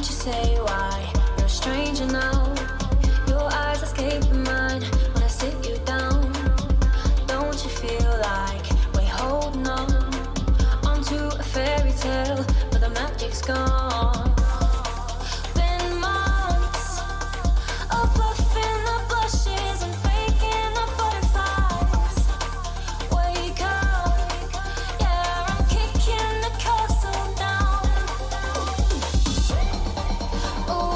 you say why you're a stranger now? Your eyes escape mine when I sit you down. Don't you feel like we're holding on onto a fairy tale, but the magic's gone? Been months of bluffing the blushes and faking the butterflies. Wake up, yeah, I'm kicking the castle down. Oh,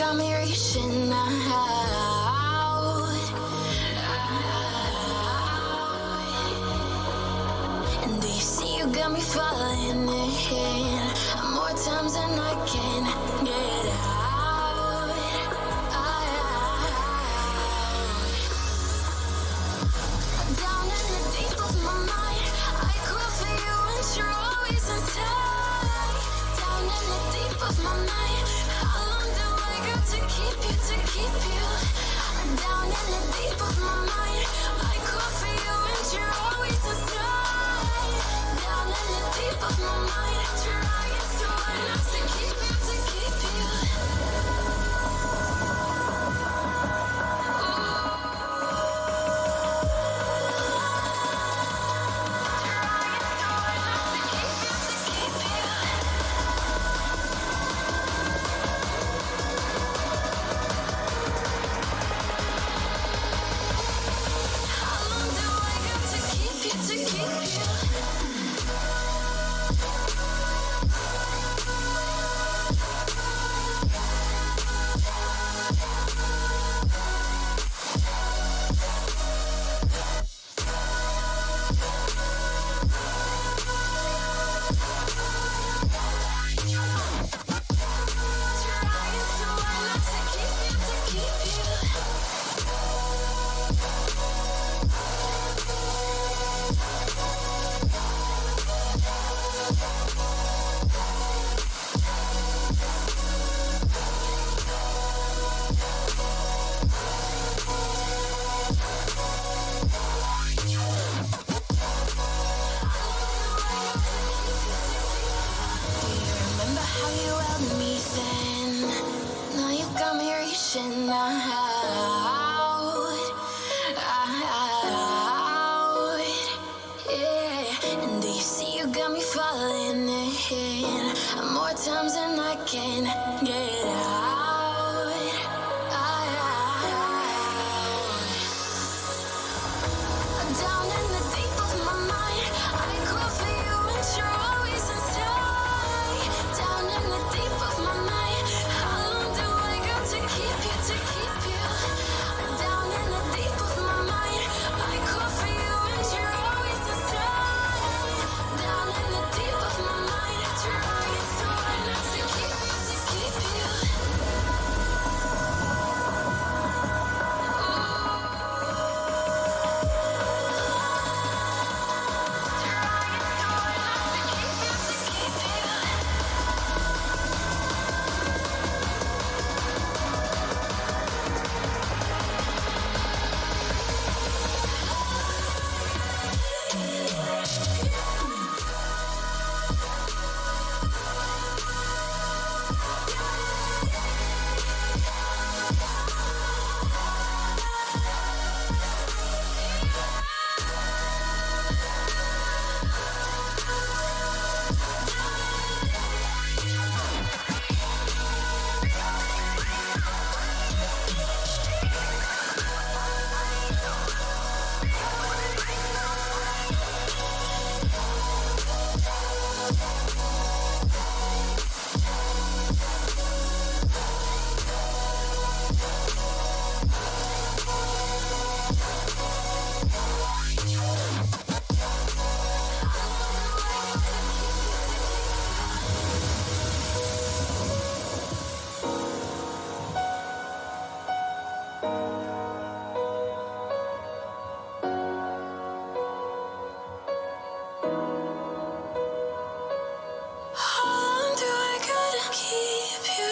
got me reaching out. And do you see you got me falling in? More times than I can get out. Down in the deep of my mind, I crawl for you and you're always inside. Down in the deep of my mind, how long do I got to keep you, to keep you? Down in the deep of my mind, I crawl for you and you're always inside. Down in the deep of my mind, trying so hard not to keep you, to keep you. More times than I can get out. Down in the deep of my mind, I crawl for you and you're always inside. Down in the deep of my mind, how long do I got to keep you, to keep you? Down in the deep of my mind, I crawl for you and you're always inside. Down in the deep of my mind, trying so hard not to keep you, to keep you. How long do I gotta keep you?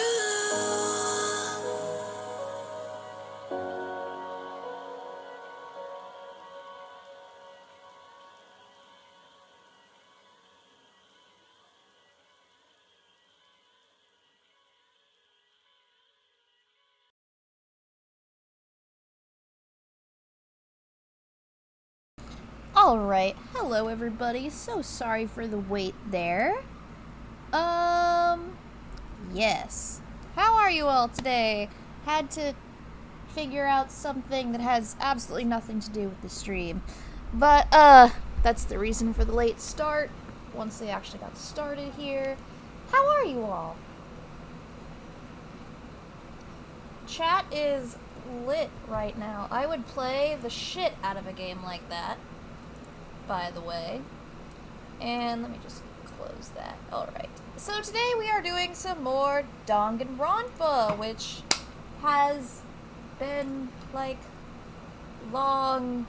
Alright, hello everybody, so sorry for the wait there. Yes. How are you all today? Had to figure out something that has absolutely nothing to do with the stream. But, that's the reason for the late start, once they actually got started here. How are you all? Chat is lit right now. I would play the shit out of a game like that, by the way. And let me just close that. Alright. So today we are doing some more Danganronpa, which has been, like, long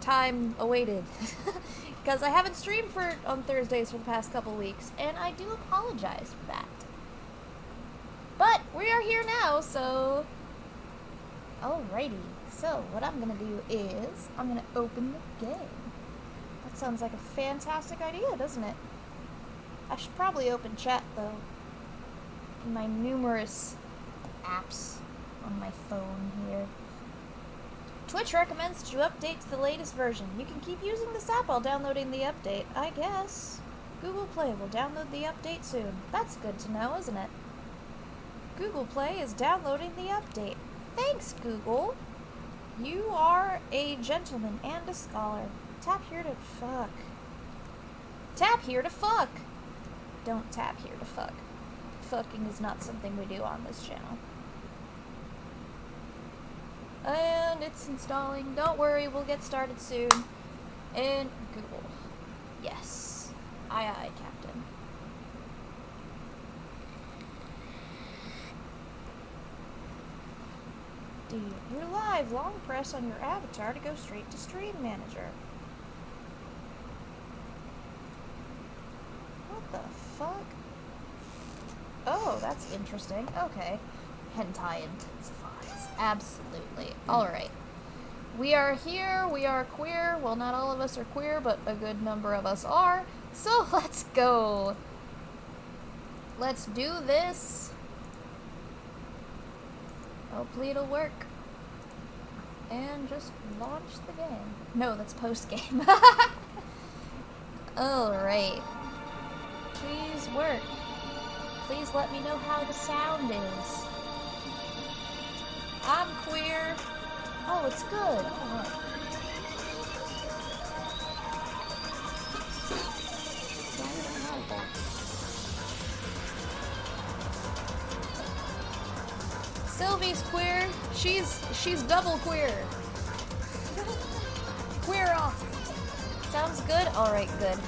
time awaited. Because I haven't streamed on Thursdays for the past couple weeks, and I do apologize for that. But we are here now, so... Alrighty. So, what I'm gonna do is, I'm gonna open the game. That sounds like a fantastic idea, doesn't it? I should probably open chat, though. In my numerous apps on my phone here. Twitch recommends that you update to the latest version. You can keep using this app while downloading the update, I guess. Google Play will download the update soon. That's good to know, isn't it? Google Play is downloading the update. Thanks, Google. You are a gentleman and a scholar. Tap here to fuck. Tap here to fuck. Don't tap here to fuck. Fucking is not something we do on this channel. And it's installing. Don't worry, we'll get started soon. And Google. Yes. Aye, aye, Captain. You're live. Long press on your avatar to go straight to Stream Manager. What the fuck? Oh, that's interesting. Okay. Hentai intensifies. Absolutely. Alright. We are here. We are queer. Well, not all of us are queer, but a good number of us are. So let's go. Let's do this. Hopefully it'll work. And just launch the game. No, that's post-game. Alright. Please work. Please let me know how the sound is. I'm queer. Oh, it's good. Alright. Sylvie's queer. She's double queer. Queer off. Sounds good? Alright, good.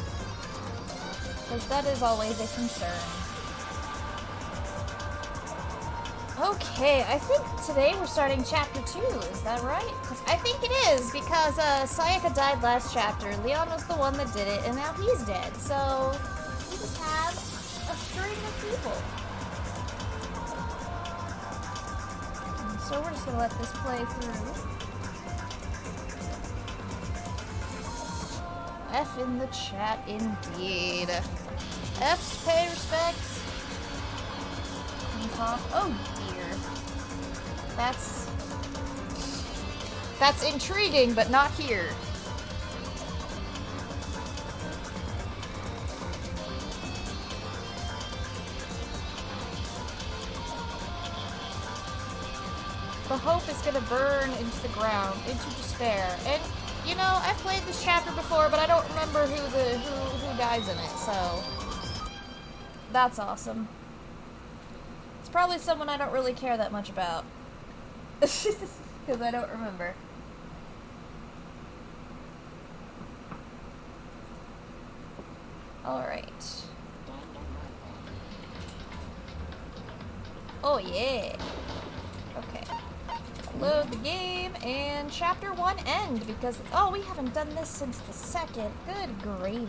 Because that is always a concern. Okay, I think today we're starting chapter 2, is that right? I think it is, because Sayaka died last chapter, Leon was the one that did it, and now he's dead, so we just have a string of people. So we're just gonna let this play through. F in the chat, indeed. F to pay respect. Oh dear. That's intriguing, but not here. The hope is gonna burn into the ground, into despair. And you know, I've played this chapter before, but I don't remember who dies in it, so that's awesome. It's probably someone I don't really care that much about. Because I don't remember. Alright. Oh yeah. Okay. Load the game, and chapter 1 end, because, oh, we haven't done this since the 2nd. Good gravy.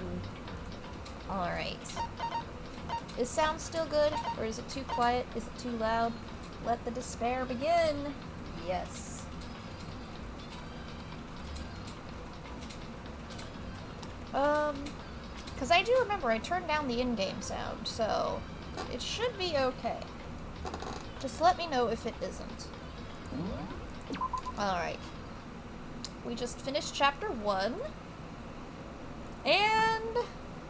Alright. Is sound still good, or is it too quiet? Is it too loud? Let the despair begin. Yes. Because I do remember I turned down the in-game sound, so it should be okay. Just let me know if it isn't. Alright. We just finished chapter 1. And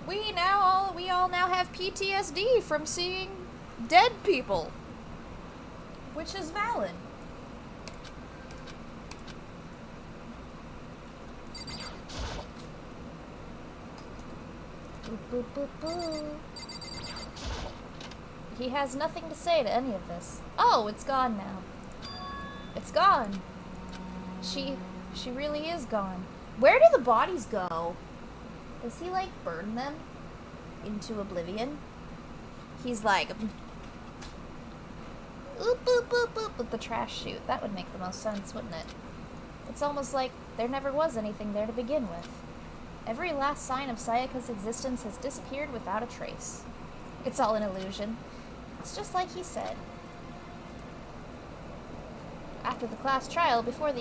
we all now have PTSD from seeing dead people. Which is valid. Boop, boop, boop, boop. He has nothing to say to any of this. Oh, it's gone now. It's gone. She really is gone. Where do the bodies go? Does he, like, burn them into oblivion? He's like, oop, boop, boop, boop, with the trash chute. That would make the most sense, wouldn't it? It's almost like there never was anything there to begin with. Every last sign of Sayaka's existence has disappeared without a trace. It's all an illusion. It's just like he said. After the class trial, before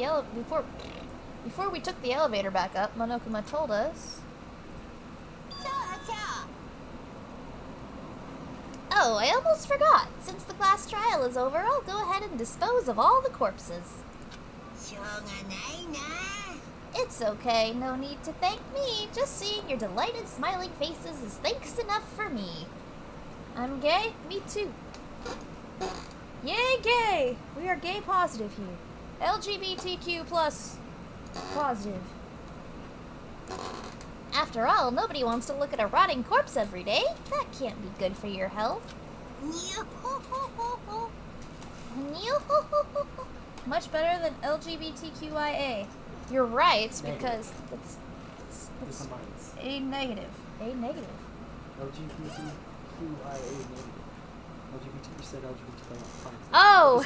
we took the elevator back up, Monokuma told us... Oh, I almost forgot. Since the class trial is over, I'll go ahead and dispose of all the corpses. It's okay, no need to thank me. Just seeing your delighted smiling faces is thanks enough for me. I'm gay? Me too. Yay, gay! We are gay positive here. LGBTQ plus positive. After all, nobody wants to look at a rotting corpse every day. That can't be good for your health. Much better than LGBTQIA. You're right, because it's A negative. A negative. LGBTQIA negative. LGBT, you said LGBT. Oh!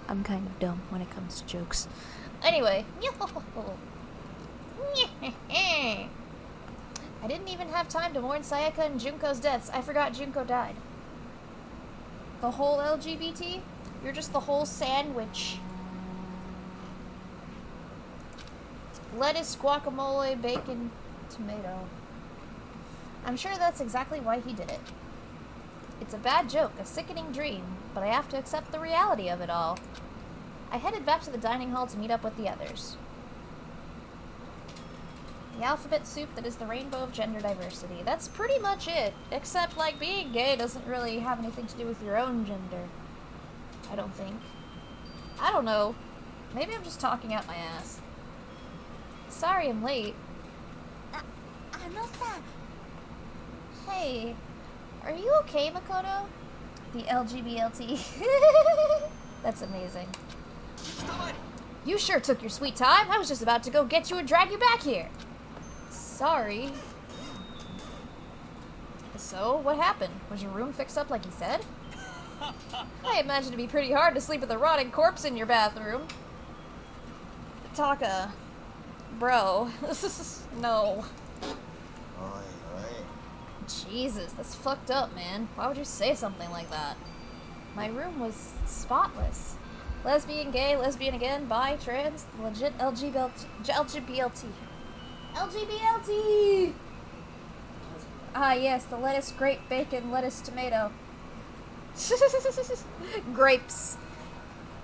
I'm kind of dumb when it comes to jokes. Anyway. I didn't even have time to mourn Sayaka and Junko's deaths. I forgot Junko died. The whole LGBT? You're just the whole sandwich. Lettuce, guacamole, bacon, tomato. I'm sure that's exactly why he did it. It's a bad joke, a sickening dream, but I have to accept the reality of it all. I headed back to the dining hall to meet up with the others. The alphabet soup that is the rainbow of gender diversity. That's pretty much it. Except, like, being gay doesn't really have anything to do with your own gender. I don't think. I don't know. Maybe I'm just talking out my ass. Sorry I'm late. Hey, are you okay, Makoto? The LGBLT. That's amazing. You sure took your sweet time. I was just about to go get you and drag you back here. Sorry. So, what happened? Was your room fixed up like he said? I imagine it'd be pretty hard to sleep with a rotting corpse in your bathroom. Taka. Bro. No. Jesus, that's fucked up, man. Why would you say something like that? My room was spotless. Lesbian, gay, lesbian again, bi, trans, legit LGBT. LGBLT! Ah, yes, the lettuce, grape, bacon, lettuce, tomato. Grapes.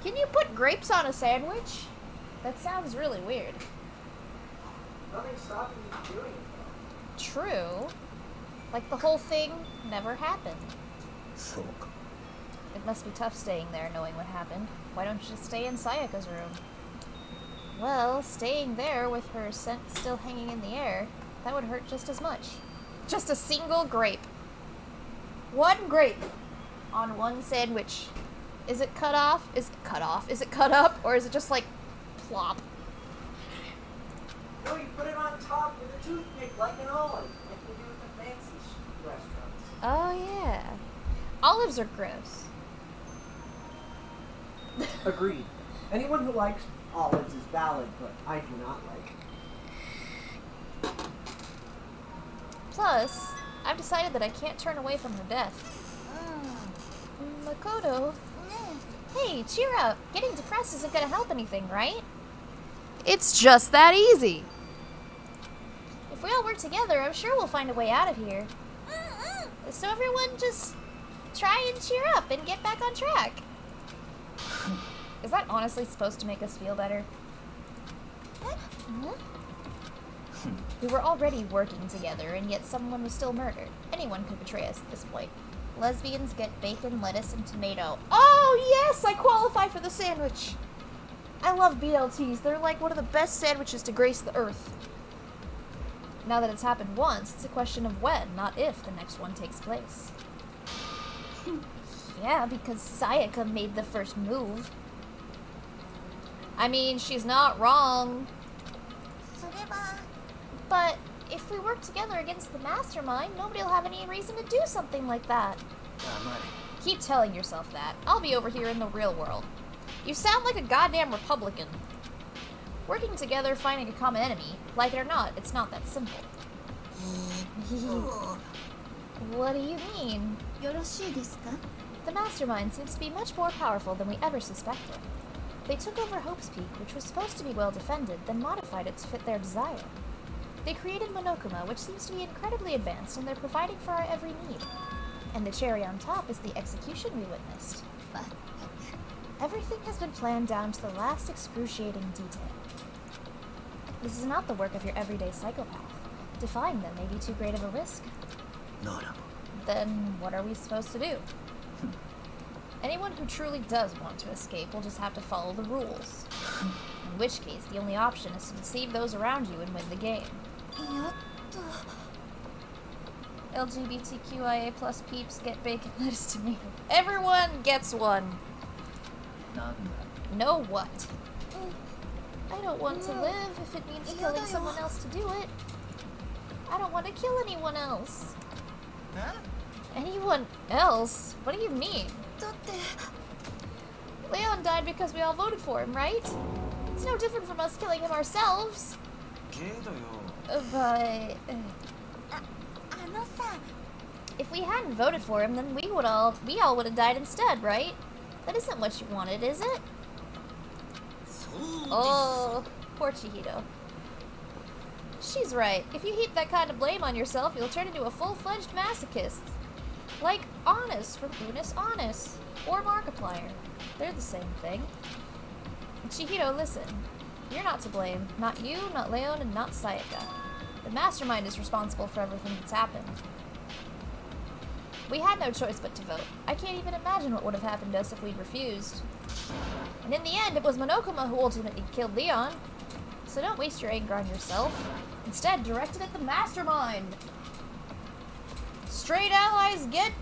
Can you put grapes on a sandwich? That sounds really weird. Nothing's stopping you from doing it. True. Like the whole thing never happened. It must be tough staying there knowing what happened. Why don't you just stay in Sayaka's room? Well, staying there with her scent still hanging in the air, that would hurt just as much. Just a single grape. One grape on one sandwich. Is it cut off? Is it cut off? Is it cut up? Or is it just like plop? No, you put it on top with a toothpick like an olive, like you do with the fancy restaurants. Oh, yeah. Olives are gross. Agreed. Anyone who likes olives is valid, but I do not like. Plus, I've decided that I can't turn away from her death. Makoto. Hey, cheer up. Getting depressed isn't gonna help anything, right? It's just that easy. If we all work together, I'm sure we'll find a way out of here. So everyone just try and cheer up and get back on track. Is that honestly supposed to make us feel better? We were already working together, and yet someone was still murdered. Anyone could betray us at this point. Lesbians get bacon, lettuce, and tomato. Oh, yes! I qualify for the sandwich! I love BLTs. They're like one of the best sandwiches to grace the earth. Now that it's happened once, it's a question of when, not if, the next one takes place. Yeah, because Sayaka made the first move. I mean, she's not wrong. それは But if we work together against the mastermind, nobody'll have any reason to do something like that. Keep telling yourself that. I'll be over here in the real world. You sound like a goddamn Republican. Working together, finding a common enemy, like it or not, it's not that simple. What do you mean? よろしいですか The mastermind seems to be much more powerful than we ever suspected. They took over Hope's Peak, which was supposed to be well defended, then modified it to fit their desire. They created Monokuma, which seems to be incredibly advanced, and they're providing for our every need. And the cherry on top is the execution we witnessed. Everything has been planned down to the last excruciating detail. This is not the work of your everyday psychopath. Defying them may be too great of a risk. なら Then what are we supposed to do? Anyone who truly does want to escape will just have to follow the rules. In which case, the only option is to deceive those around you and win the game. やっと LGBTQIA plus peeps get bacon, lettuce, tomato. Everyone gets one. なんだ No what? I don't want to live if it means killing someone else to do it. I don't want to kill anyone else. Anyone else? What do you mean? だって Leon died because we all voted for him, right? It's no different from us killing him ourselves. けどよ But あのさ if we hadn't voted for him, then we all would have died instead, right? That isn't what you wanted, is it? そうです Oh, poor Chihito. She's right. If you heap that kind of blame on yourself, you'll turn into a full-fledged masochist. Like Honest from Unis Honest. Or Markiplier. They're the same thing. Chihito, listen. You're not to blame. Not you, not Leon, and not Sayaka. The mastermind is responsible for everything that's happened. We had no choice but to vote. I can't even imagine what would have happened to us if we'd refused. And in the end, it was Monokuma who ultimately killed Leon. So don't waste your anger on yourself. Instead, direct it at the mastermind. Straight allies get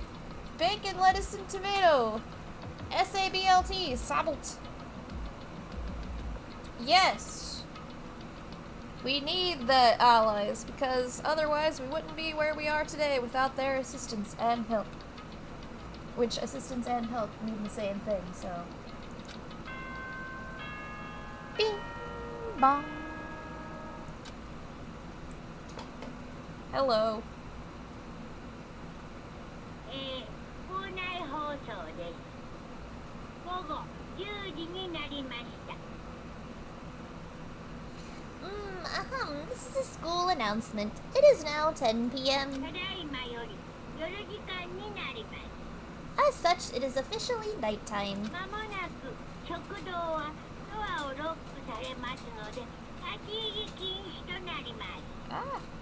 bacon, lettuce, and tomato. SABLT, sablt. Yes. We need the allies, because otherwise we wouldn't be where we are today without their assistance and help. Which assistance and help mean the same thing, so. Bing bong. Hello. 校内放送です。午後10時になりました。 This is a school announcement. It is now 10 p.m. ただいまより夜時間になります。 As such, it is officially nighttime. まもなく食堂はドアをロックされますので、立ち入り禁止となります。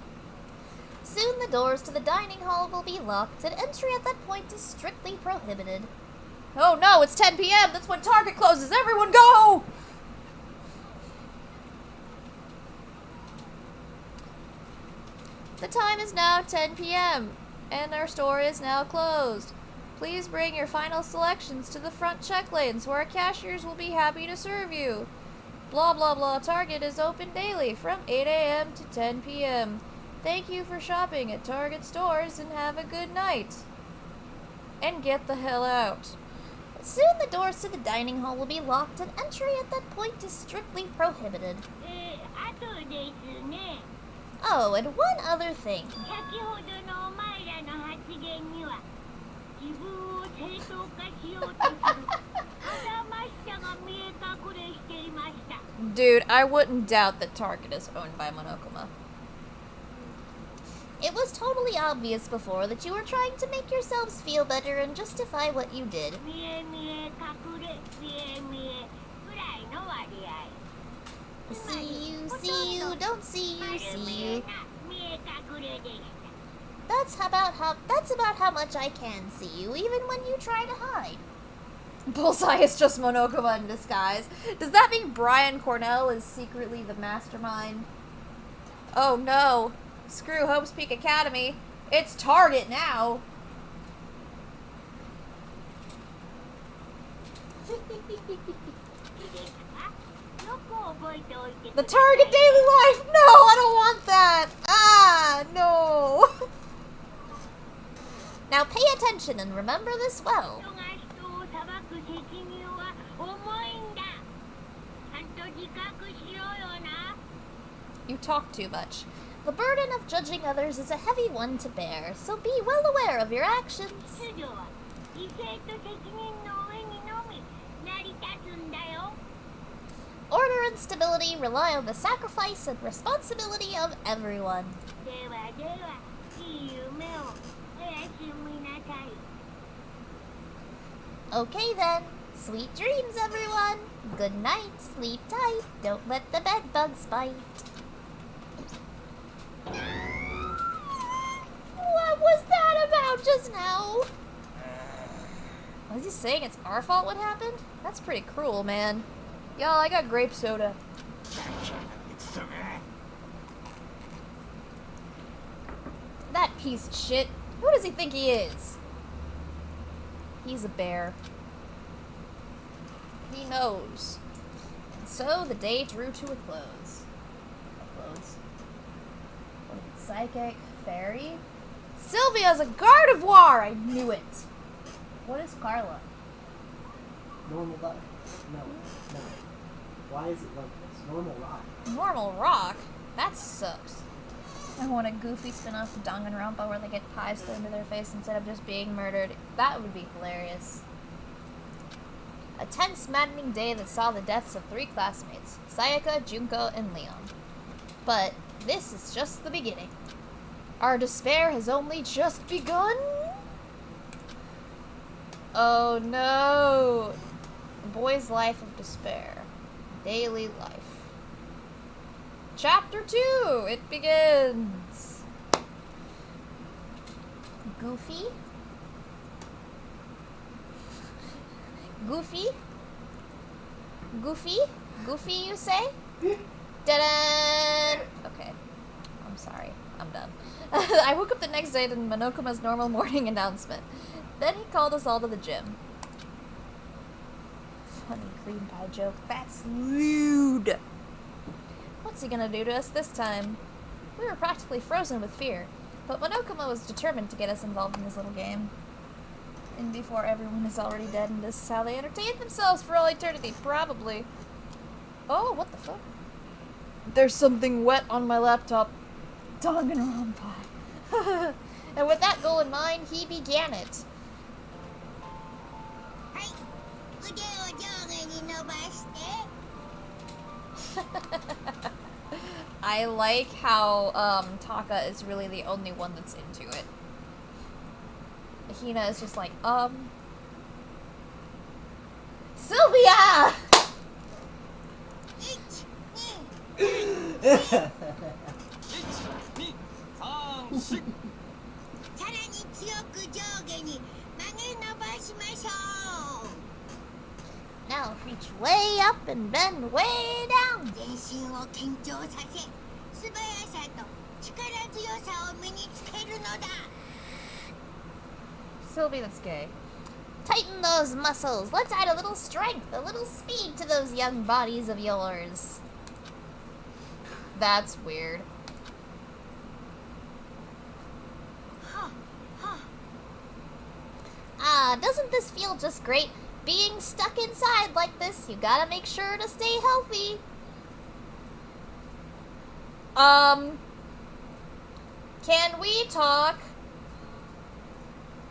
Soon the doors to the dining hall will be locked, and entry at that point is strictly prohibited. Oh no, it's 10 p.m. That's when Target closes. Everyone go! The time is now 10 p.m., and our store is now closed. Please bring your final selections to the front check lanes, where our cashiers will be happy to serve you. Blah blah blah. Target is open daily from 8 a.m. to 10 p.m. Thank you for shopping at Target stores and have a good night. And get the hell out. Soon the doors to the dining hall will be locked, and entry at that point is strictly prohibited. あとですね。 Oh, and one other thing. 先ほどのお前らの発言には自分を正当化しようとするあだましさが見え隠れしていました。 Dude, I wouldn't doubt that Target is owned by Monokuma. It was totally obvious before that you were trying to make yourselves feel better and justify what you did. 見え見え隠れ見え見えぐらいの割合。 See you, don't see you, see you. 見え隠れでした。 That's about how much I can see you, even when you try to hide. Bullseye is just Monokuma in disguise. Does that mean Brian Cornell is secretly the mastermind? Oh no. Screw Hope's Peak Academy. It's Target now. The target daily life! No, I don't want that! Ah, no! Now pay attention and remember this well. You talk too much. The burden of judging others is a heavy one to bear, so be well aware of your actions. Order and stability rely on the sacrifice and responsibility of everyone. Okay then. Sweet dreams, everyone. Good night. Sleep tight. Don't let the bed bugs bite. What was that about just now? Was he saying it's our fault what happened? That's pretty cruel, man. Y'all, I got grape soda. That piece of shit. Who does he think he is? He's a bear. He knows. And so the day drew to a close. Psychic, fairy. Sylvia's a Gardevoir! I knew it. What is Carla? Normal life? No. Why is it like this? Normal rock. Normal rock? That sucks. I want a goofy spin-off of Danganronpa where they get pies thrown into their face instead of just being murdered. That would be hilarious. A tense, maddening day that saw the deaths of 3 classmates, Sayaka, Junko, and Leon. But this is just the beginning. Our despair has only just begun? Oh no! A boy's life of despair. Daily life. Chapter 2! It begins! Goofy? Goofy? Goofy? Goofy, you say? Da-da! Okay. I'm sorry. I'm done. I woke up the next day to Monokuma's normal morning announcement. Then he called us all to the gym. Funny cream pie joke. That's lewd! What's he gonna do to us this time? We were practically frozen with fear, but Monokuma was determined to get us involved in this little game. And before everyone is already dead, and this is how they entertain themselves for all eternity, probably. Oh, what the fuck? There's something wet on my laptop. Danganronpa. And with that goal in mind, he began it. I like how Taka is really the only one that's into it. Hina is just like, Sylvia! Now reach way up and bend way down. Sylvie, that's gay. Tighten those muscles. Let's add a little strength, a little speed to those young bodies of yours. That's weird. Ah, doesn't this feel just great? Being stuck inside like this, you gotta make sure to stay healthy. Can we talk?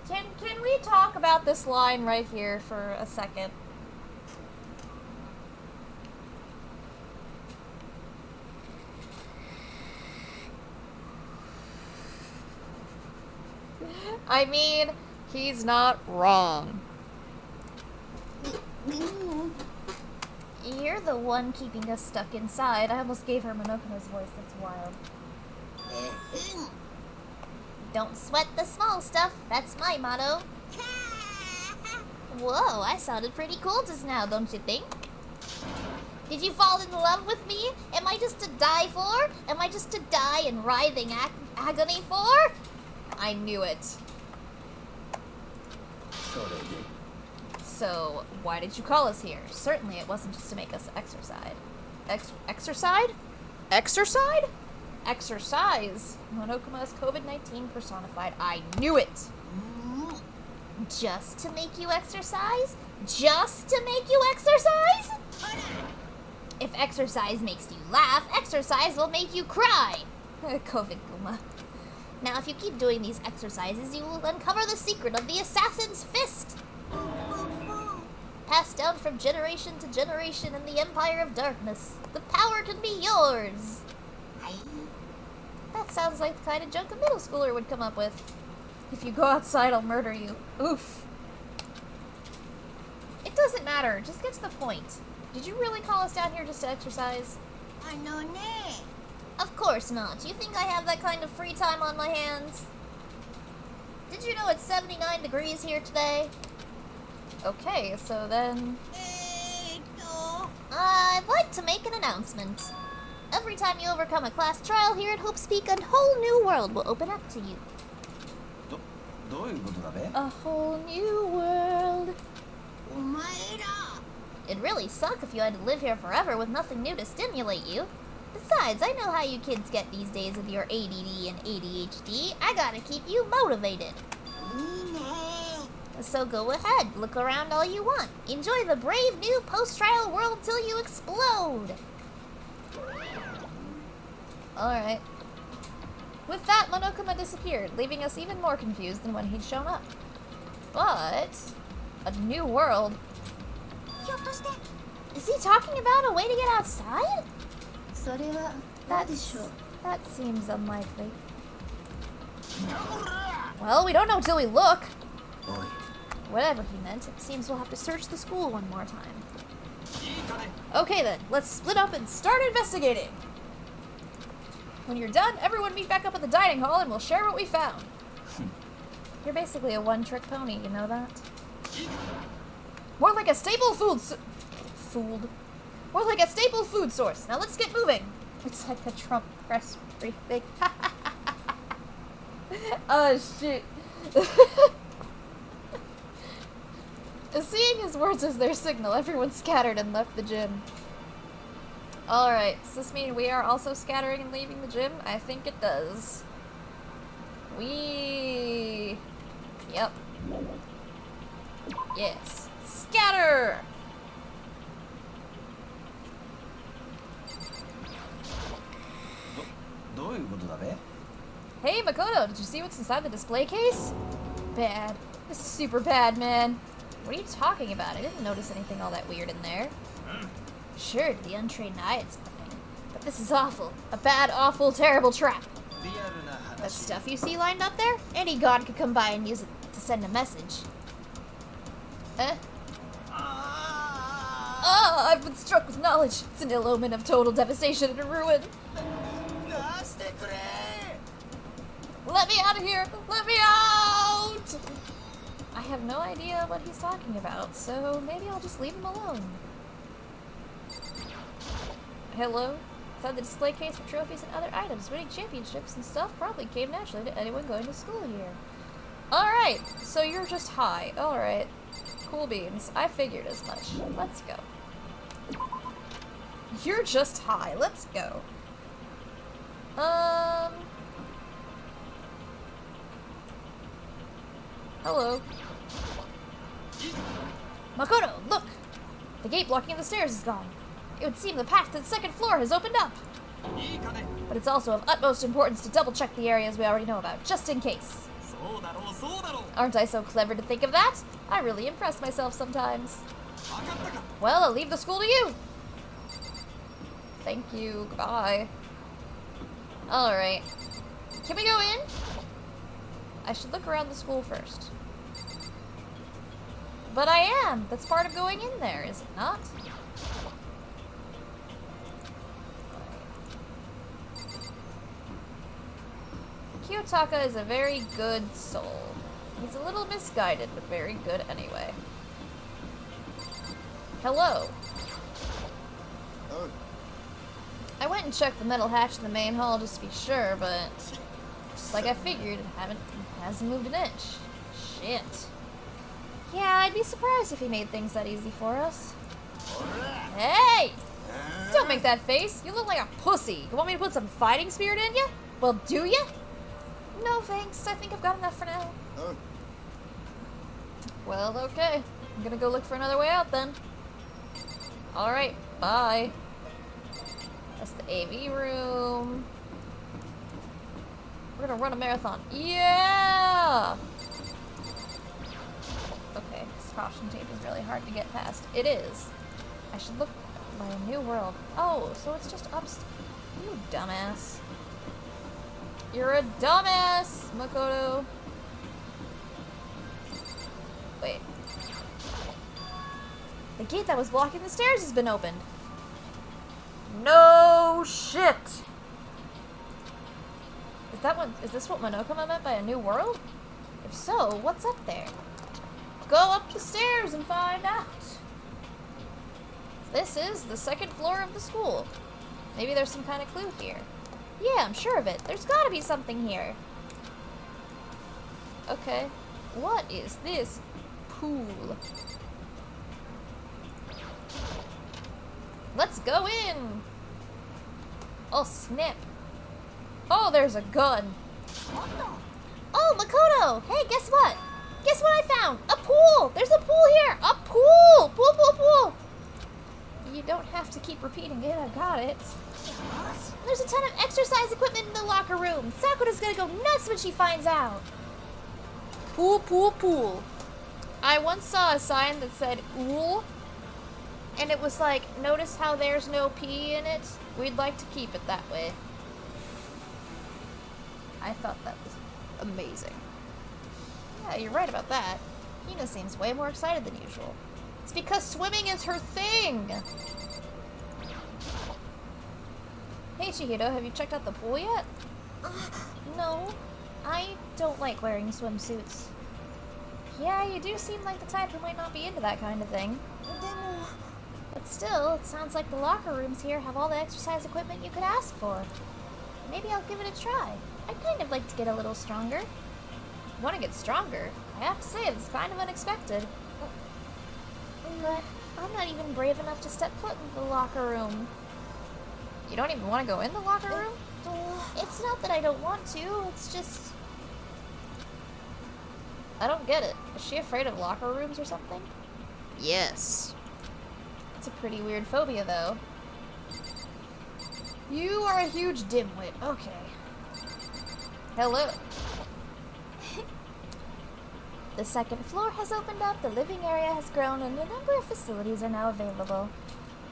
Can we talk about this line right here for a second? I mean, he's not wrong. You're the one keeping us stuck inside. I almost gave her Monokuma's voice. That's wild. Don't sweat the small stuff. That's my motto. Whoa, I sounded pretty cool just now, don't you think? Did you fall in love with me? Am I just to die for? Am I just to die in writhing agony for? So, why did you call us here? Certainly it wasn't just to make us exercise. Exercise? Exercise? Exercise. Monokuma's COVID-19 personified. I knew it! Just to make you exercise? Just to make you exercise? If exercise makes you laugh, exercise will make you cry. COVID-Guma. Now, if you keep doing these exercises, you will uncover the secret of the assassin's fist. Passed down from generation to generation in the Empire of Darkness. The power can be yours. That sounds like the kind of junk a middle schooler would come up with. If you go outside, I'll murder you. Oof. It doesn't matter. Just get to the point. Did you really call us down here just to exercise? Of course not. You think I have that kind of free time on my hands? Did you know it's 79 degrees here today? Okay, so then... I'd like to make an announcement. Every time you overcome a class trial here at Hope's Peak, a whole new world will open up to you. A whole new world. It'd really suck if you had to live here forever with nothing new to stimulate you. Besides, I know how you kids get these days with your ADD and ADHD. I gotta keep you motivated. So go ahead, look around all you want. Enjoy the brave new post-trial world till you explode. Alright. With that, Monokuma disappeared, leaving us even more confused than when he'd shown up. But... a new world? Is he talking about a way to get outside? That seems unlikely. Well, we don't know till we look. Whatever he meant, it seems we'll have to search the school one more time. Okay then, let's split up and start investigating. When you're done, everyone meet back up at the dining hall and we'll share what we found. You're basically a one-trick pony, you know that? More like a staple More like a staple food source. Now let's get moving. It's like a Trump press briefing. Oh shit. Seeing his words as their signal, everyone scattered and left the gym. Alright, does this mean we are also scattering and leaving the gym? I think it does. Yep. Yes. Scatter! Hey Makoto, did you see what's inside the display case? Bad. This is super bad, man. What are you talking about? I didn't notice anything all that weird in there. Sure, to the untrained eye it's nothing. But this is awful. A bad, awful, terrible trap. That stuff you see lined up there? Any god could come by and use it to send a message. Huh? Ah, I've been struck with knowledge. It's an ill omen of total devastation and ruin. Let me out of here! Let me out! I have no idea what he's talking about, so maybe I'll just leave him alone. Hello? Inside the display case for trophies and other items. Winning championships and stuff probably came naturally to anyone going to school here. Alright, so you're just high. Alright. Cool beans. I figured as much. Let's go. You're just high. Let's go. Hello. Makoto, look! The gate blocking the stairs is gone. It would seem the path to the second floor has opened up. But it's also of utmost importance to double-check the areas we already know about, just in case. Aren't I so clever to think of that? I really impress myself sometimes. Well, I'll leave the school to you. Thank you. Goodbye. Alright. Can we go in? I should look around the school first. But I am! That's part of going in there, is it not? Kiyotaka is a very good soul. He's a little misguided, but very good anyway. Hello. I went and checked the metal hatch in the main hall just to be sure, but just like I figured, it hasn't moved an inch. Shit. Yeah, I'd be surprised if he made things that easy for us. Hey! Don't make that face. You look like a pussy. You want me to put some fighting spirit in you? Well, do you? No, thanks. I think I've got enough for now. Well, okay. I'm gonna go look for another way out then. Alright, bye. That's the AV room. We're gonna run a marathon. Yeah! Okay, this caution tape is really hard to get past. It is. I should look by a new world. Oh, so it's just upstairs. You dumbass. You're a dumbass, Makoto. Wait. The gate that was blocking the stairs has been opened. No shit! Is this what Monokuma meant by a new world? If so, what's up there? Go up the stairs and find out. This is the second floor of the school. Maybe there's some kind of clue here. Yeah, I'm sure of it. There's gotta be something here. Okay. What is this pool? Let's go in! Oh, snap. Oh, there's a gun. Oh, Makoto! Hey, guess what? Guess what I found? A pool! There's a pool here! A pool! Pool, pool, pool! You don't have to keep repeating it. I got it. There's a ton of exercise equipment in the locker room. Sakura's gonna go nuts when she finds out. Pool, pool, pool. I once saw a sign that said "ool," and it was like, notice how there's no P in it? We'd like to keep it that way. I thought that was amazing. Yeah, you're right about that. Hina seems way more excited than usual. It's because swimming is her thing! Hey Chihiro, have you checked out the pool yet? No. I don't like wearing swimsuits. Yeah, you do seem like the type who might not be into that kind of thing. But still, it sounds like the locker rooms here have all the exercise equipment you could ask for. Maybe I'll give it a try. I'd kind of like to get a little stronger. Want to get stronger? I have to say, it's kind of unexpected. But I'm not even brave enough to step foot in the locker room. You don't even want to go in the locker room? It's not that I don't want to, it's just... I don't get it. Is she afraid of locker rooms or something? Yes. It's a pretty weird phobia, though. You are a huge dimwit. Okay. Hello. The second floor has opened up, the living area has grown, and a number of facilities are now available.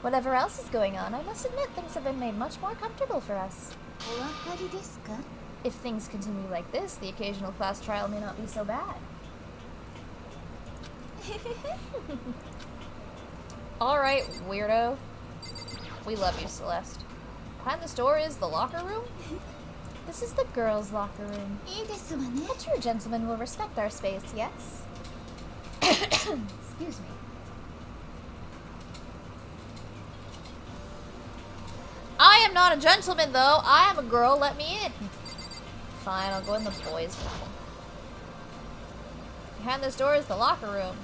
Whatever else is going on, I must admit things have been made much more comfortable for us. If things continue like this, the occasional class trial may not be so bad. Alright, weirdo. We love you, Celeste. Behind this door is the locker room? This is the girls' locker room. A true gentleman will respect our space, yes? Excuse me. I am not a gentleman, though. I am a girl. Let me in. Fine, I'll go in the boys' room. Behind this door is the locker room.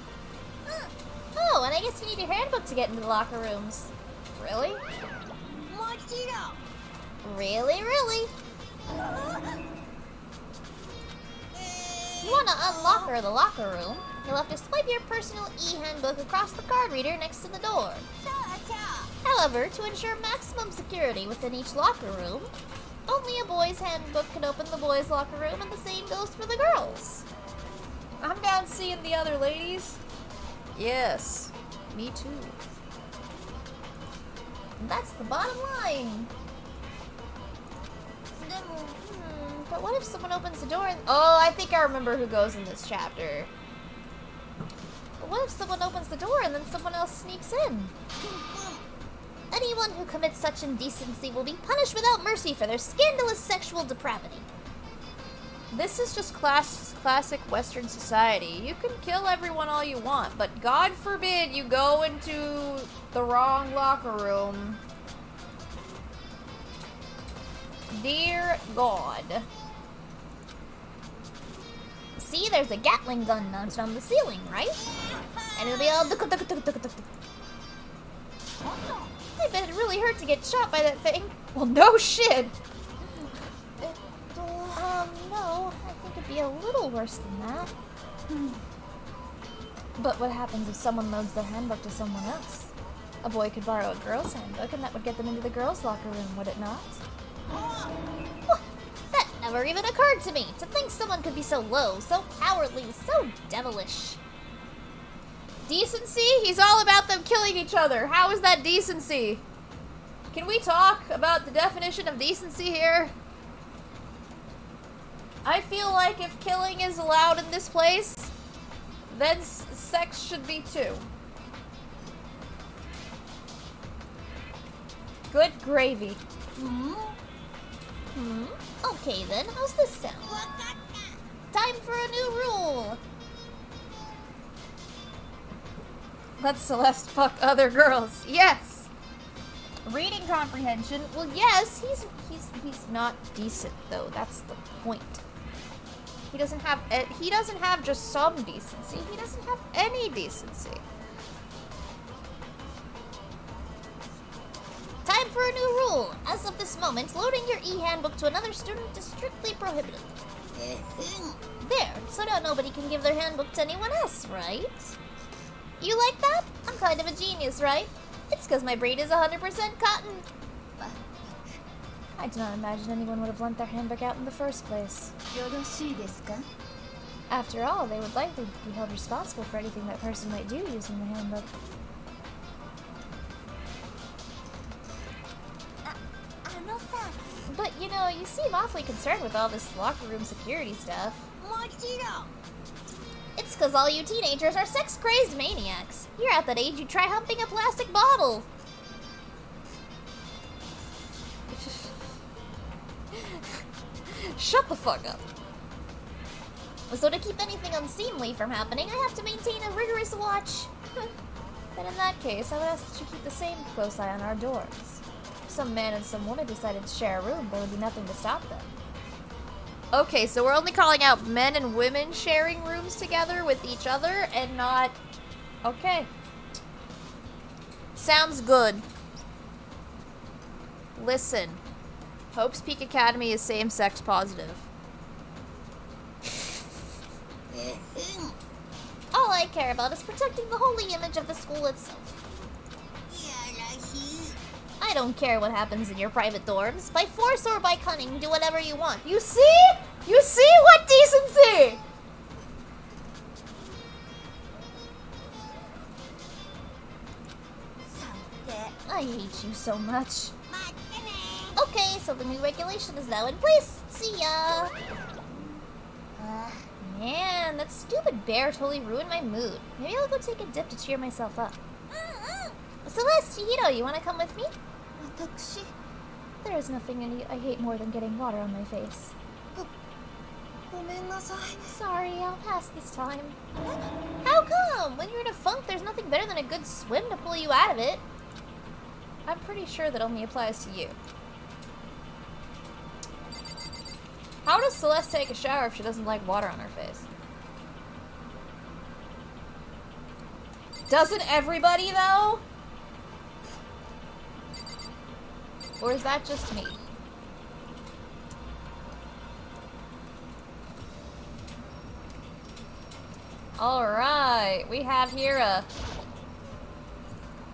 Oh, and I guess you need your handbook to get into the locker rooms. Really? Really, really? You want to unlock the locker room? You'll have to swipe your personal e-handbook across the card reader next to the door. However, to ensure maximum security within each locker room, only a boy's handbook can open the boys' locker room, and the same goes for the girls. I'm down seeing the other ladies. Yes, me too. And that's the bottom line. But what if someone opens the door and... Oh, I think I remember who goes in this chapter. But what if someone opens the door and then someone else sneaks in? Anyone who commits such indecency will be punished without mercy for their scandalous sexual depravity. This is just classic Western society. You can kill everyone all you want, but God forbid you go into the wrong locker room. Dear God. see, there's a Gatling gun mounted on the ceiling, right? And it'll be all I bet it really hurt to get shot by that thing. Well, no shit. No. I think it'd be a little worse than that. But what happens if someone loans their handbook to someone else? A boy could borrow a girl's handbook, and that would get them into the girls' locker room, would it not? That never even occurred to me. To think someone could be so low, so cowardly, so devilish. Decency? He's all about them killing each other. How is that decency? Can we talk about the definition of decency here? I feel like if killing is allowed in this place, then sex should be too. Good gravy. Okay then, how's this sound? Time for a new rule. Let Celeste fuck other girls. Yes. Reading comprehension. Well, yes, he's not decent though. That's the point. He doesn't have just some decency. He doesn't have any decency. Time for a new rule. As of this moment, loading your e-handbook to another student is strictly prohibited. There, so now nobody can give their handbook to anyone else, right? You like that? I'm kind of a genius, right? It's because my brain is 100% cotton. I do not imagine anyone would have lent their handbook out in the first place. After all, they would likely be held responsible for anything that person might do using the handbook. But, you know, you seem awfully concerned with all this locker room security stuff. It's because all you teenagers are sex-crazed maniacs. You're at that age you try humping a plastic bottle. Shut the fuck up. So to keep anything unseemly from happening, I have to maintain a rigorous watch. Then in that case, I would ask that you keep the same close eye on our doors. If some man and some woman decided to share a room, there would be nothing to stop them. Okay, so we're only calling out men and women sharing rooms together with each other and not... Okay. Sounds good. Listen. Hope's Peak Academy is same-sex positive. All I care about is protecting the holy image of the school itself. I don't care what happens in your private dorms. By force or by cunning, do whatever you want. You see? You see what decency? I hate you so much. Okay, so the new regulation is now in place. See ya. Man, that stupid bear totally ruined my mood. Maybe I'll go take a dip to cheer myself up. Celeste, Chihiro, you want to come with me? There is nothing I hate more than getting water on my face. Sorry, I'll pass this time. How come? When you're in a funk, there's nothing better than a good swim to pull you out of it. I'm pretty sure that only applies to you. How does Celeste take a shower if she doesn't like water on her face? Doesn't everybody, though? Or is that just me? Alright, we have here a...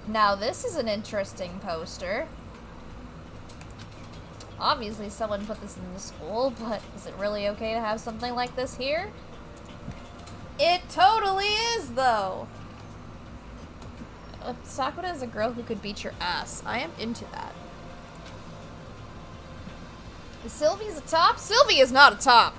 Now this is an interesting poster. Obviously someone put this in the school, but is it really okay to have something like this here? It totally is, though! Sakura is a girl who could beat your ass. I am into that. Is Sylvie's a top? Sylvie is not a top!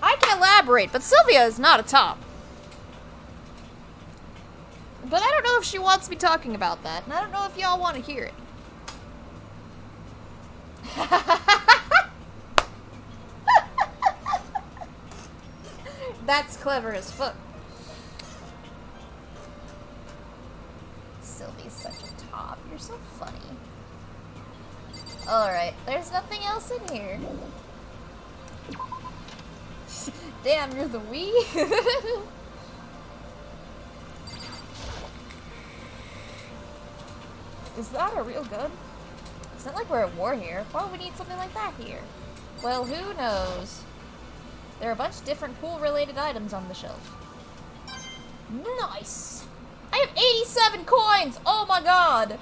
I can elaborate, but Sylvia is not a top. But I don't know if she wants me talking about that, and I don't know if y'all want to hear it. That's clever as fuck. so funny. Alright, there's nothing else in here. Damn, you're the Wii? Is that a real gun? It's not like we're at war here. Why would we need something like that here? Well, who knows? There are a bunch of different pool-related items on the shelf. Nice! I have 87 coins! Oh my god!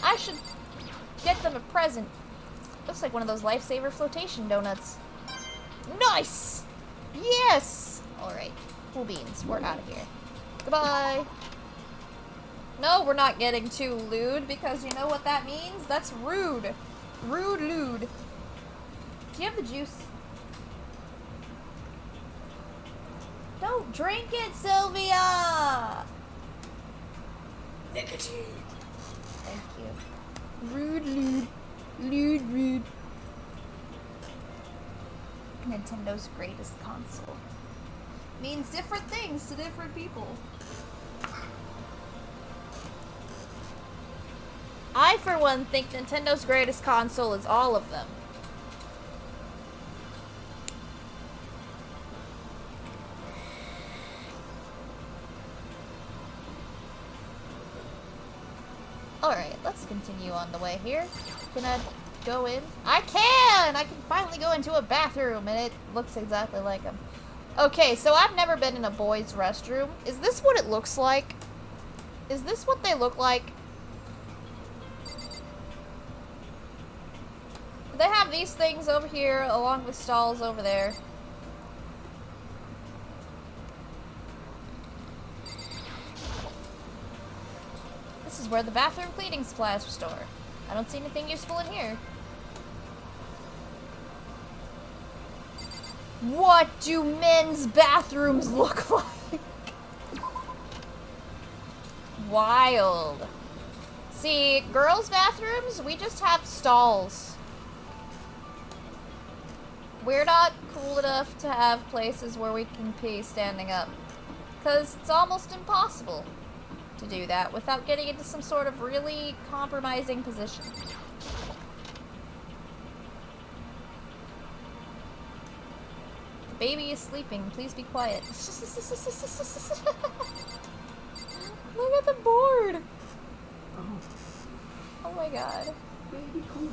I should get them a present. Looks like one of those lifesaver flotation donuts. Nice! Yes! Alright. Cool beans. We're out of here. Goodbye! No, we're not getting too lewd, because you know what that means? That's rude. Rude lewd. Do you have the juice? Don't drink it, Sylvia! Nicotine. Thank you. Rude lewd. Lewd rude. Nintendo's greatest console. Means different things to different people. I, for one, think Nintendo's greatest console is all of them. Alright, let's continue on the way here. Can I go in? I can! I can finally go into a bathroom, and it looks exactly like them. Okay, so I've never been in a boys' restroom. Is this what it looks like? Is this what they look like? They have these things over here, along with stalls over there. This is where the bathroom cleaning supplies are stored. I don't see anything useful in here. What do men's bathrooms look like? Wild. See, girls' bathrooms, we just have stalls. We're not cool enough to have places where we can pee standing up. Because it's almost impossible to do that without getting into some sort of really compromising position. The baby is sleeping. Please be quiet. Look at the board. Oh my god. Baby cool.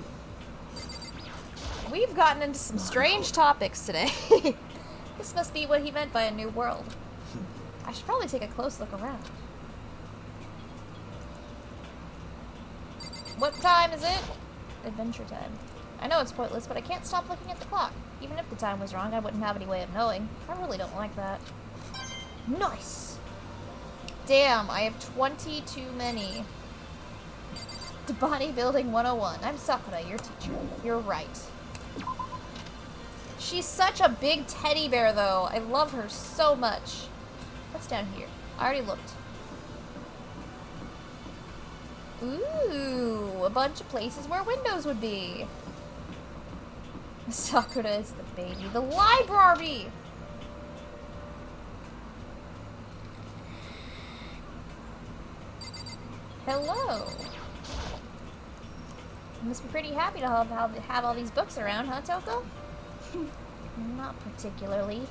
We've gotten into some strange topics today. This must be what he meant by a new world. I should probably take a close look around. What time is it? Adventure time. I know it's pointless, but I can't stop looking at the clock. Even if the time was wrong, I wouldn't have any way of knowing. I really don't like that. Nice! Damn, I have 20 too many. To Bodybuilding 101. I'm Sakura, your teacher. You're right. She's such a big teddy bear, though. I love her so much. What's down here? I already looked. Ooh, a bunch of places where windows would be. Sakura is the baby. The library! Hello. You must be pretty happy to have all these books around, huh, Toko? Not particularly.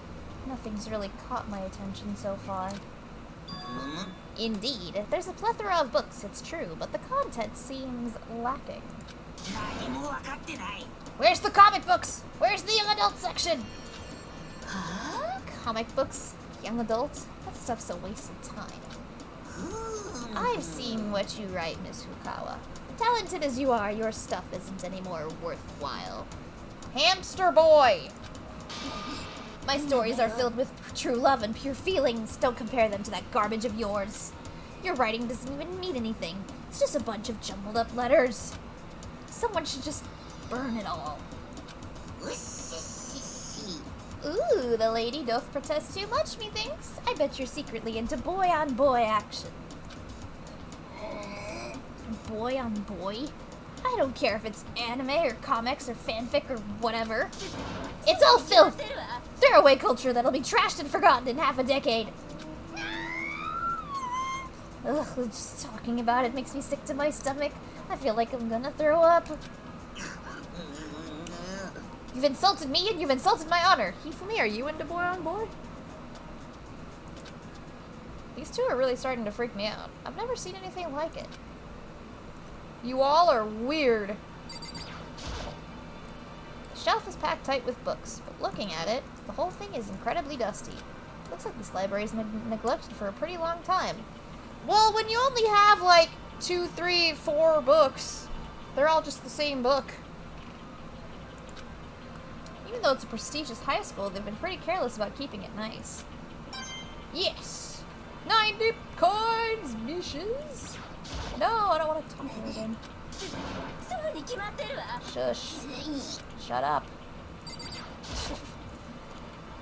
Nothing's really caught my attention so far. Indeed, there's a plethora of books, it's true, but the content seems lacking. Where's the comic books? Where's the young adult section? Huh? Comic books? Young adult? That stuff's a waste of time. I've seen what you write, Miss Fukawa. Talented as you are, your stuff isn't any more worthwhile. Hamster boy! My stories are filled with true love and pure feelings. Don't compare them to that garbage of yours. Your writing doesn't even mean anything. It's just a bunch of jumbled up letters. Someone should just burn it all. Ooh, the lady doth protest too much, methinks. I bet you're secretly into boy-on-boy action. Boy-on-boy? I don't care if it's anime or comics or fanfic or whatever. It's all filth! Throwaway culture that'll be trashed and forgotten in half a decade. Ugh, just talking about it makes me sick to my stomach. I feel like I'm gonna throw up. You've insulted me and you've insulted my honor. Hifumi, are you into boy on board? These two are really starting to freak me out. I've never seen anything like it. You all are weird. The shelf is packed tight with books, but looking at it, the whole thing is incredibly dusty. Looks like this library's been neglected for a pretty long time. Well, when you only have like 2, 3, 4 books, they're all just the same book. Even though it's a prestigious high school, they've been pretty careless about keeping it nice. Yes! 90 coins, missions! No, I don't want to talk to her again. Shush. Shut up.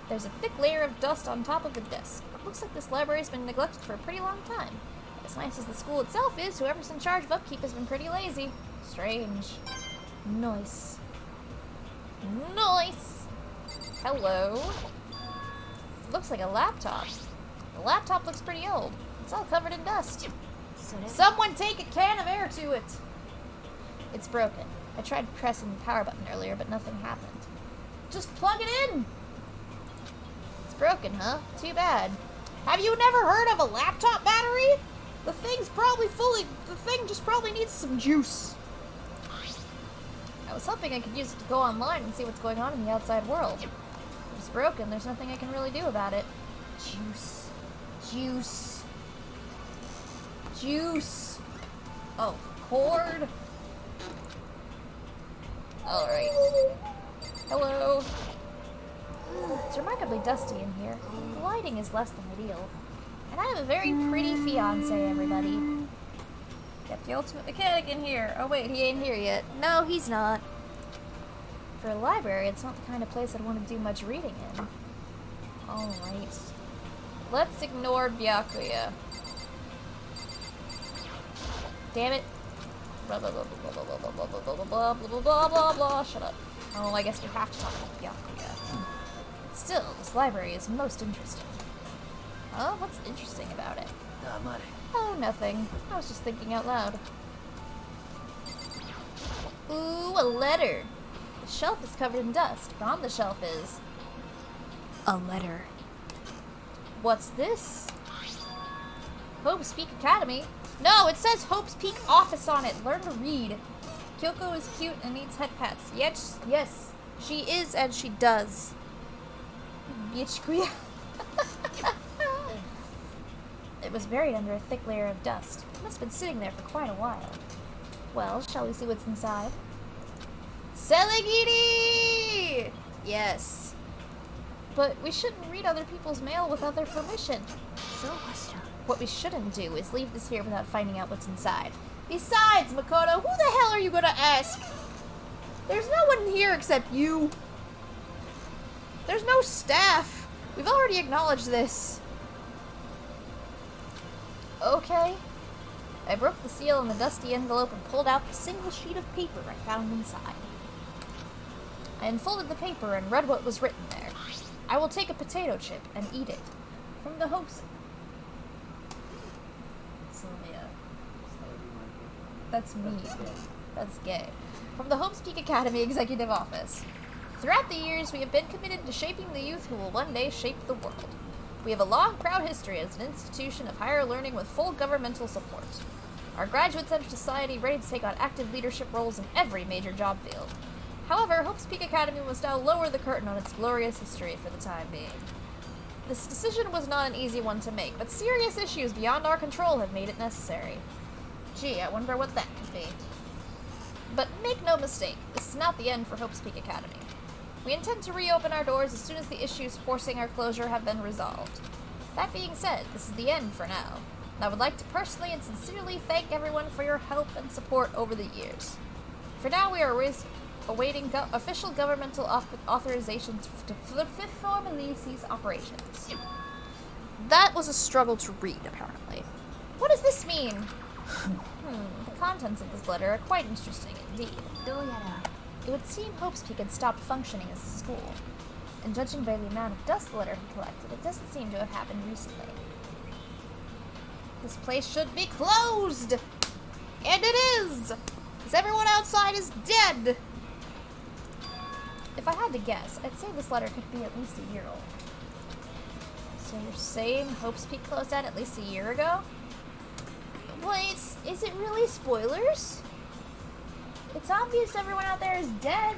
There's a thick layer of dust on top of the desk. It looks like this library's been neglected for a pretty long time. As nice as the school itself is, whoever's in charge of upkeep has been pretty lazy. Strange. Nice. Nice! Hello. Looks like a laptop. The laptop looks pretty old. It's all covered in dust. Someone take a can of air to it! It's broken. I tried pressing the power button earlier, but nothing happened. Just plug it in! It's broken, huh? Too bad. Have you never heard of a laptop battery? The thing just probably needs some juice. I was hoping I could use it to go online and see what's going on in the outside world. If it's broken, there's nothing I can really do about it. Juice. Juice. Juice. Oh, cord. Alright. Hello. It's remarkably dusty in here. The lighting is less than ideal. And I have a very pretty fiancé, everybody. Got the ultimate mechanic in here. Oh wait, he ain't here yet. No, he's not. For a library, it's not the kind of place I'd want to do much reading in. Alright. Let's ignore Byakuya. Damn it. Blah blah blah blah blah blah blah blah blah blah blah blah blah blah blah. Shut up. Oh, I guess we have to talk about Byakuya. Still, this library is most interesting. Oh, what's interesting about it? Oh, nothing. I was just thinking out loud. Ooh, a letter. The shelf is covered in dust, but on the shelf is a letter. What's this? Hope's Peak Academy? No, it says Hope's Peak Office on it. Learn to read. Kyoko is cute and needs head pats. Yes, yes, she is and she does. Bitch, Kuya. It was buried under a thick layer of dust. It must have been sitting there for quite a while. Well, shall we see what's inside? Selegiri! Yes. But we shouldn't read other people's mail without their permission. What we shouldn't do is leave this here without finding out what's inside. Besides, Makoto, who the hell are you gonna ask? There's no one here except you. There's no staff. We've already acknowledged this. Okay. I broke the seal in the dusty envelope and pulled out the single sheet of paper I found inside. I unfolded the paper and read what was written there. I will take a potato chip and eat it. From the hopes... Sylvia. That's me. That's gay. From the Hope's Peak Academy Executive Office. Throughout the years, we have been committed to shaping the youth who will one day shape the world. We have a long, proud history as an institution of higher learning with full governmental support. Our graduates enter society ready to take on active leadership roles in every major job field. However, Hope's Peak Academy must now lower the curtain on its glorious history for the time being. This decision was not an easy one to make, but serious issues beyond our control have made it necessary. Gee, I wonder what that could be. But make no mistake, this is not the end for Hope's Peak Academy. We intend to reopen our doors as soon as the issues forcing our closure have been resolved. That being said, this is the end for now, and I would like to personally and sincerely thank everyone for your help and support over the years. For now, we are awaiting official governmental authorization to formally cease operations. That was a struggle to read, apparently. What does this mean? The contents of this letter are quite interesting indeed. It would seem Hope's Peak had stopped functioning as a school, and judging by the amount of dust the letter had collected, it doesn't seem to have happened recently. This place should be closed! And it is! Because everyone outside is dead! If I had to guess, I'd say this letter could be at least a year old. So you're saying Hope's Peak closed down at least a year ago? Wait, is it really spoilers? It's obvious everyone out there is dead.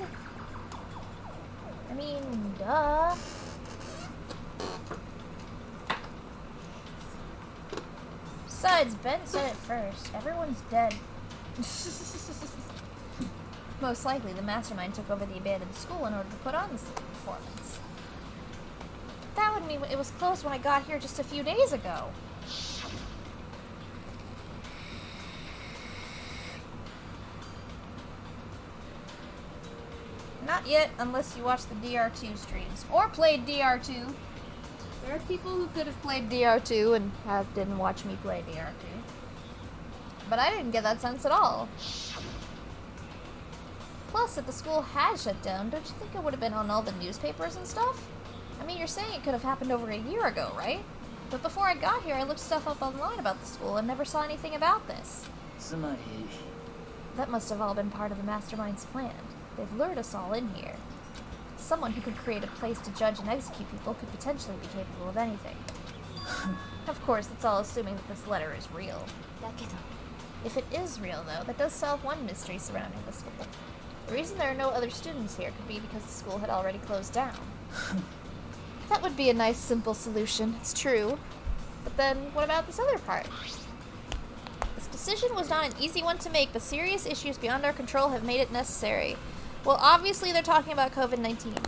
I mean, duh. Besides, Ben said it first. Everyone's dead. Most likely, the mastermind took over the abandoned school in order to put on this performance. That would mean it was closed when I got here just a few days ago. Not yet, unless you watch the DR2 streams. Or played DR2. There are people who could have played DR2 and didn't watch me play DR2. But I didn't get that sense at all. Plus, if the school had shut down, don't you think it would have been on all the newspapers and stuff? I mean, you're saying it could have happened over a year ago, right? But before I got here, I looked stuff up online about the school and never saw anything about this. That must have all been part of the mastermind's plan. They've lured us all in here. Someone who could create a place to judge and execute people could potentially be capable of anything. Of course, that's all assuming that this letter is real. If it is real, though, that does solve one mystery surrounding the school. The reason there are no other students here could be because the school had already closed down. That would be a nice, simple solution, it's true. But then, what about this other part? This decision was not an easy one to make, but serious issues beyond our control have made it necessary. Well, obviously they're talking about COVID-19.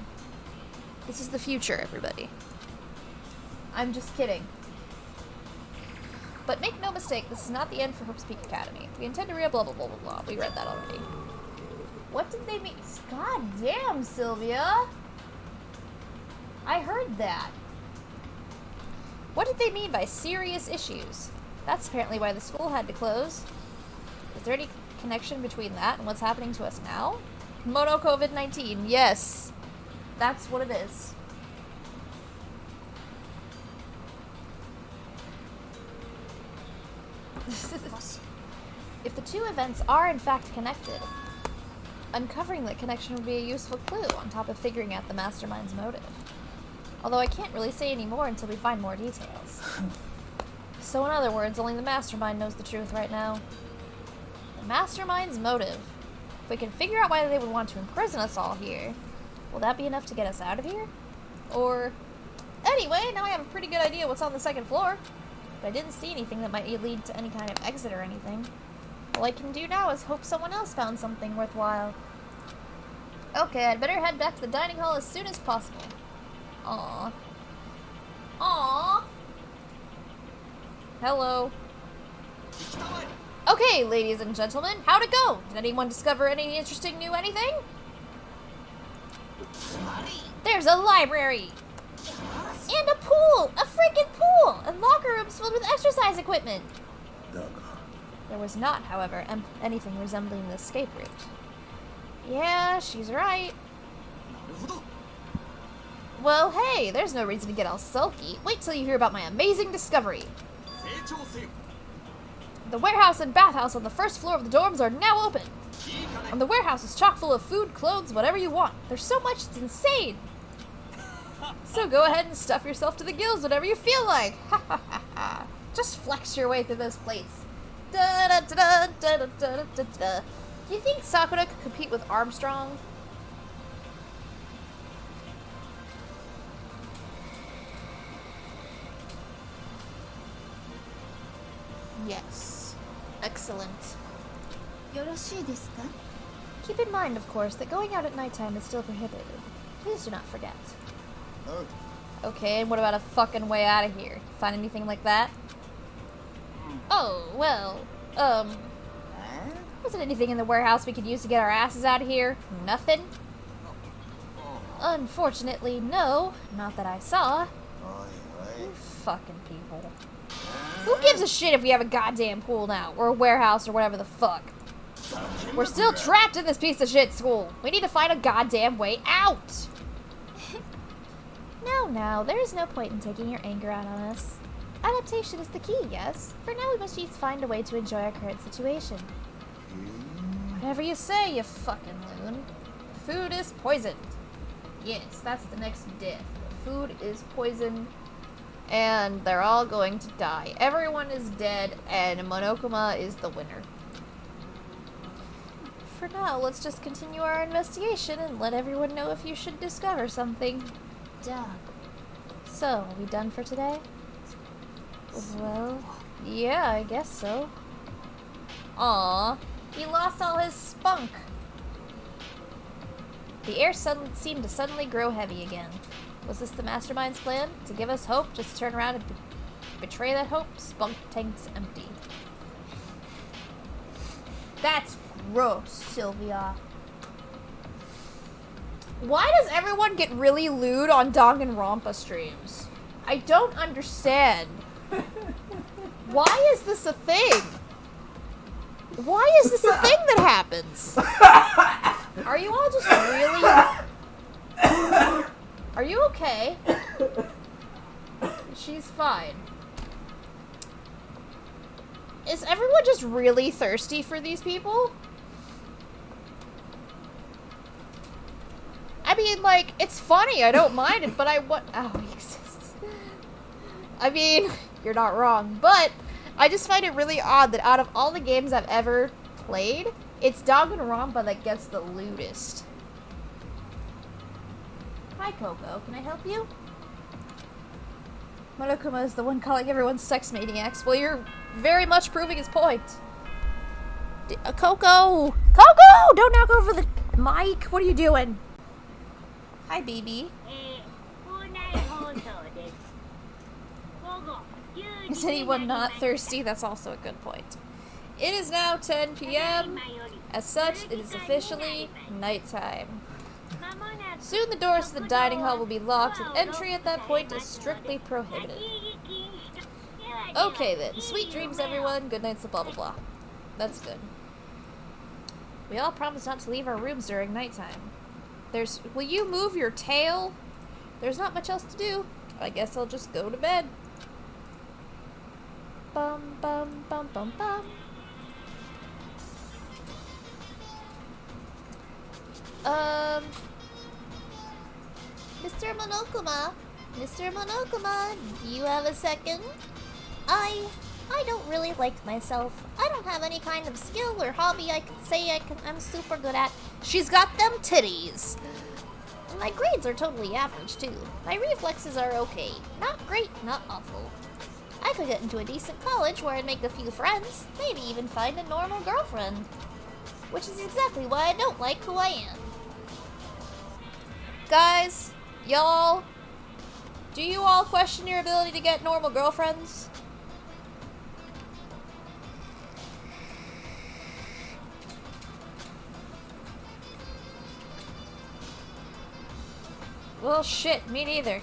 This is the future, everybody. I'm just kidding. But make no mistake, this is not the end for Hope's Peak Academy. We intend to blah blah blah blah blah. We read that already. What did they mean? God damn, Sylvia! I heard that. What did they mean by serious issues? That's apparently why the school had to close. Is there any connection between that and what's happening to us now? Mono COVID-19, yes. That's what it is. If the two events are in fact connected, uncovering that connection would be a useful clue on top of figuring out the mastermind's motive. Although I can't really say any more until we find more details. So in other words, only the mastermind knows the truth right now. The mastermind's motive. If we can figure out why they would want to imprison us all here, will that be enough to get us out of here? Or... Anyway, now I have a pretty good idea what's on the second floor. But I didn't see anything that might lead to any kind of exit or anything. All I can do now is hope someone else found something worthwhile. Okay, I'd better head back to the dining hall as soon as possible. Aww. Aww. Hello. Okay, ladies and gentlemen, how'd it go? Did anyone discover any interesting new anything? There's a library! And a pool! A freaking pool! And locker rooms filled with exercise equipment! There was not, however, anything resembling the escape route. Yeah, she's right. Well, hey, there's no reason to get all sulky. Wait till you hear about my amazing discovery. The warehouse and bathhouse on the first floor of the dorms are now open. And the warehouse is chock full of food, clothes, whatever you want. There's so much, it's insane. So go ahead and stuff yourself to the gills whatever you feel like. Just flex your way through those plates. Da, da, da, da, da, da, da, da. Do you think Sakura could compete with Armstrong? Yes. Excellent. よろしいですか? Keep in mind, of course, that going out at nighttime is still prohibited. Please do not forget. Okay, and what about a fucking way out of here? Find anything like that? Oh, well, wasn't anything in the warehouse we could use to get our asses out of here? Nothing? Unfortunately, no. Not that I saw. You fucking people. Who gives a shit if we have a goddamn pool now? Or a warehouse or whatever the fuck? We're still trapped in this piece of shit school. We need to find a goddamn way out. Now, there is no point in taking your anger out on us. Adaptation is the key, yes? For now, we must just find a way to enjoy our current situation. Whatever you say, you fucking loon. Food is poisoned. Yes, that's the next death. Food is poisoned, and they're all going to die. Everyone is dead, and Monokuma is the winner. For now, let's just continue our investigation and let everyone know if you should discover something. Ja. So, are we done for today? Well, yeah, I guess so. Aw, he lost all his spunk. The air seemed to suddenly grow heavy again. Was this the mastermind's plan? To give us hope, just turn around and betray that hope? Spunk tanks empty. That's gross, Sylvia. Why does everyone get really lewd on Danganronpa streams? I don't understand. Why is this a thing? Why is this a thing that happens? Are you all just really... Are you okay? She's fine. Is everyone just really thirsty for these people? I mean, like, it's funny, I don't mind it, but oh, he exists. I mean, you're not wrong, but I just find it really odd that out of all the games I've ever played, it's Danganronpa that gets the lewdest. Hi, Coco. Can I help you? Monokuma is the one calling everyone sex maniacs. Well, you're very much proving his point. Coco! Coco! Don't knock over the mic. What are you doing? Hi, baby. Is anyone not thirsty? That's also a good point. It is now 10 p.m. As such, it is officially nighttime. Soon the doors to the dining hall will be locked, and entry at that point is strictly prohibited. Okay then, sweet dreams everyone, good night, blah blah blah. That's good. We all promise not to leave our rooms during nighttime. Will you move your tail? There's not much else to do. I guess I'll just go to bed. Bum bum bum bum bum. Mr. Monokuma? Mr. Monokuma, do you have a second? I don't really like myself. I don't have any kind of skill or hobby I can say I'm super good at. She's got them titties. My grades are totally average, too. My reflexes are okay. Not great, not awful. I could get into a decent college where I'd make a few friends, maybe even find a normal girlfriend. Which is exactly why I don't like who I am. Guys, y'all, do you all question your ability to get normal girlfriends? Well, shit, me neither.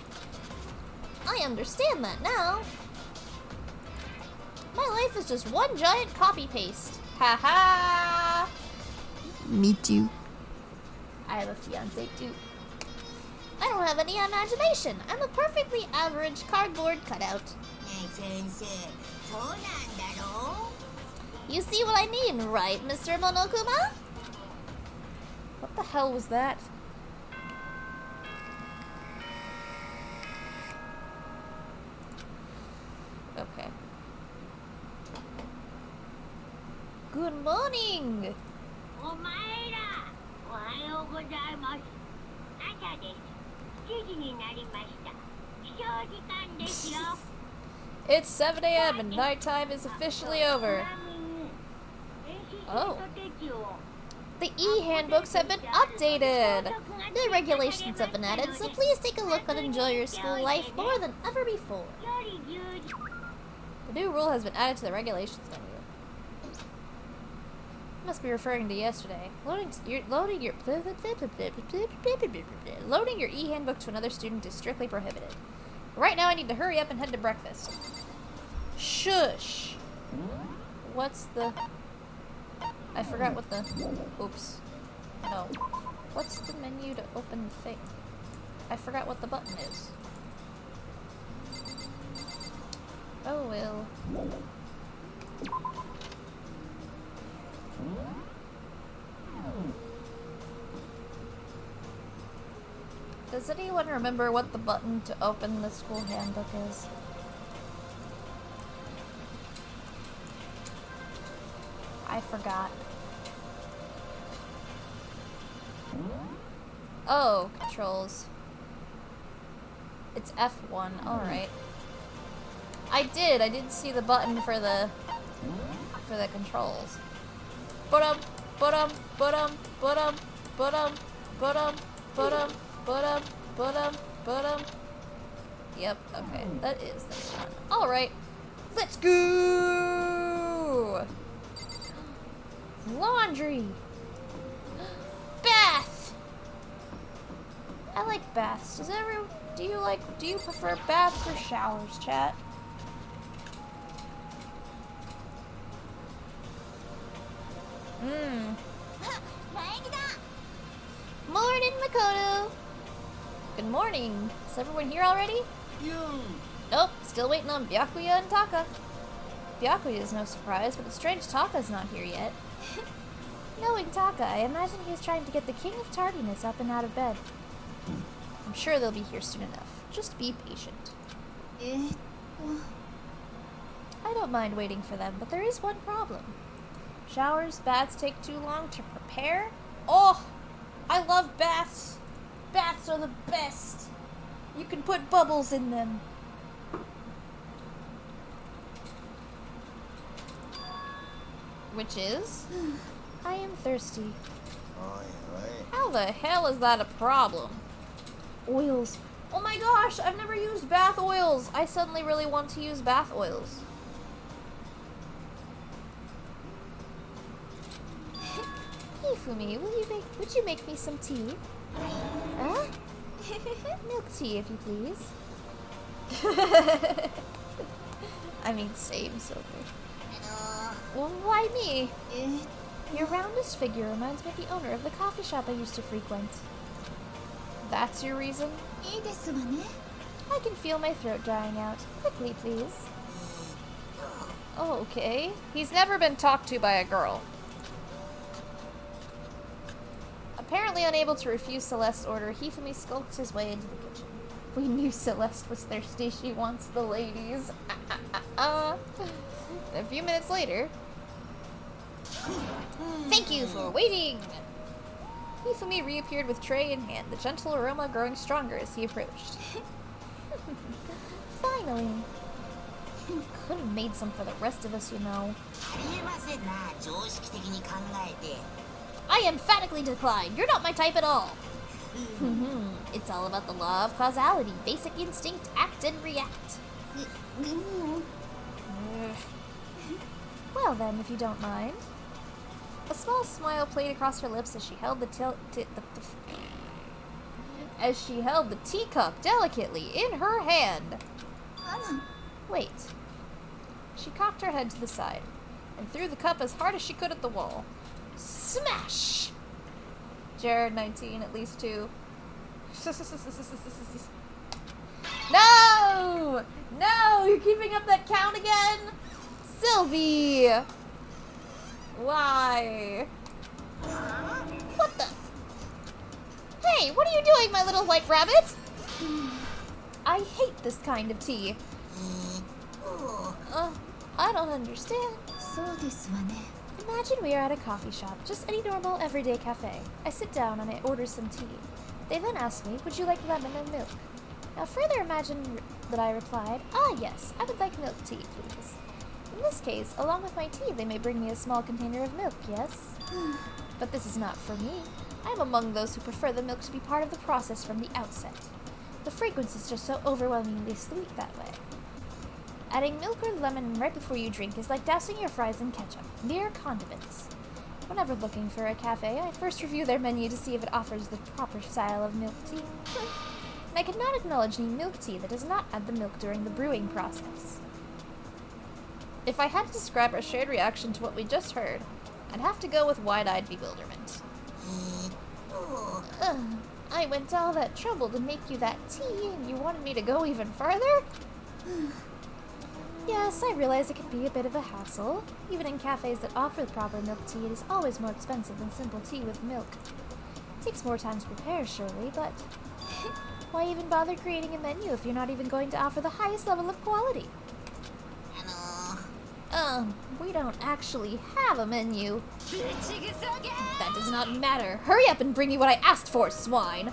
I understand that now. My life is just one giant copy-paste. Ha ha! Me too. I have a fiance too. I don't have any imagination. I'm a perfectly average cardboard cutout. You see what I mean, right, Mr. Monokuma? What the hell was that? Okay. Good morning! お前ら、おはようございます。朝です。7時になりました。起床時間ですよ。It's 7 a.m. and nighttime is officially over. Oh. The e-handbooks have been updated. New regulations have been added, so please take a look and enjoy your school life more than ever before. The new rule has been added to the regulations menu. Must be referring to yesterday. Loading your e-handbook to another student is strictly prohibited. Right now I need to hurry up and head to breakfast. Shush. What's the... I forgot what the... Oops. No. What's the menu to open the thing? I forgot what the button is. Oh well. Does anyone remember what the button to open the school handbook is? I forgot. Oh, controls. It's F1, alright. I did see the button for the controls. Ba-dum, ba-dum, ba-dum, ba-dum, ba-dum, ba-dum, ba-dum, ba-dum, ba-dum, ba-dum. Yep, okay, that is the one. Alright, let's go! Laundry! Bath! I like baths. Do you prefer baths or showers, chat? Morning, Makoto! Good morning. Is everyone here already? Nope, still waiting on Byakuya and Taka. Byakuya is no surprise, but it's strange Taka's not here yet. Knowing Taka, I imagine he is trying to get the King of Tardiness up and out of bed. I'm sure they'll be here soon enough. Just be patient. I don't mind waiting for them, but there is one problem. Showers, baths take too long to prepare. Oh, I love baths. Baths are the best. You can put bubbles in them. Which is, I am thirsty. How the hell is that a problem? Oils. Oh my gosh, I've never used bath oils. I suddenly really want to use bath oils. Hifumi, would you make me some tea? Huh? Milk tea, if you please. I mean, same, Silver. Well, why me? Your roundish figure reminds me of the owner of the coffee shop I used to frequent. That's your reason? I can feel my throat drying out. Quickly, please. Oh, okay. He's never been talked to by a girl. Apparently unable to refuse Celeste's order, Hifumi skulks his way into the kitchen. We knew Celeste was thirsty. She wants the ladies. A few minutes later... Thank you for waiting! Hifumi reappeared with tray in hand, the gentle aroma growing stronger as he approached. Finally! Could have made some for the rest of us, you know. I emphatically decline. You're not my type at all. It's all about the law of causality. Basic instinct, act and react. Well then, if you don't mind. A small smile played across her lips as she held the teacup delicately in her hand. Wait. She cocked her head to the side and threw the cup as hard as she could at the wall. Smash! Jared, 19, at least 2. No! No! You're keeping up that count again? Sylvie! Why? What the? Hey, what are you doing, my little white rabbit? I hate this kind of tea. I don't understand. Imagine we are at a coffee shop, just any normal, everyday cafe. I sit down and I order some tea. They then ask me, would you like lemon or milk? Now further imagine that I replied, yes, I would like milk tea, please. In this case, along with my tea, they may bring me a small container of milk, yes? But this is not for me. I am among those who prefer the milk to be part of the process from the outset. The fragrance is just so overwhelmingly sweet that way. Adding milk or lemon right before you drink is like dousing your fries in ketchup, mere condiments. Whenever looking for a cafe, I first review their menu to see if it offers the proper style of milk tea. And I cannot acknowledge any milk tea that does not add the milk during the brewing process. If I had to describe our shared reaction to what we just heard, I'd have to go with wide-eyed bewilderment. I went to all that trouble to make you that tea, and you wanted me to go even further? Yes, I realize it can be a bit of a hassle. Even in cafes that offer the proper milk tea, it is always more expensive than simple tea with milk. Takes more time to prepare, surely, but why even bother creating a menu if you're not even going to offer the highest level of quality? We don't actually have a menu. That does not matter. Hurry up and bring me what I asked for, swine.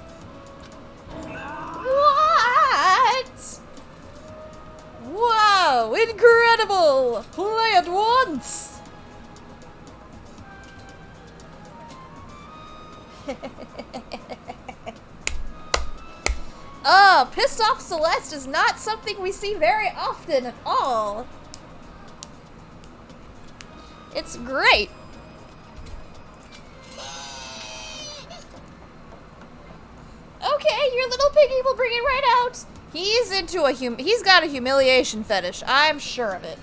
What? Wow, incredible! Play at once! Pissed off Celeste is not something we see very often at all. It's great. Okay, your little piggy will bring it right out. He's into he's got a humiliation fetish. I'm sure of it.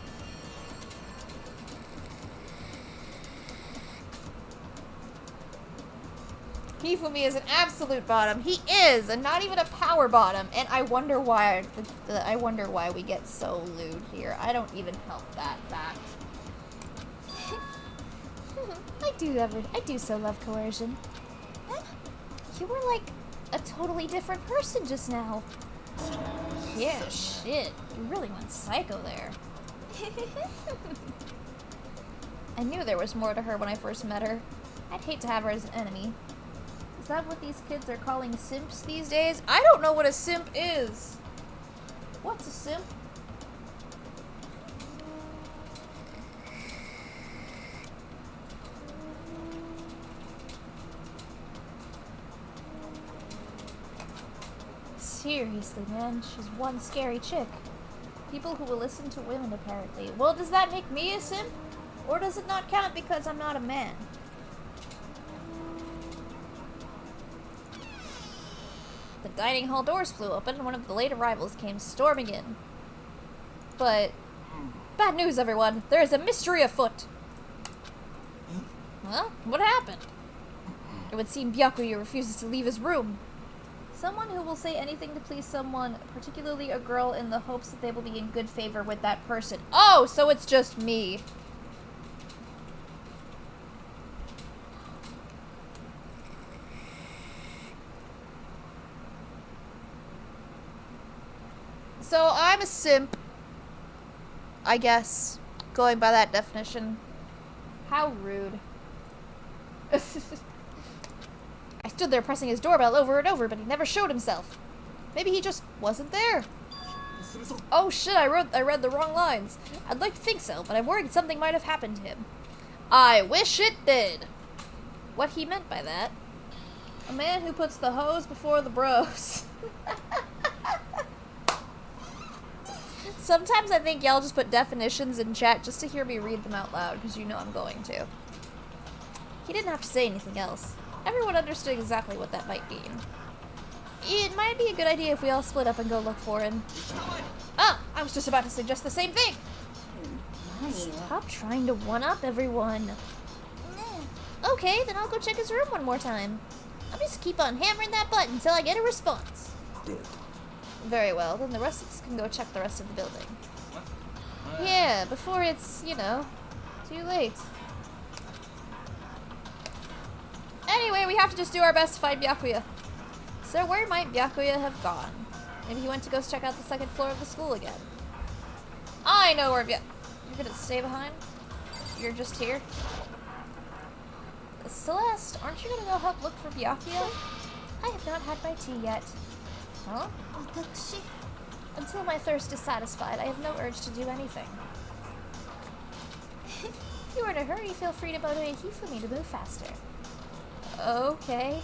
Hifumi is an absolute bottom. He is, and not even a power bottom. And I wonder why. I wonder why we get so lewd here. I don't even help that fact. I do so love coercion. You were like a totally different person just now. Yeah, shit. You really went psycho there. I knew there was more to her when I first met her. I'd hate to have her as an enemy. Is that what these kids are calling simps these days? I don't know what a simp is. What's a simp? Seriously, man, she's one scary chick. People who will listen to women, apparently. Well, does that make me a simp? Or does it not count because I'm not a man? The dining hall doors flew open and one of the late arrivals came storming in. But, bad news, everyone. There is a mystery afoot. Well, what happened? It would seem Byakuya refuses to leave his room. Someone who will say anything to please someone, particularly a girl, in the hopes that they will be in good favor with that person. Oh, so it's just me. So I'm a simp, I guess, going by that definition. How rude. I stood there pressing his doorbell over and over, but he never showed himself. Maybe he just wasn't there. Oh shit, I read the wrong lines. I'd like to think so, but I'm worried something might have happened to him. I wish it did. What he meant by that? A man who puts the hoes before the bros. Sometimes I think y'all just put definitions in chat just to hear me read them out loud, because you know I'm going to. He didn't have to say anything else. Everyone understood exactly what that might mean. It might be a good idea if we all split up and go look for him. Ah, I was just about to suggest the same thing. Stop trying to one-up everyone. Okay, then I'll go check his room one more time. I'll just keep on hammering that button until I get a response. Very well, then the rest of us can go check the rest of the building. Yeah, before it's, you know, too late. Anyway, we have to just do our best to find Byakuya. So where might Byakuya have gone? Maybe he went to go check out the second floor of the school again. I know where You're gonna stay behind? You're just here? Celeste, aren't you gonna go help look for Byakuya? I have not had my tea yet. Huh? Until my thirst is satisfied, I have no urge to do anything. If you are in a hurry, feel free to bow to a Hifumi to move faster. Okay.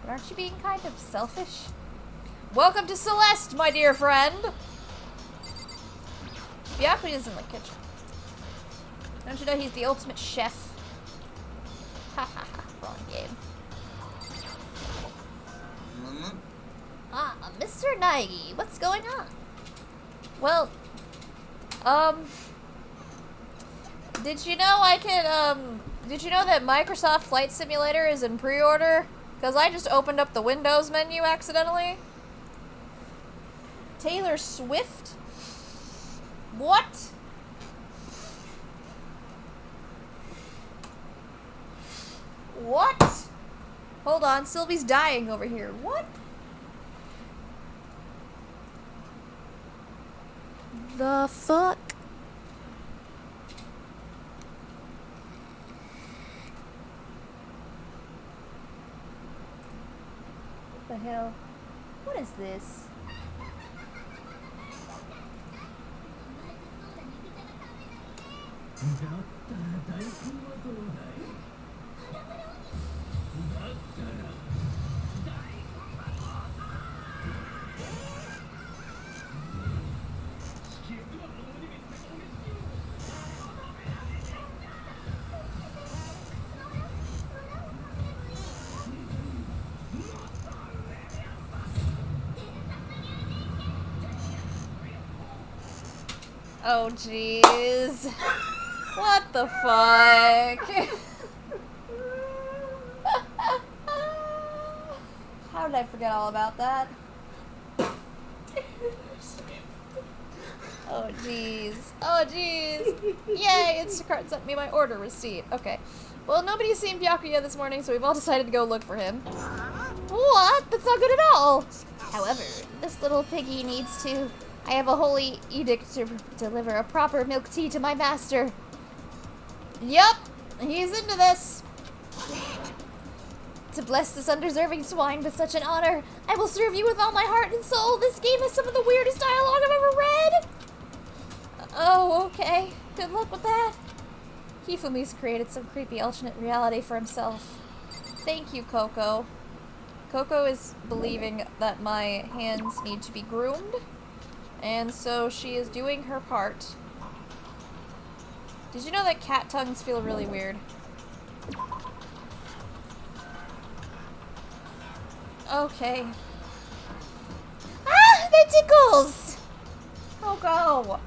But aren't you being kind of selfish? Welcome to Celeste, my dear friend! Byakuya's in the kitchen. Don't you know he's the ultimate chef? Ha ha ha, wrong game. Ah, Mr. Naegi, what's going on? Well, did you know did you know that Microsoft Flight Simulator is in pre-order? Because I just opened up the Windows menu accidentally. Taylor Swift? What? What? Hold on, Sylvie's dying over here. What? The fuck? What the hell? What is this? Oh jeez. What the fuck? How did I forget all about that? Oh jeez. Oh jeez. Yay, Instacart sent me my order receipt. Okay. Well, nobody's seen Byakuya this morning, so we've all decided to go look for him. What? That's not good at all. However, this little piggy needs to... I have a holy edict to deliver a proper milk tea to my master. Yup, he's into this. To bless this undeserving swine with such an honor, I will serve you with all my heart and soul. This game has some of the weirdest dialogue I've ever read. Oh, okay. Good luck with that. Hifumi's created some creepy alternate reality for himself. Thank you, Coco. Coco is believing that my hands need to be groomed, and so she is doing her part. Did you know that cat tongues feel really weird? Okay. Ah! That tickles! Oh, go!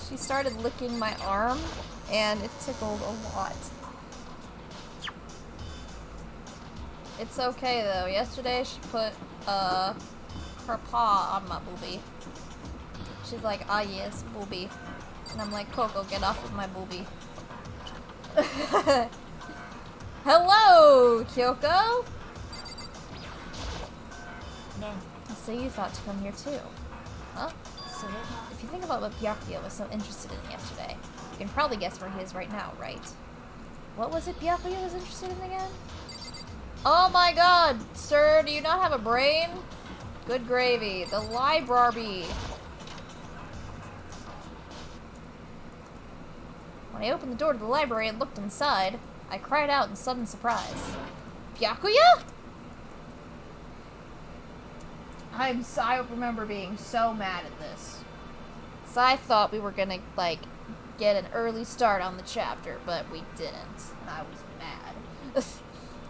She started licking my arm, and it tickled a lot. It's okay, though. Yesterday, she put, her paw on my boobie. She's like, ah, yes, boobie. And I'm like, Coco, get off of my boobie. Hello, Kyoko! So you thought to come here too, huh? If you think about what Byakuya was so interested in yesterday, you can probably guess where he is right now, right? What was it Byakuya was interested in again? Oh my god, sir, do you not have a brain? Good gravy. The library. When I opened the door to the library and looked inside, I cried out in sudden surprise. Byakuya? I remember being so mad at this. So I thought we were gonna, like, get an early start on the chapter, but we didn't. And I was mad.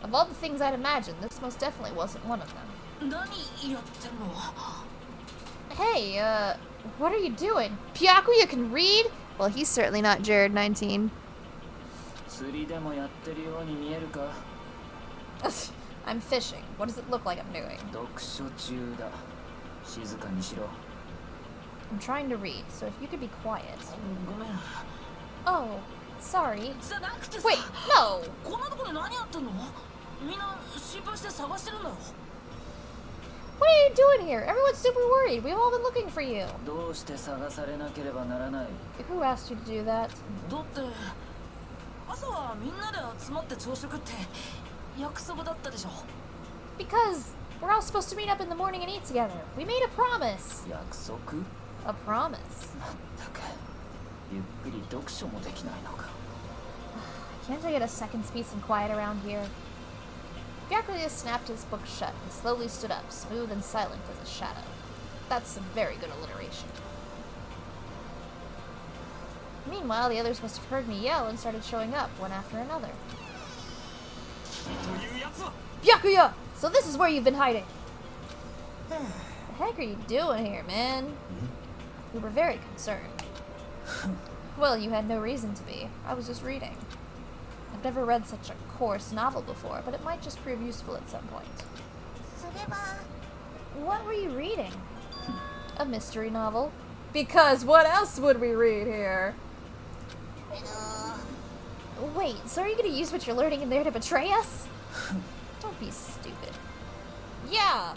Of all the things I'd imagined, this most definitely wasn't one of them. Hey, what are you doing? Byakuya can read? Well, he's certainly not Jared 19. I'm fishing. What does it look like I'm doing? I'm trying to read, so if you could be quiet. Oh, sorry. Wait, no! What are you doing here? Everyone's super worried. We've all been looking for you. Who asked you to do that? Because we're all supposed to meet up in the morning and eat together. We made a promise. A promise. Can't I get a second's peace and quiet around here? Byakuya snapped his book shut and slowly stood up, smooth and silent as a shadow. That's some very good alliteration. Meanwhile, the others must have heard me yell and started showing up, one after another. Byakuya! So this is where you've been hiding! What the heck are you doing here, man? We were very concerned. Well, you had no reason to be. I was just reading. I've never read such a coarse novel before, but it might just prove useful at some point. What were you reading? A mystery novel. Because what else would we read here? Wait, so are you gonna use what you're learning in there to betray us? Don't be stupid. Yeah!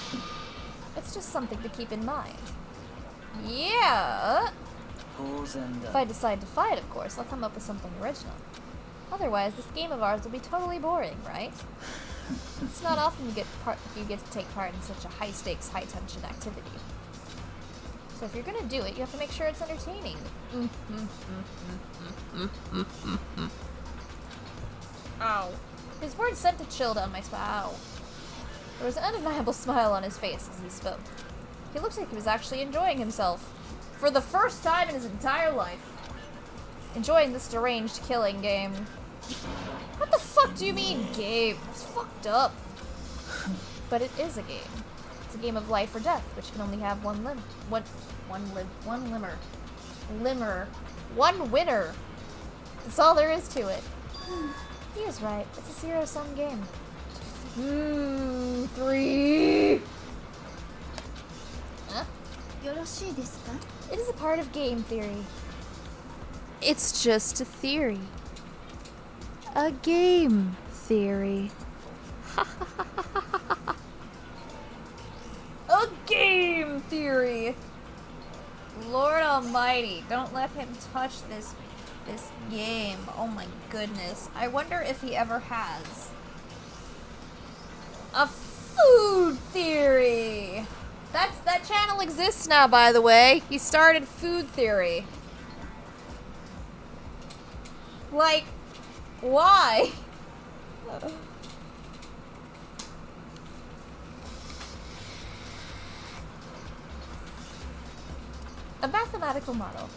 It's just something to keep in mind. Yeah! If I decide to fight, of course, I'll come up with something original. Otherwise, this game of ours will be totally boring, right? It's not often you get to take part in such a high-stakes, high-tension activity. So if you're gonna do it, you have to make sure it's entertaining. Ow. His words sent a chill down my spine. Ow. There was an undeniable smile on his face as he spoke. He looked like he was actually enjoying himself. For the first time in his entire life. Enjoying this deranged killing game. What the fuck do you mean, game? It's fucked up. But it is a game. It's a game of life or death, which can only have one winner. That's all there is to it. He is right. It's a zero-sum game. 3. Huh? よろしいですか? It is a part of game theory. It's just a theory. A game theory. A game theory. Lord Almighty, don't let him touch this game. Oh my goodness. I wonder if he ever has. A food theory. That channel exists now, by the way. He started food theory. Like, why? A mathematical model.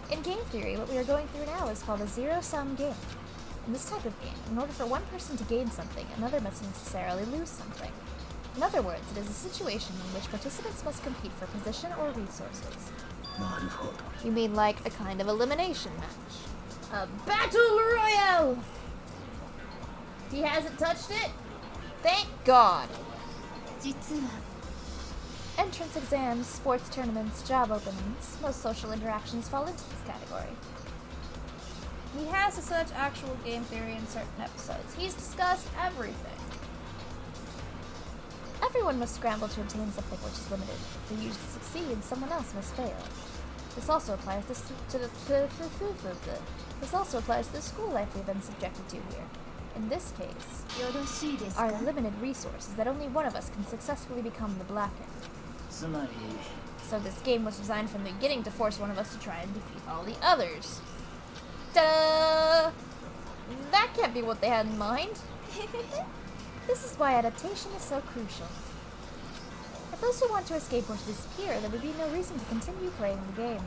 In game theory, what we are going through now is called a zero-sum game. In this type of game, in order for one person to gain something, another must necessarily lose something. In other words, it is a situation in which participants must compete for position or resources. You mean like a kind of elimination match? A battle royale! He hasn't touched it? Thank God! 実は Entrance exams, sports tournaments, job openings, most social interactions fall into this category. He has such actual game theory in certain episodes. He's discussed everything. Everyone must scramble to obtain something which is limited. For you to succeed, someone else must fail. This also applies to the school life we've been subjected to here. In this case, よろしいですか? are limited resources that only one of us can successfully become the Blackened. So this game was designed from the beginning to force one of us to try and defeat all the others. Duh! That can't be what they had in mind. This is why adaptation is so crucial. If those who want to escape were to disappear, there would be no reason to continue playing the game.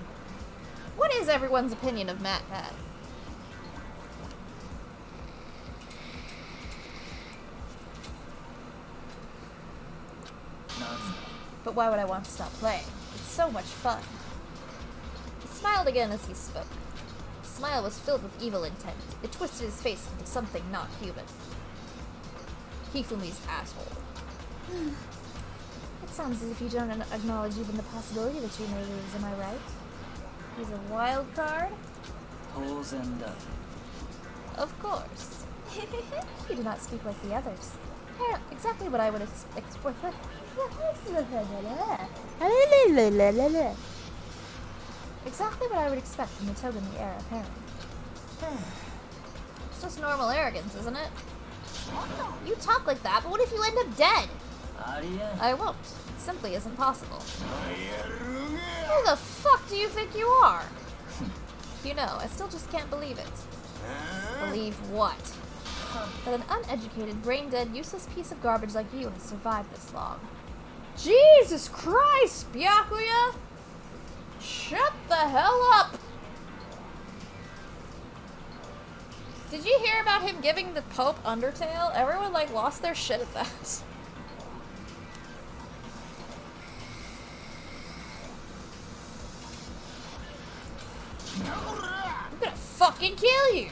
What is everyone's opinion of Matt Pat? But why would I want to stop playing? It's so much fun. He smiled again as he spoke. His smile was filled with evil intent. It twisted his face into something not human. Hifumi's asshole. It sounds as if you don't acknowledge even the possibility that you may lose, am I right? He's a wild card? Of course. You do not speak like the others. Exactly what I would expect. Exactly what I would expect from the Togami era, apparently. It's just normal arrogance, isn't it? You talk like that, but what if you end up dead? I won't. It simply isn't possible. Who the fuck do you think you are? You know, I still just can't believe it. Believe what? That an uneducated, brain-dead, useless piece of garbage like you has survived this long. Jesus Christ, Byakuya! Shut the hell up! Did you hear about him giving the Pope Undertale? Everyone, like, lost their shit at that. I'm gonna fucking kill you!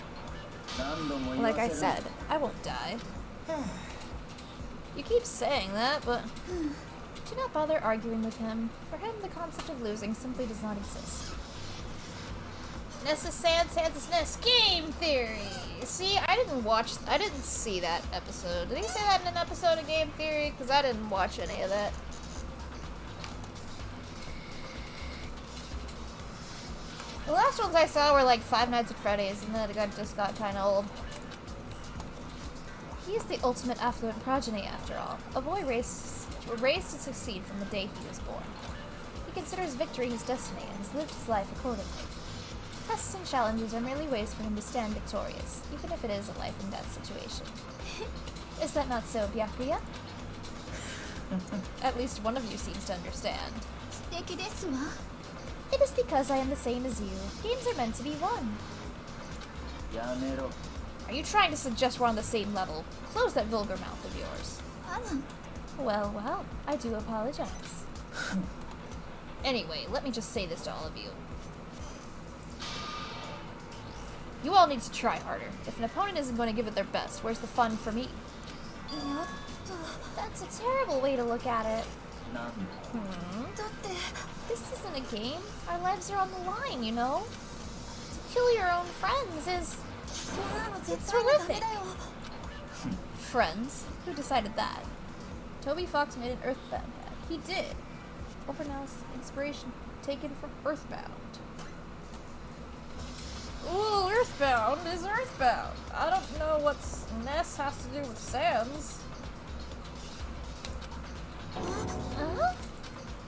Like I said, I won't die. You keep saying that, but do not bother arguing with him. For him, the concept of losing simply does not exist. Nessa Santa's Nest Game Theory. See, I didn't see that episode. Did he say that in an episode of Game Theory? Because I didn't watch any of that. The last ones I saw were like Five Nights at Freddy's, and then it just got kind of old. He is the ultimate affluent progeny, after all. A boy raised to succeed from the day he was born. He considers victory his destiny and has lived his life accordingly. Tests and challenges are merely ways for him to stand victorious, even if it is a life and death situation. Is that not so, Byakuya? At least one of you seems to understand. 素敵ですわ It is because I am the same as you. Games are meant to be won. やめろ Are you trying to suggest we're on the same level? Close that vulgar mouth of yours. あら Well, well, I do apologize. Anyway, let me just say this to all of you. You all need to try harder. If an opponent isn't going to give it their best, where's the fun for me? やっ That's a terrible way to look at it. なんだ Hmm? だって This isn't a game. Our lives are on the line, you know? To kill your own friends is... そんなの It's 絶対にダメ horrific. だよ Friends? Who decided that? Toby Fox made an Earthbound pad. He did. Overnow's inspiration taken from Earthbound. Ooh, Earthbound is Earthbound. I don't know what Ness has to do with Sans.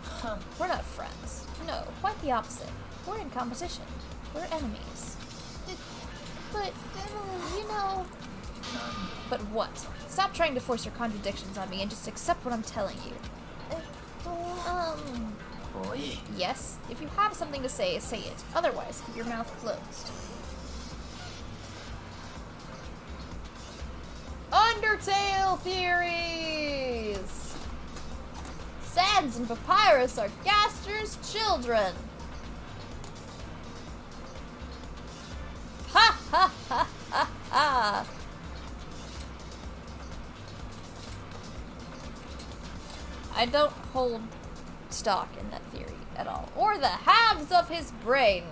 Huh. We're not friends. No, quite the opposite. We're in competition. We're enemies. But, you know... なんだ But what? Stop trying to force your contradictions on me and just accept what I'm telling you.おい Yes, if you have something to say it. Otherwise, keep your mouth closed. Undertale theories! Sans and Papyrus are Gaster's children. Ha ha ha ha ha! I don't hold stock in that theory at all. Or the halves of his brain.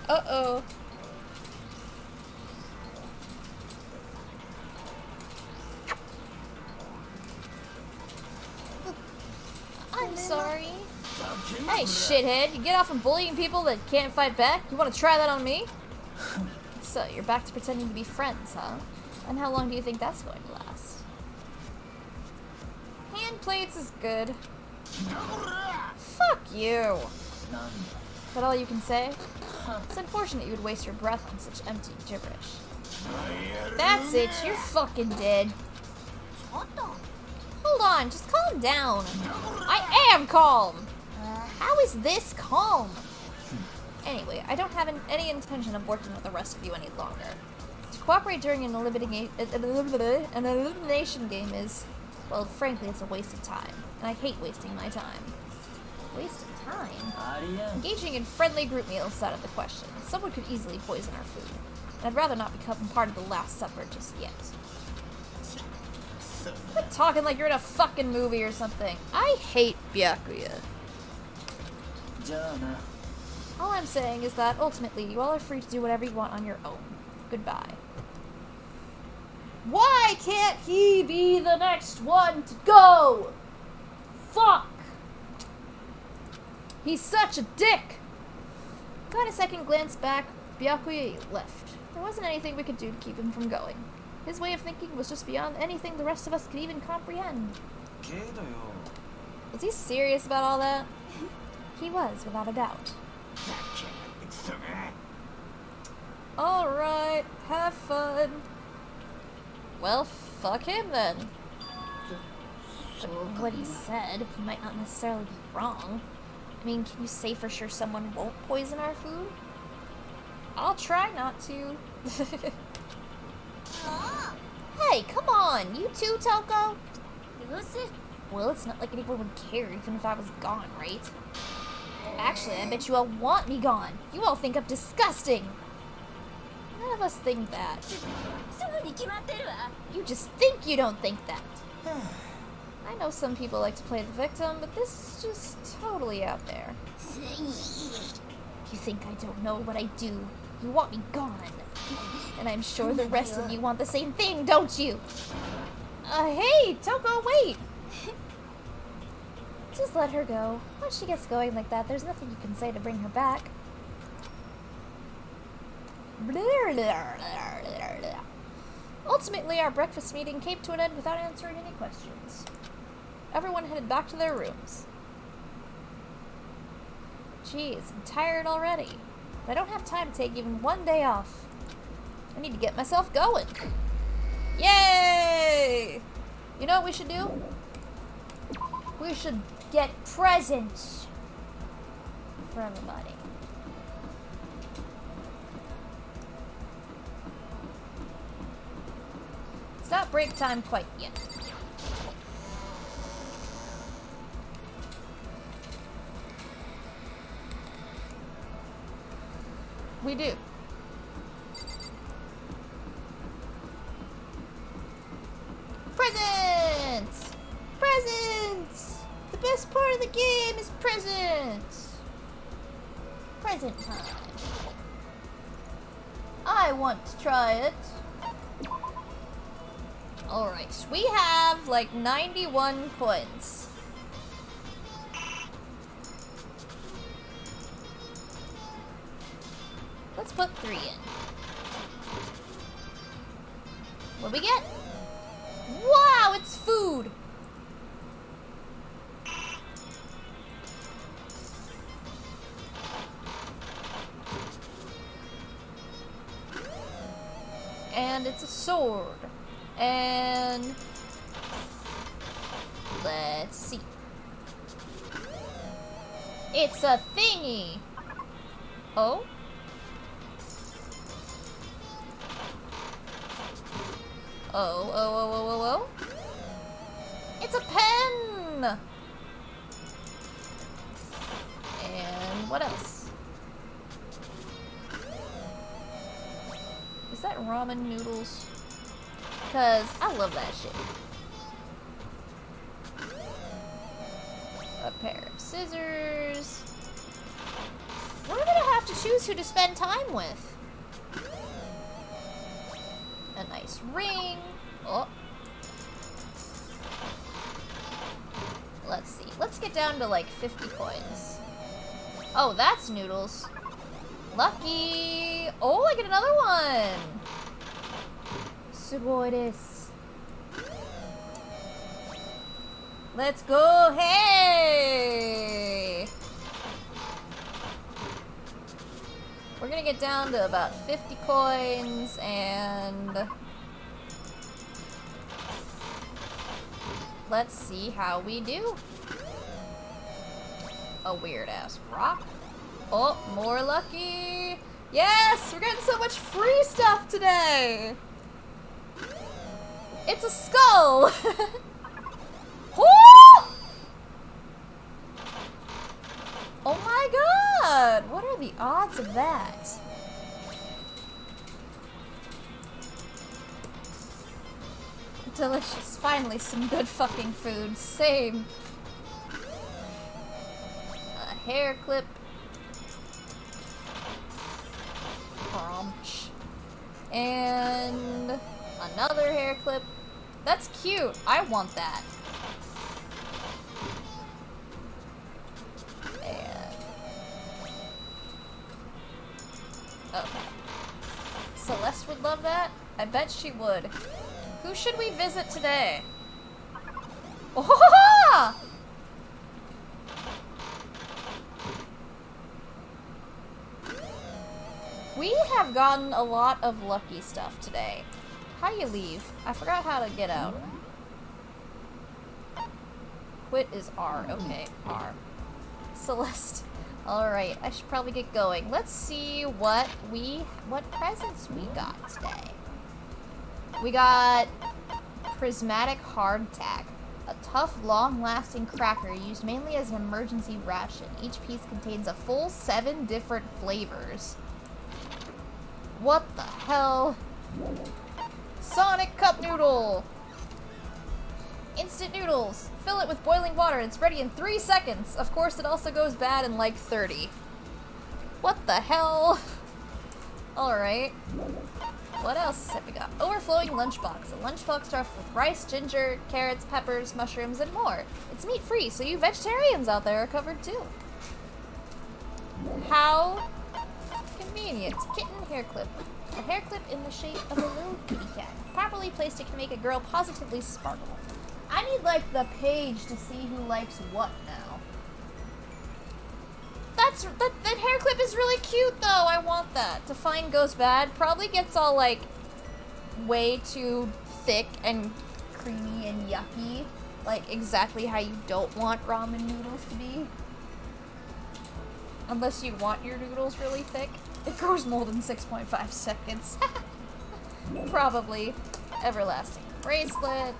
Uh-oh. I'm sorry. Hey, shithead, you get off from bullying people that can't fight back? You want to try that on me? So, you're back to pretending to be friends, huh? And how long do you think that's going to last? Hand plates is good. Fuck you! なんだ Is that all you can say? It's unfortunate you would waste your breath on such empty gibberish. That's it, you're fucking dead. ちょっと Hold on, just calm down. I am calm! How is this calm? Anyway, I don't have any intention of working with the rest of you any longer. To cooperate during an elimination game is, well, frankly, it's a waste of time. And I hate wasting my time. Waste of time? ありえん Engaging in friendly group meals is out of the question. Someone could easily poison our food. And I'd rather not become part of the Last Supper just yet. Quit talking like you're in a fucking movie or something. I hate Byakuya. じゃあな All I'm saying is that, ultimately, you all are free to do whatever you want on your own. Goodbye. Why can't he be the next one to go? Fuck! He's such a dick! Got a second glance back, Byakuya left. There wasn't anything we could do to keep him from going. His way of thinking was just beyond anything the rest of us could even comprehend. けどよ Was he serious about all that? He was, without a doubt. ざけんなってクソが Alright, have fun. Well, fuck him then. What he said, he might not necessarily be wrong. I mean, can you say for sure someone won't poison our food? I'll try not to. Hey, come on! You too, Toko? うせ Well, it's not like anyone would care even if I was gone, right? Actually, I bet you all want me gone. You all think I'm disgusting. None of us think that. すぐに決まってるわ You just think you don't think that. I know some people like to play the victim, but this is just totally out there. You think I don't know what I do? You want me gone. And I'm sure the rest of you want the same thing, don't you? Hey, Toko, wait! Just let her go. Once she gets going like that, there's nothing you can say to bring her back. Ultimately, our breakfast meeting came to an end without answering any questions. Everyone headed back to their rooms. Jeez, I'm tired already. But I don't have time to take even one day off. I need to get myself going. Yay! You know what we should do? We should get presents for everybody. It's not break time quite yet. We do. Presents! Presents! The best part of the game is presents! Present time. I want to try it. Alright, we have like 91 coins. Let's put 3 in. What do we get? Wow, it's food! And it's a sword. And let's see. It's a thingy. Oh? Oh. It's a pen! And what else? Is that ramen noodles? Because I love that shit. A pair of scissors. We're gonna have to choose who to spend time with. A nice ring. Oh. Let's see. Let's get down to like 50 coins. Oh, that's noodles. Lucky. Oh, I get another one. Sugoi desu. Let's go. Hey. We're gonna get down to about 50 coins and let's see how we do. A weird ass rock. Oh, more lucky. Yes, we're getting so much free stuff today. It's a skull. Oh my god! What are the odds of that? Delicious. Finally, some good fucking food. Same. A hair clip. Crunch. And another hair clip. That's cute. I want that. Okay. Celeste would love that? I bet she would. Who should we visit today? Oh! We have gotten a lot of lucky stuff today. How do you leave? I forgot how to get out. Quit is R. Okay, R. Celeste. Alright, I should probably get going. Let's see what presents we got today. We got prismatic hardtack. A tough, long-lasting cracker used mainly as an emergency ration. Each piece contains a full 7 different flavors. What the hell? Sonic Cup Noodle! Instant noodles. Fill it with boiling water. It's ready in 3 seconds. Of course, it also goes bad in like 30. What the hell? Alright. What else have we got? Overflowing lunchbox. A lunchbox stuffed with rice, ginger, carrots, peppers, mushrooms, and more. It's meat-free, so you vegetarians out there are covered too. How convenient. Kitten hair clip. A hair clip in the shape of a little kitty cat. Properly placed, it can make a girl positively sparkle. I need, like, the page to see who likes what now. That hair clip is really cute, though. I want that. Define goes bad. Probably gets all, like, way too thick and creamy and yucky. Like, exactly how you don't want ramen noodles to be. Unless you want your noodles really thick. It grows mold in 6.5 seconds. Probably. Everlasting bracelet.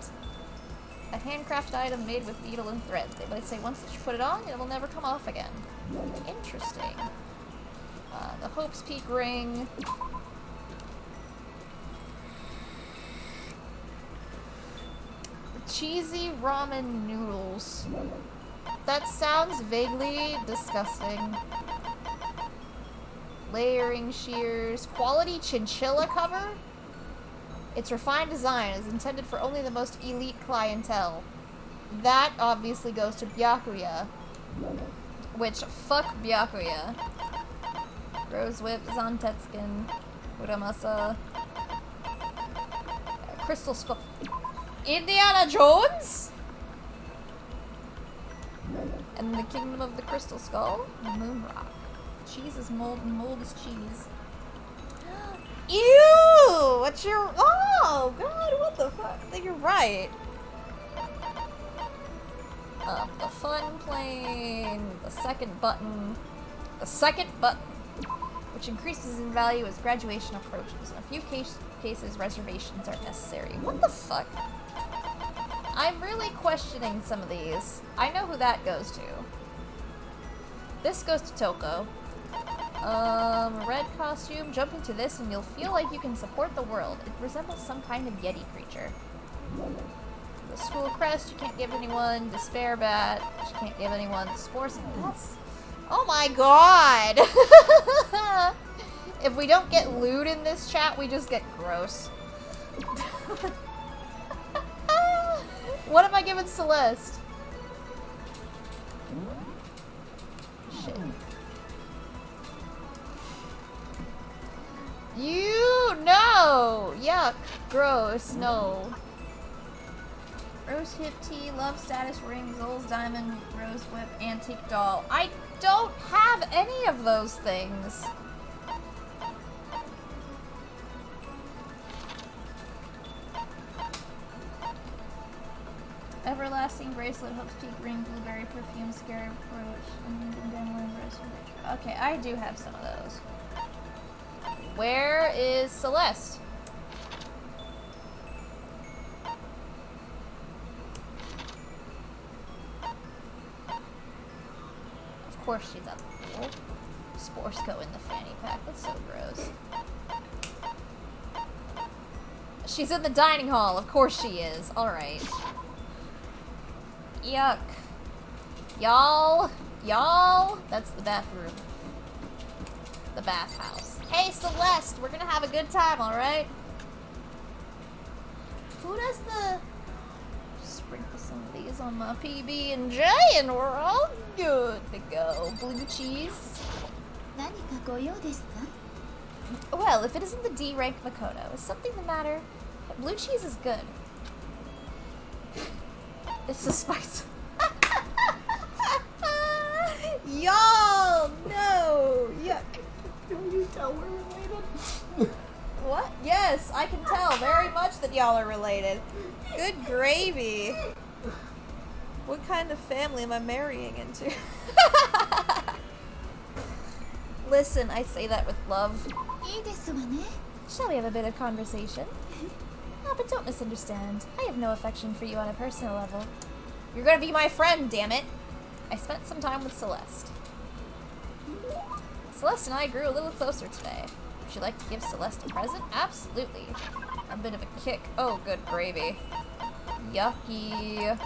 A handcrafted item made with needle and thread. They might say once that you put it on, it will never come off again. Interesting. The Hope's Peak ring. Cheesy ramen noodles. That sounds vaguely disgusting. Layering shears. Quality chinchilla cover? Its refined design is intended for only the most elite clientele. That obviously goes to Byakuya. Which, fuck Byakuya. Rose Whip, Zantetsuken, Uramasa. Crystal Skull. Indiana Jones? And the Kingdom of the Crystal Skull? Moon Rock. Cheese is mold and mold is cheese. Ew! What's your... Oh, God, what the fuck? I think you're right. The fun plane. The second button. The second button. Which increases in value as graduation approaches. In a few cases, reservations are necessary. What the fuck? I'm really questioning some of these. I know who that goes to. This goes to Toko. Red costume. Jump into this and you'll feel like you can support the world. It resembles some kind of Yeti creature. The school crest, you can't give anyone. Despair bat, you can't give anyone. The spores, that's... Oh my god! If we don't get lewd in this chat, we just get gross. What am I giving Celeste? Shit. You no! Yuck. Gross. No. Rose hip tea, love status ring, Zoll's diamond, rose whip, antique doll. I don't have any of those things. Everlasting bracelet, Hope's Peak ring, blueberry perfume, scarab brooch, and dandelion rose. Okay, I do have some of those. Where is Celeste? Of course she's at the pool. Spores go in the fanny pack. That's so gross. She's in the dining hall. Of course she is. Alright. Yuck. Y'all. That's the bathroom. The bathhouse. Hey, Celeste, we're gonna have a good time, alright? Who does the... Sprinkle some of these on my PB&J and we're all good to go. Blue cheese. Well, if it isn't the D rank Makoto, is something the matter? Blue cheese is good. It's the spice. Y'all, no, yuck. Can you tell we're related? What? Yes, I can tell very much that y'all are related. Good gravy. What kind of family am I marrying into? Listen, I say that with love. Shall we have a bit of conversation? Oh, but don't misunderstand. I have no affection for you on a personal level. You're gonna be my friend, damn it! I spent some time with Celeste. Celeste and I grew a little closer today. Would you like to give Celeste a present? Absolutely. A bit of a kick. Oh, good gravy. Yucky.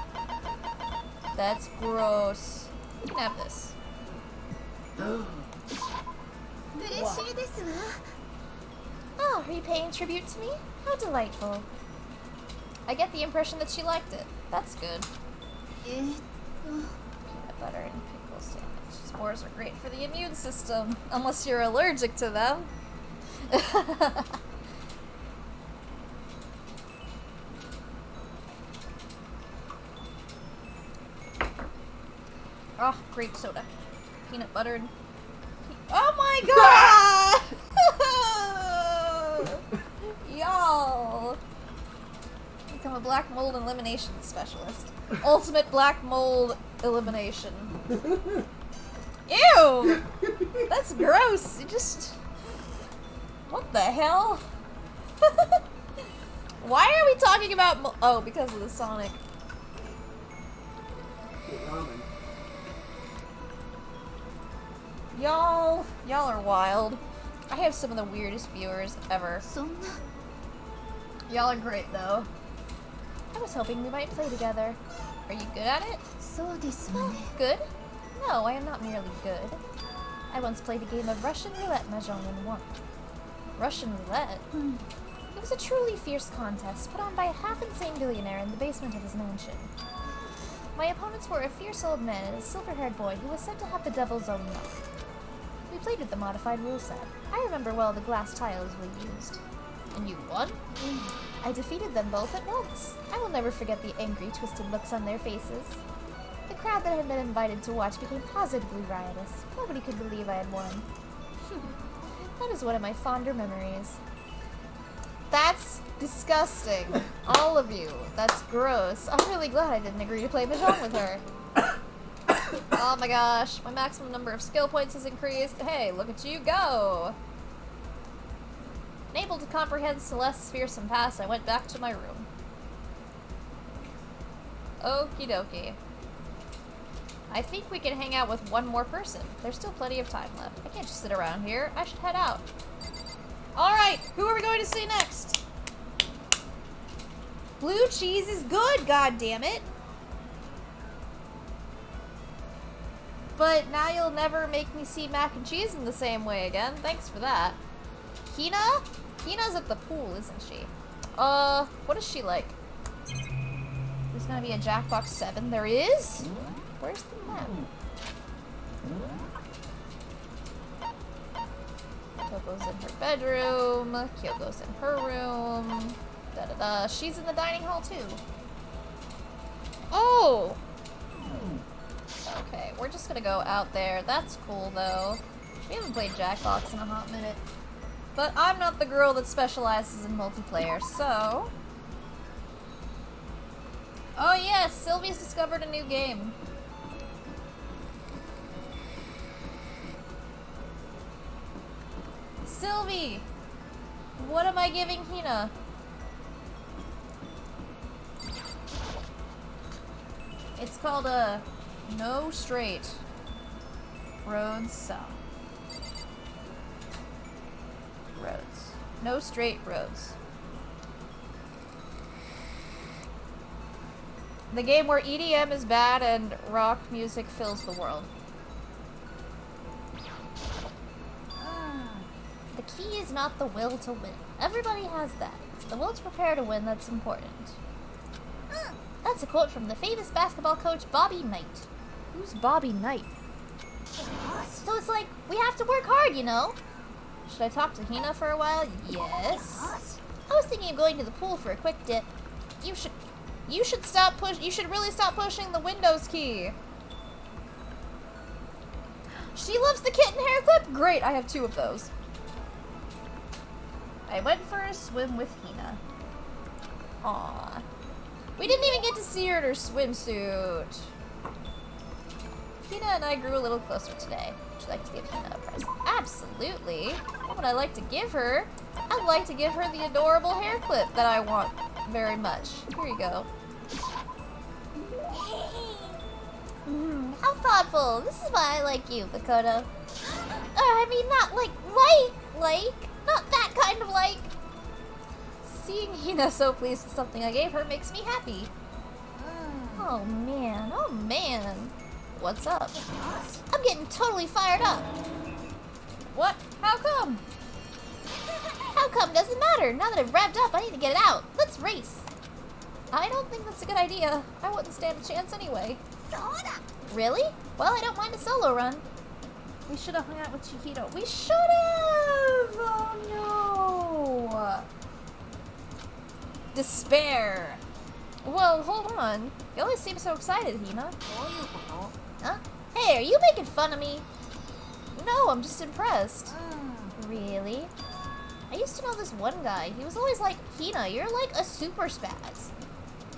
That's gross. You can have this. Oh, are you paying tribute to me? How delightful. I get the impression that she liked it. That's good. Peanut butter and pickle sandwich. Spores are great for the immune system, unless you're allergic to them. Oh, grape soda. Peanut butter and... Oh my god! Y'all! Become a black mold elimination specialist. Ultimate black mold elimination. Ew! That's gross. You just... What the hell? Why are we talking about... Oh, because of the Sonic. Y'all are wild. I have some of the weirdest viewers ever. Y'all are great, though. I was hoping we might play together. Are you good at it? Oh, good? No, I am not merely good. I once played a game of Russian roulette mahjong and won. Russian roulette? It was a truly fierce contest put on by a half-insane billionaire in the basement of his mansion. My opponents were a fierce old man and a silver-haired boy who was said to have the devil's own luck. We played with the modified rule set. I remember well the glass tiles we used. And you won? I defeated them both at once. I will never forget the angry, twisted looks on their faces. The crowd that had been invited to watch became positively riotous. Nobody could believe I had won. That is one of my fonder memories. That's disgusting. All of you. That's gross. I'm really glad I didn't agree to play mahjong with her. Oh my gosh, my maximum number of skill points has increased. Hey, look at you go! Unable to comprehend Celeste's fearsome past, I went back to my room. Okie dokie. I think we can hang out with one more person. There's still plenty of time left. I can't just sit around here. I should head out. Alright, who are we going to see next? Blue cheese is good, god damn it! But now you'll never make me see mac and cheese in the same way again. Thanks for that. Hina? Hina's at the pool, isn't she? What is she like? There's gonna be a Jackbox 7. There is? Where's the map? Toko's in her bedroom. Kyoko's in her room. Da-da-da. She's in the dining hall, too. Oh! Okay, we're just gonna go out there. That's cool, though. We haven't played Jackbox in a hot minute. But I'm not the girl that specializes in multiplayer, so... Oh yes, Sylvie's discovered a new game. Sylvie! What am I giving Hina? It's called a No Straight Roads South. Roads. No straight roads. The game where EDM is bad and rock music fills the world. The key is not the will to win. Everybody has that. It's the will to prepare to win that's important. That's a quote from the famous basketball coach Bobby Knight. Who's Bobby Knight? So it's like, we have to work hard, you know? Should I talk to Hina for a while? Yes. I was thinking of going to the pool for a quick dip. You should really stop pushing the Windows key. She loves the kitten hair clip? Great, I have 2 of those. I went for a swim with Hina. Aww. We didn't even get to see her in her swimsuit. Hina and I grew a little closer today. Would you like to give Hina a present? Absolutely. What would I like to give her? I'd like to give her the adorable hair clip that I want very much. Here you go. How thoughtful. This is why I like you, Makoto. I mean, not like. Not that kind of like. Seeing Hina so pleased with something I gave her makes me happy. Oh man. What's up? I'm getting totally fired up. What? How come? How come doesn't matter. Now that I've revved up, I need to get it out. Let's race. I don't think that's a good idea. I wouldn't stand a chance anyway. Really? Well, I don't mind a solo run. We should have hung out with Chiquito. We should have! Oh no! Despair. Whoa, hold on. You always seem so excited, Hina. Huh? Hey, are you making fun of me? No, I'm just impressed. Really? I used to know this one guy. He was always like, Hina, you're like a super spaz.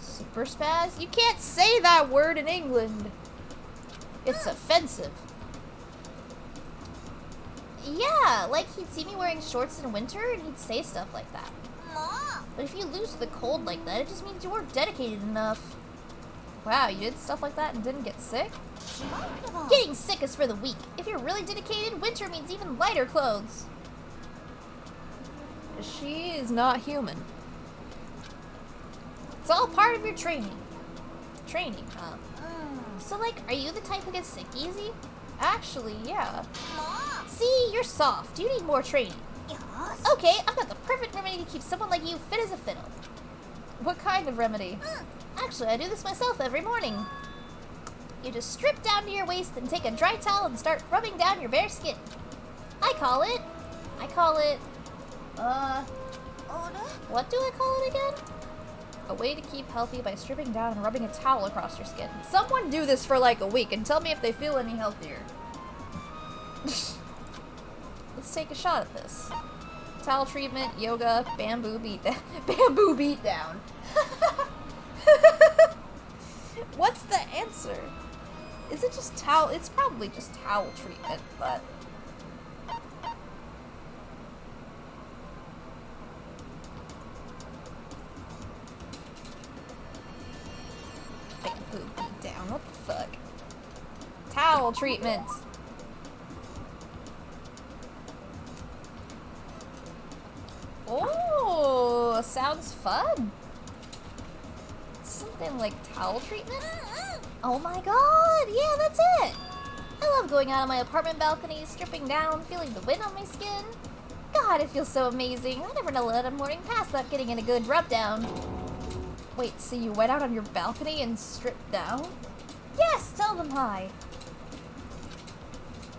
Super spaz? You can't say that word in England. It's offensive. Yeah, like he'd see me wearing shorts in winter and he'd say stuff like that. But if you lose to the cold like that, it just means you weren't dedicated enough. Wow, you did stuff like that and didn't get sick? Getting sick is for the weak. If you're really dedicated, winter means even lighter clothes. She is not human. It's all part of your training. Training, huh? So, like, are you the type who gets sick easy? Actually, yeah. See, you're soft. You need more training. Okay, I've got the perfect remedy to keep someone like you fit as a fiddle. What kind of remedy? Actually, I do this myself every morning. You just strip down to your waist and take a dry towel and start rubbing down your bare skin. I call it, what do I call it again? A way to keep healthy by stripping down and rubbing a towel across your skin. Someone do this for like a week and tell me if they feel any healthier. Let's take a shot at this. Towel treatment, yoga, bamboo beatdown. Bamboo beatdown. What's the answer? Is it just towel? It's probably just towel treatment, but... Bamboo beatdown, what the fuck? Towel treatment! Oh, sounds fun. Something like towel treatment? Oh my god, yeah, that's it. I love going out on my apartment balcony, stripping down, feeling the wind on my skin. God, it feels so amazing. I never know let a morning pass without getting in a good rub down. Wait, so you went out on your balcony and stripped down? Yes, tell them hi.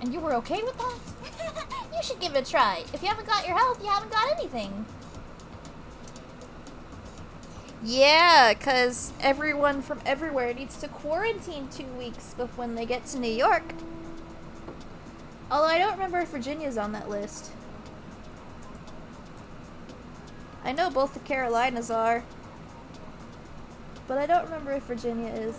And you were okay with that? You should give it a try. If you haven't got your health, you haven't got anything. Yeah, because everyone from everywhere needs to quarantine 2 weeks before when they get to New York. Although I don't remember if Virginia's on that list. I know both the Carolinas are. But I don't remember if Virginia is.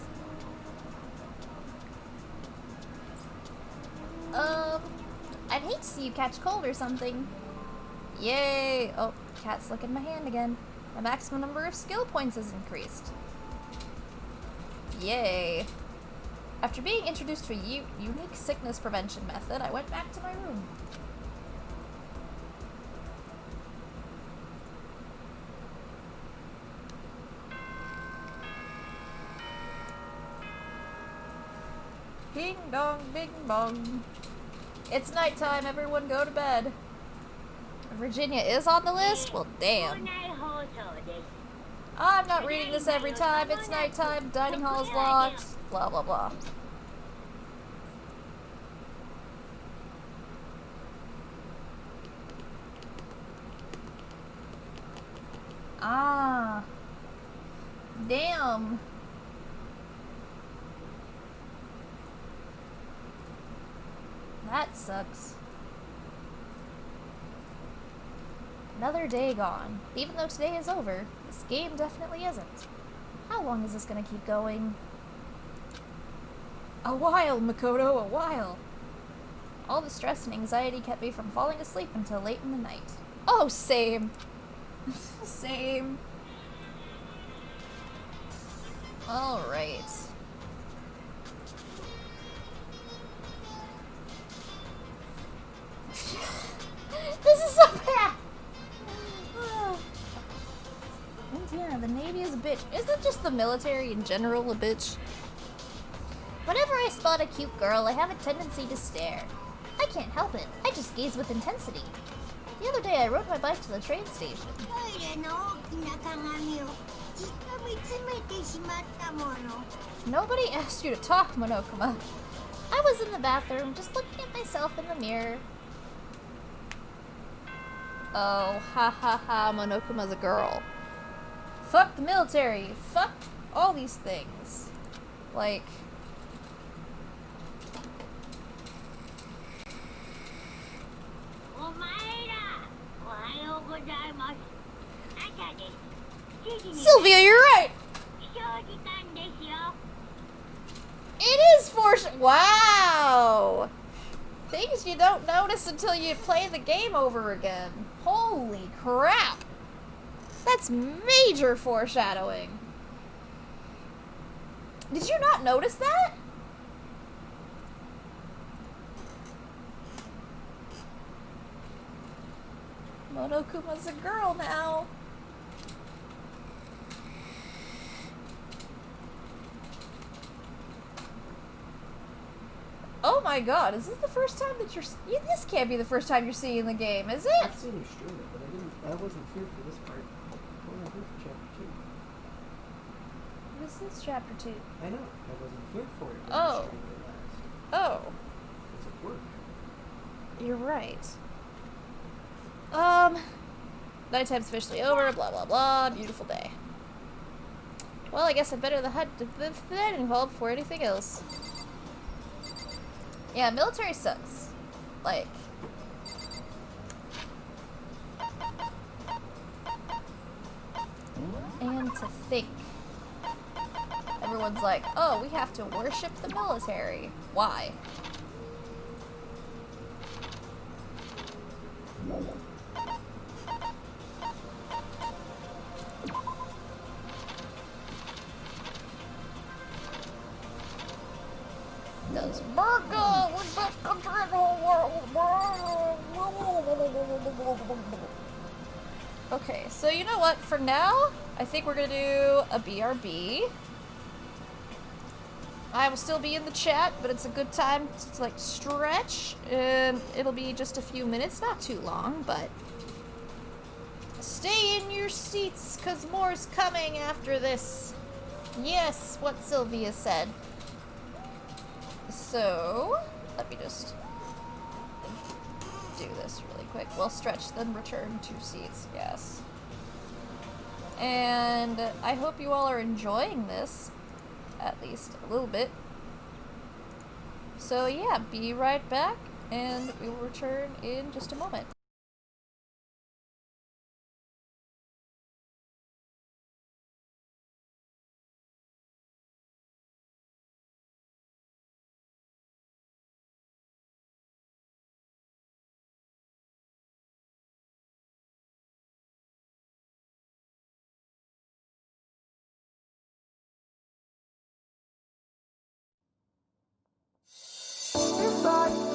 I'd hate to see you catch cold or something. Yay! Oh, cat's licking my hand again. My maximum number of skill points has increased. Yay! After being introduced to a unique sickness prevention method, I went back to my room. Ding dong, bing bong. It's nighttime, everyone go to bed. Virginia is on the list? Well, damn. I'm not reading this every time. It's nighttime, dining hall is locked, blah blah blah. Ah. Damn. That sucks. Another day gone. Even though today is over, this game definitely isn't. How long is this gonna keep going? A while, Makoto, a while. All the stress and anxiety kept me from falling asleep until late in the night. Oh, same. Same. Alright. This is so bad! Indiana Yeah, the Navy is a bitch. Isn't just the military in general a bitch? Whenever I spot a cute girl, I have a tendency to stare. I can't help it. I just gaze with intensity. The other day, I rode my bike to the train station. トイレの大きな鏡をじっと見つめてしまったもの。 Nobody asked you to talk, Monokuma. I was in the bathroom, just looking at myself in the mirror. Oh, ha ha ha, Monokuma's a girl. Fuck the military. Fuck all these things. Like... Sylvia, you're right! It is wow! Things you don't notice until you play the game over again. Holy crap! That's major foreshadowing. Did you not notice that? Monokuma's a girl now. Oh my god, is this the first time that this can't be the first time you're seeing the game, is it? I've seen you stream it, but I wasn't here for this part. I wasn't here for chapter 2. This is chapter 2. I know. I wasn't here for it. When Oh. you streamed it last. Oh, It's at work. you're right. Nighttime's officially over, blah blah blah, beautiful day. Well, I guess I better head to the dining hall before anything else. Yeah, military sucks. Like... And to think. Everyone's like, oh, we have to worship the military. Why? Does America was the best country in the whole world? Okay, so you know what? For now, I think we're gonna do a BRB. I will still be in the chat, but it's a good time to like stretch, and it'll be just a few minutes, not too long, but stay in your seats, cause more's coming after this. Yes, what Sylvia said. So, let me just do this really quick. We'll stretch, then return 2 seats, yes. And I hope you all are enjoying this, at least a little bit. So yeah, be right back, and we will return in just a moment. Body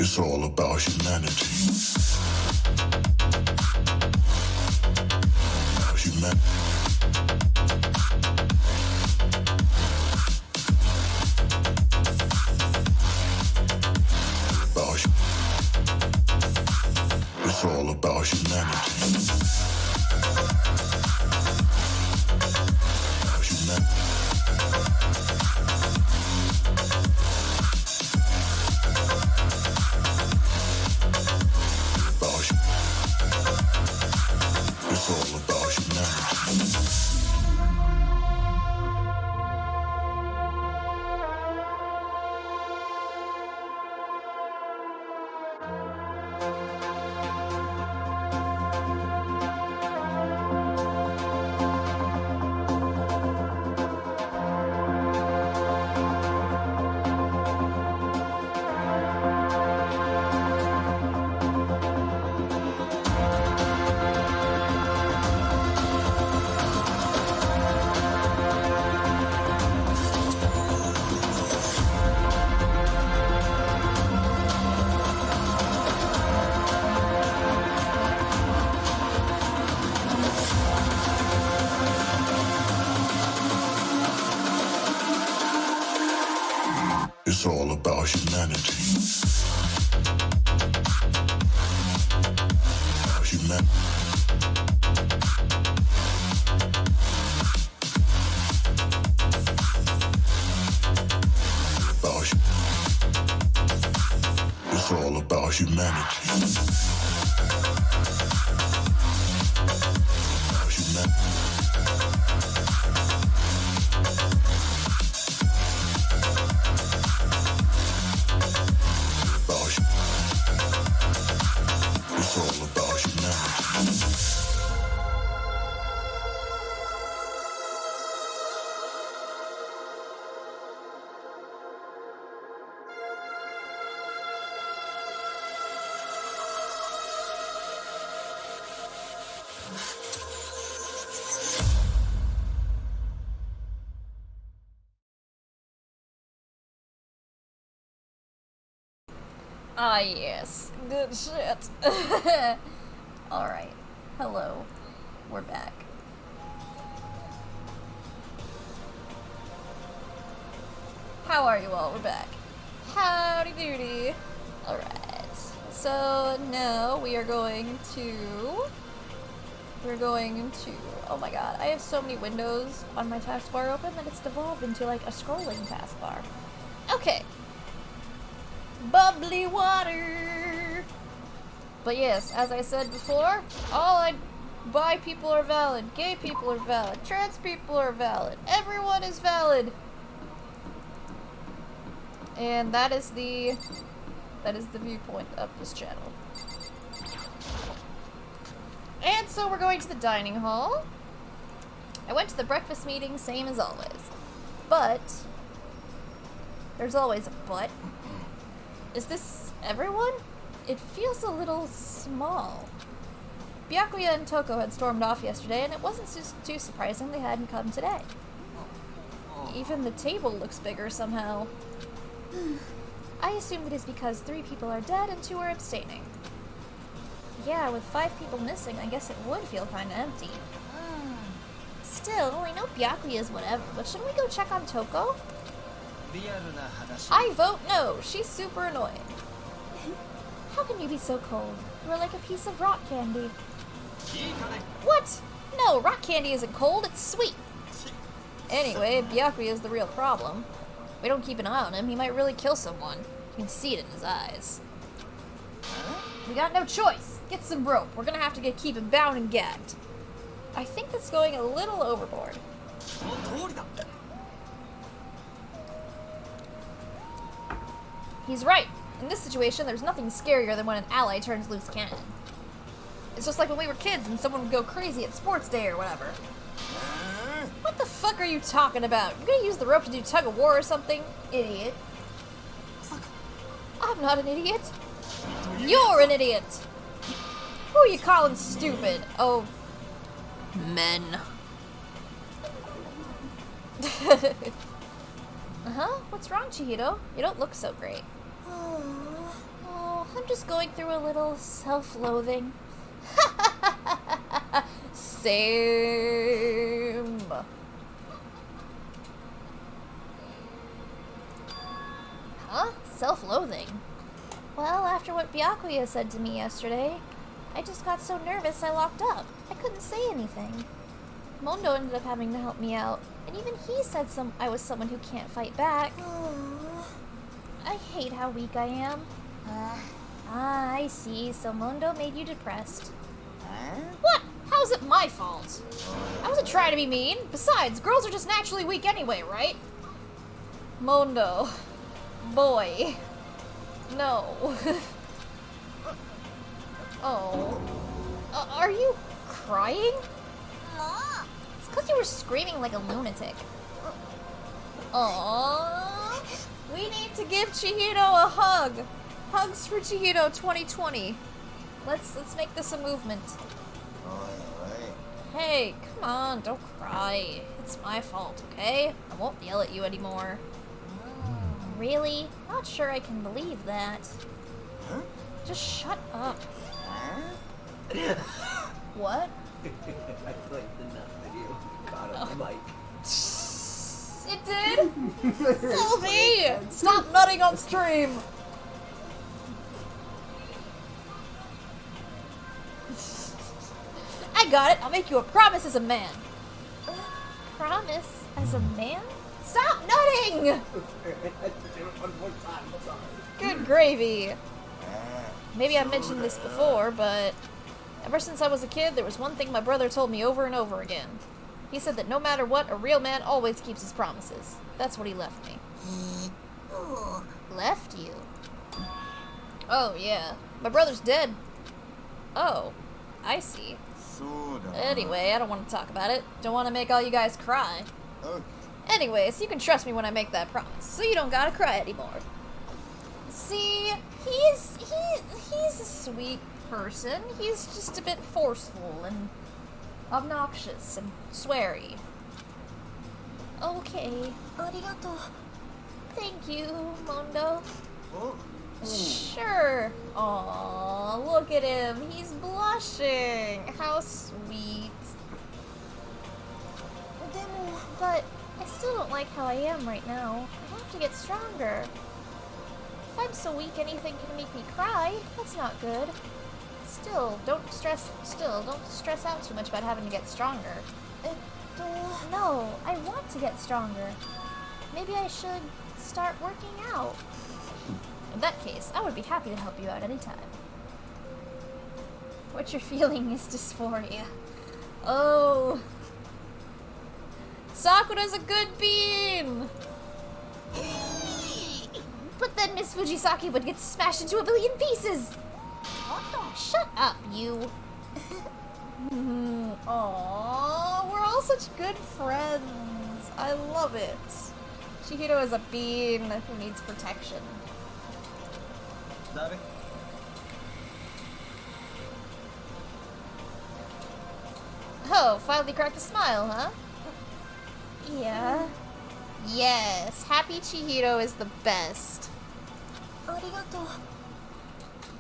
It's all about humanity. It's all about humanity. It's all about humanity. It's all about humanity. It's all about humanity. It's all about humanity. Ah, yes. Good shit. Alright. Hello. We're back. How are you all? We're back. Howdy doody. Alright. So, now we are going to... Oh my god. I have so many windows on my taskbar open that it's devolved into like a scrolling taskbar. Okay. Bubbly water! But yes, as I said before, all bi people are valid, gay people are valid, trans people are valid, everyone is valid! And that is the viewpoint of this channel. And so we're going to the dining hall. I went to the breakfast meeting, same as always. But, there's always a but. Is this everyone? It feels a little small. Byakuya and Toko had stormed off yesterday, and it wasn't too surprising they hadn't come today. Even the table looks bigger somehow. I assume it is because 3 people are dead and 2 are abstaining. Yeah, with 5 people missing, I guess it would feel kinda empty. Still, I know Byakuya's whatever, but shouldn't we go check on Toko? I vote no. She's super annoying. How can you be so cold? You are like a piece of rock candy. What? No, rock candy isn't cold, it's sweet. Anyway, Byakuya is the real problem. If we don't keep an eye on him, he might really kill someone. You can see it in his eyes. We got no choice. Get some rope. We're gonna have to keep him bound and gagged. I think that's going a little overboard. He's right. In this situation, there's nothing scarier than when an ally turns loose cannon. It's just like when we were kids and someone would go crazy at sports day or whatever. What the fuck are you talking about? You gonna use the rope to do tug of war or something? Idiot. I'm not an idiot. You're an idiot. Who are you calling stupid? Oh, men. Uh-huh. What's wrong, Chihiro? You don't look so great. Oh, I'm just going through a little self-loathing. Same. Huh? Self-loathing? Well, after what Byakuya said to me yesterday, I just got so nervous I locked up. I couldn't say anything. Mondo ended up having to help me out, and even he said I was someone who can't fight back. I hate how weak I am. I see. So Mondo made you depressed. What? How's it my fault? I wasn't trying to be mean. Besides, girls are just naturally weak anyway, right? Mondo. Boy. No. Oh. Are you crying? It's because you were screaming like a lunatic. Aww. We need to give Chihiro a hug. Hugs for Chihiro 2020. Let's make this a movement. Hey, come on, don't cry. It's my fault, okay? I won't yell at you anymore. Really? Not sure I can believe that. Just shut up. What? I played the nut video. Got on the mic. It did? Sylvie! Stop nutting on stream! I got it. I'll make you a promise as a man. Promise as a man? Stop nutting! I have to do it one more time. Sorry. Good gravy. Maybe I've mentioned this before, but ever since I was a kid, there was one thing my brother told me over and over again. He said that no matter what, a real man always keeps his promises. That's what he left me. Left you? Oh, yeah. My brother's dead. Oh, I see. Anyway, I don't want to talk about it. Don't want to make all you guys cry. Anyways, you can trust me when I make that promise, so you don't gotta cry anymore. See, he's a sweet person. He's just a bit forceful and obnoxious and sweary. Okay. Thank you, Mondo. Sure. Aw, look at him. He's blushing. How sweet. But I still don't like how I am right now. I have to get stronger. If I'm so weak anything can make me cry, that's not good. Still, don't stress out too much about having to get stronger. No, I want to get stronger. Maybe I should start working out. In that case, I would be happy to help you out anytime. What you're feeling is dysphoria. Oh. Sakura's a good bean! But then Miss Fujisaki would get smashed into a billion pieces! Shut up, you. Aww, we're all such good friends. I love it. Chihiro is a bean who needs protection. Oh, finally cracked a smile, huh? Yeah. Yes, happy Chihiro is the best.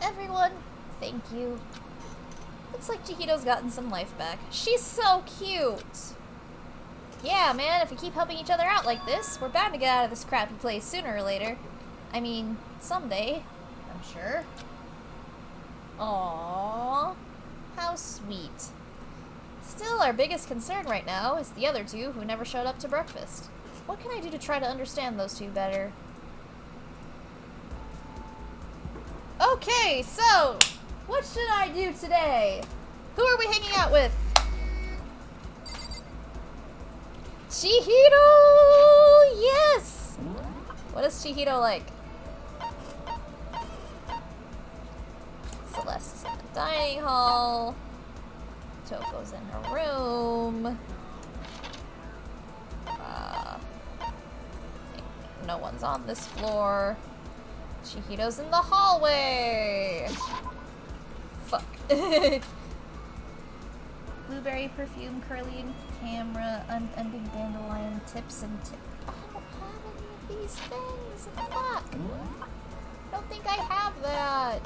Everyone, thank you. Looks like Chihiro's gotten some life back. She's so cute! Yeah, man, if we keep helping each other out like this, we're bound to get out of this crappy place sooner or later. I mean, someday, I'm sure. Aww, how sweet. Still, our biggest concern right now is the other two who never showed up to breakfast. What can I do to try to understand those two better? Okay, so, what should I do today? Who are we hanging out with? Chihiro! Yes! What is Chihiro like? Celeste's in the dining hall. Toko's in her room. No one's on this floor. Chihiro's in the hallway. Fuck. Blueberry perfume, curly camera, unending dandelion, tips and tip. I don't have any of these things. Fuck. I don't think I have that.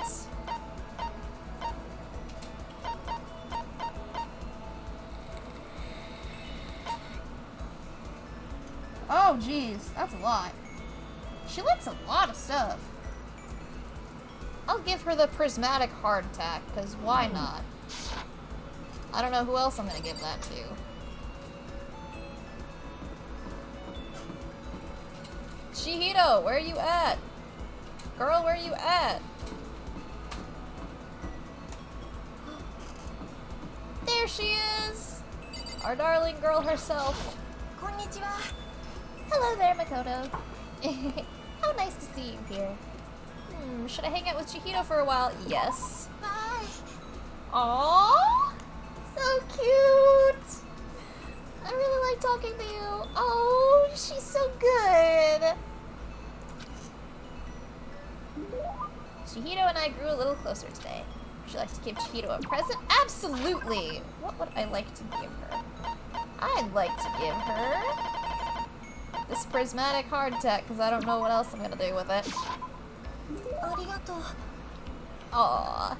Oh, jeez. That's a lot. She likes a lot of stuff. I'll give her the prismatic heart attack, because why not? I don't know who else I'm going to give that to. Chihito, where are you at? Girl, where are you at? There she is! Our darling girl herself. Konnichiwa. Hello there, Makoto. How nice to see you here. Should I hang out with Chihito for a while? Yes. Bye. Aww! So cute! I really like talking to you. Oh, she's so good. Chihito and I grew a little closer today. Would you like to give Chihito a present? Absolutely! What would I like to give her? I'd like to give her this prismatic heart attack, because I don't know what else I'm gonna do with it. Arigato. Aww.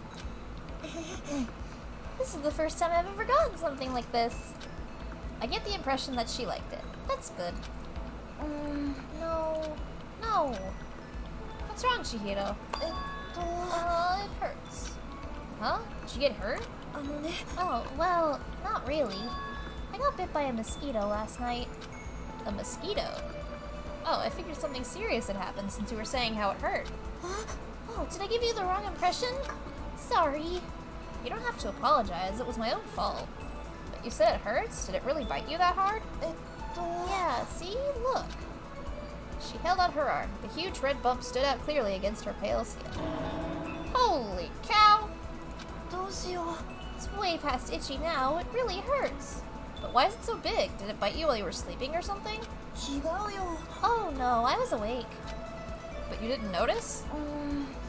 This is the first time I've ever gotten something like this. I get the impression that she liked it. That's good. No. What's wrong, Chihiro? It hurts. Huh? Did you get hurt? Oh, well, not really. I got bit by a mosquito last night. A mosquito? Oh, I figured something serious had happened since you were saying how it hurt. Oh, did I give you the wrong impression? Sorry. You don't have to apologize, it was my own fault. But you said it hurts? Did it really bite you that hard? Yeah, see? Look. She held out her arm. The huge red bump stood out clearly against her pale skin. Holy cow! It's way past itchy now. It really hurts. But why is it so big? Did it bite you while you were sleeping or something? Oh no, I was awake. But you didn't notice?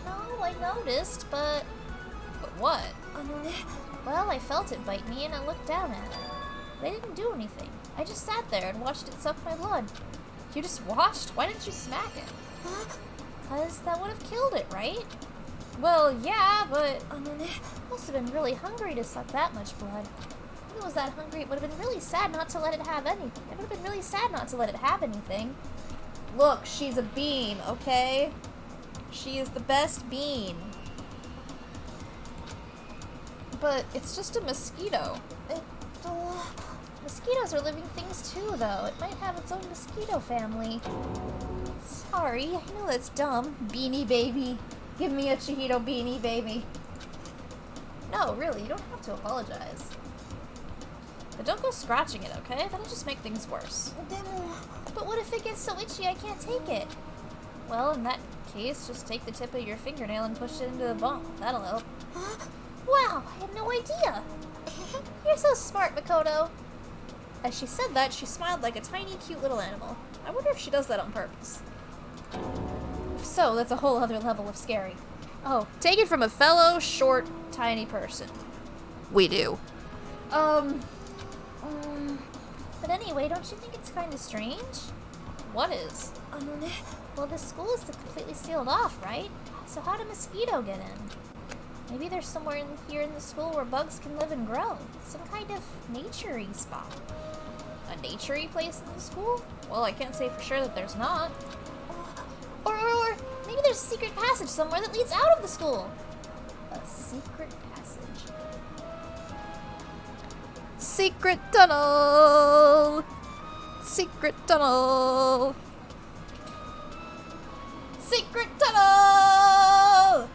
No, I noticed, but... But what? Well, I felt it bite me and I looked down at it. But I didn't do anything. I just sat there and watched it suck my blood. You just watched? Why didn't you smack it? Because that would have killed it, right? Well, yeah, but... Must have been really hungry to suck that much blood. If it was that hungry, it would have been really sad not to let it have anything. It would have been really sad not to let it have anything. Look, she's a bean, okay? She is the best bean. But it's just a mosquito. Mosquitoes are living things too, though. It might have its own mosquito family. Sorry, I know that's dumb. Beanie baby. Give me a Chihito beanie baby. No, really, you don't have to apologize. But don't go scratching it, okay? That'll just make things worse. But what if it gets so itchy I can't take it? Well, in that case, just take the tip of your fingernail and push it into the bump. That'll help. Wow, I had no idea. You're so smart, Makoto. As she said that, she smiled like a tiny, cute little animal. I wonder if she does that on purpose. If so, that's a whole other level of scary. Oh, take it from a fellow, short, tiny person. We do. But anyway, don't you think it's kind of strange? What is? Well, this school is completely sealed off, right? So how did mosquito get in? Maybe there's somewhere here in the school where bugs can live and grow. Some kind of nature-y spot. A nature-y place in the school? Well, I can't say for sure that there's not. Or maybe there's a secret passage somewhere that leads out of the school. A secret passage. Secret tunnel! Secret tunnel! Secret tunnel!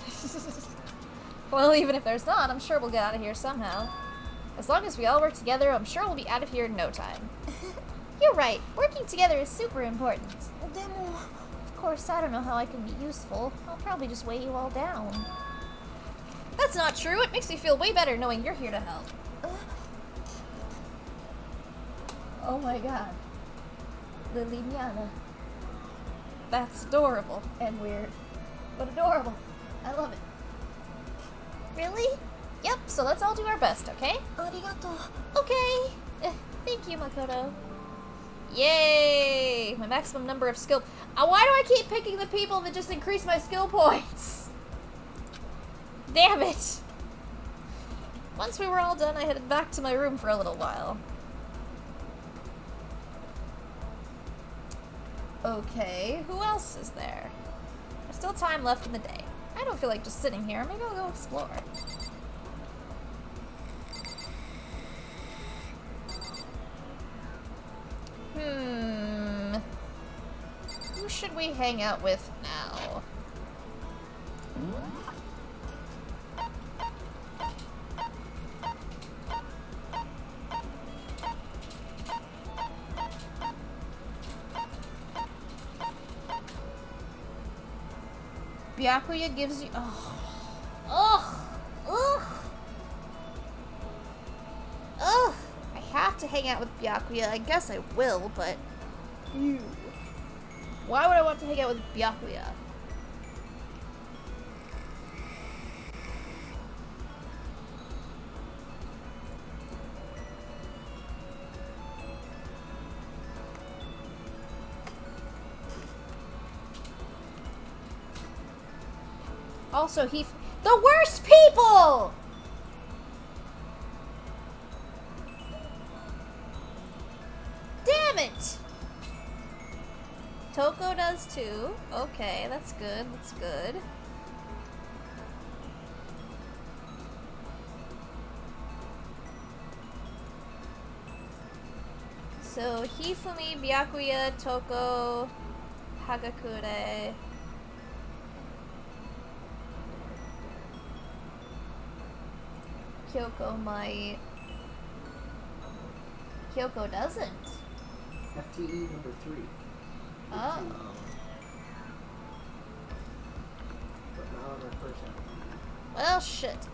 Well, even if there's not, I'm sure we'll get out of here somehow. As long as we all work together, I'm sure we'll be out of here in no time. You're right. Working together is super important. Of course, I don't know how I can be useful. I'll probably just weigh you all down. That's not true. It makes me feel way better knowing you're here to help. Oh my god. Liliana. That's adorable and weird. But adorable. I love it. Really? Yep, so let's all do our best, okay? Okay. Thank you, Makoto. Yay! My maximum number of skill. Why do I keep picking the people that just increase my skill points? Damn it! Once we were all done, I headed back to my room for a little while. Okay, who else is there? There's still time left in the day. I don't feel like just sitting here. Maybe I'll go explore. Who should we hang out with now? Byakuya gives you... Oh. Ugh. Ugh. Ugh. I have to hang out with Byakuya. I guess I will, but... Ew. Why would I want to hang out with Byakuya? Also, the worst people! Damn it! Toko does too. Okay, that's good, that's good. So, Hifumi, Byakuya, Toko, Hagakure... Kyoko might. Kyoko doesn't. FTE number 3. Oh. But not on our first FTE. Well, shit.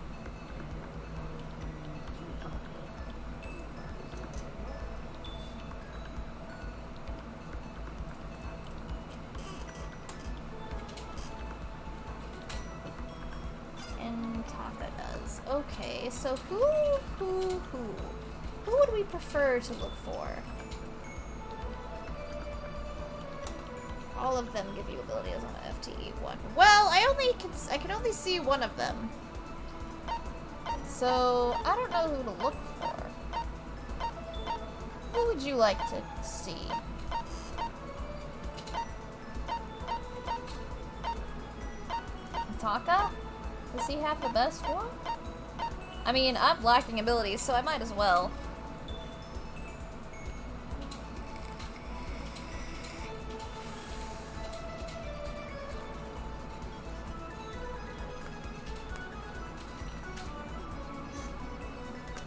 And Taka does. Okay, so who would we prefer to look for? All of them give you abilities on FTE 1. Well, I can only see one of them. So, I don't know who to look for. Who would you like to see? Taka? Does he have the best one? I mean, I'm lacking abilities, so I might as well.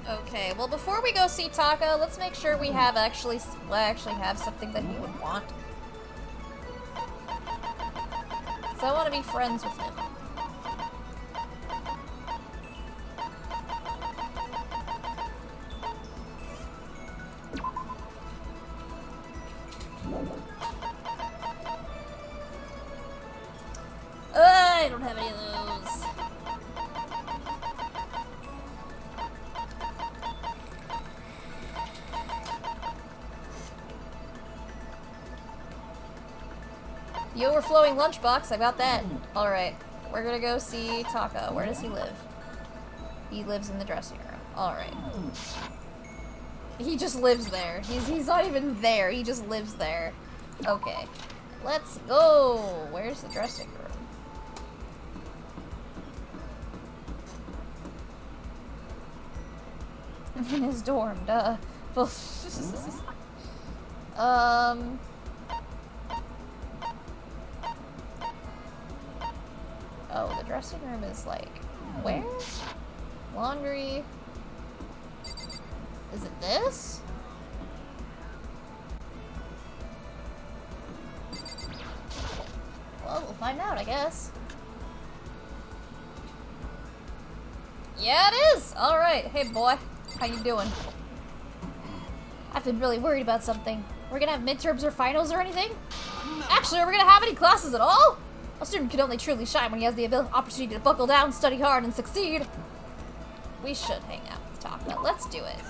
Okay, well before we go see Taka, let's make sure we have actually have something that he would want. So I want to be friends with him. I don't have any of those. The overflowing lunchbox, I got that. Alright, we're gonna go see Taka. Where does he live? He lives in the dressing room. Alright. He just lives there. He's not even there. He just lives there. Okay. Let's go! Where's the dressing room? In his dorm, duh. Oh, the dressing room is like, where? Laundry. Is it this? Well, we'll find out, I guess. Yeah, it is! Alright, hey boy. How you doing? I've been really worried about something. We're gonna have midterms or finals or anything? Actually, are we gonna have any classes at all? A student can only truly shine when he has the opportunity to buckle down, study hard, and succeed. We should hang out with Taka. Let's do it.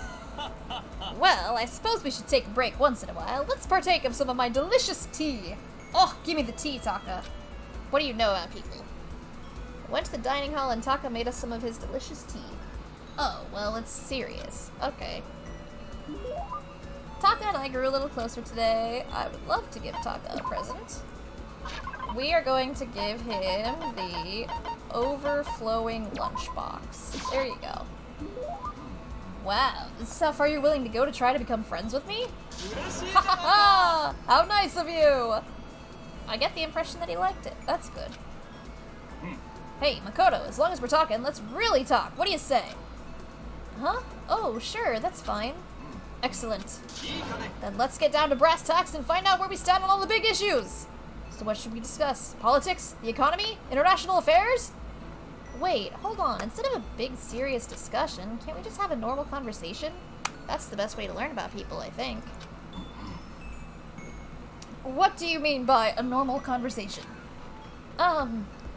Well, I suppose we should take a break once in a while. Let's partake of some of my delicious tea. Oh, give me the tea, Taka. What do you know about people? I went to the dining hall and Taka made us some of his delicious tea. Oh, well, it's serious. Okay. Taka and I grew a little closer today. I would love to give Taka a present. We are going to give him the overflowing lunchbox. There you go. Wow, this is how far you're willing to go to try to become friends with me? Ha ha ha! How nice of you! I get the impression that he liked it. That's good. Hey, Makoto, as long as we're talking, let's really talk. What do you say? Huh? Oh, sure, that's fine. Excellent. Then let's get down to brass tacks and find out where we stand on all the big issues. So what should we discuss? Politics? The economy? International affairs? Wait, hold on. Instead of a big, serious discussion, can't we just have a normal conversation? That's the best way to learn about people, I think. What do you mean by a normal conversation?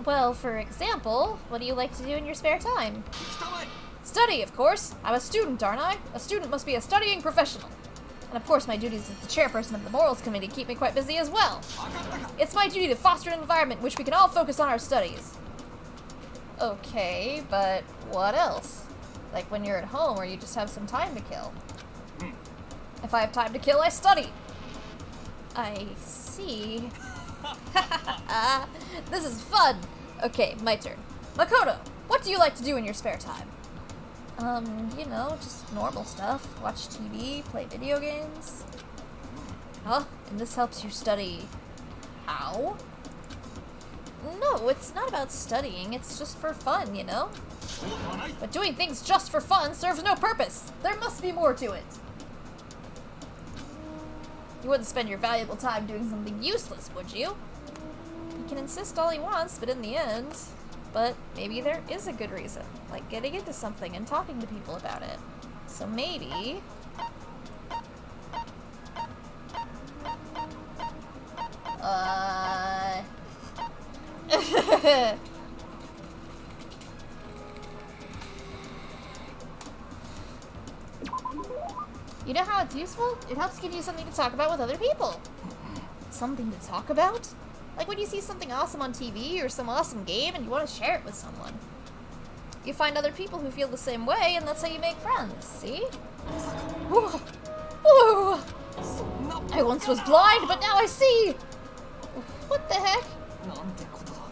Well, for example, what do you like to do in your spare time? Study, of course. I'm a student, aren't I? A student must be a studying professional. And of course, my duties as the chairperson of the Morals Committee keep me quite busy as well. It's my duty to foster an environment in which we can all focus on our studies. Okay, but what else? Like when you're at home or you just have some time to kill. If I have time to kill, I study. I see. This is fun. Okay, my turn. Makoto, what do you like to do in your spare time? You know, just normal stuff. Watch TV, play video games. Huh? And this helps you study how? No, it's not about studying. It's just for fun, you know? But doing things just for fun serves no purpose. There must be more to it. You wouldn't spend your valuable time doing something useless, would you? He can insist all he wants, but in the end... But maybe there is a good reason, like getting into something and talking to people about it. So maybe... You know how it's useful? It helps give you something to talk about with other people. Something to talk about? Like when you see something awesome on TV or some awesome game and you want to share it with someone. You find other people who feel the same way and that's how you make friends, see? Ooh. Ooh. I once was blind, but now I see! What the heck?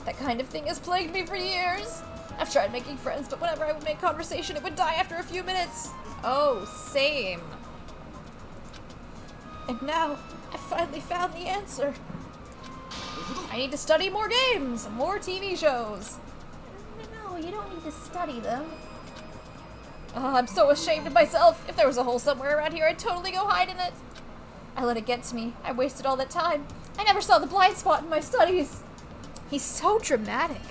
That kind of thing has plagued me for years. I've tried making friends, but whenever I would make conversation, it would die after a few minutes. Oh, same. And now, I finally found the answer. I need to study more games, more TV shows. No, you don't need to study them. Oh, I'm so ashamed of myself. If there was a hole somewhere around here, I'd totally go hide in it. I let it get to me. I wasted all that time. I never saw the blind spot in my studies. He's so dramatic.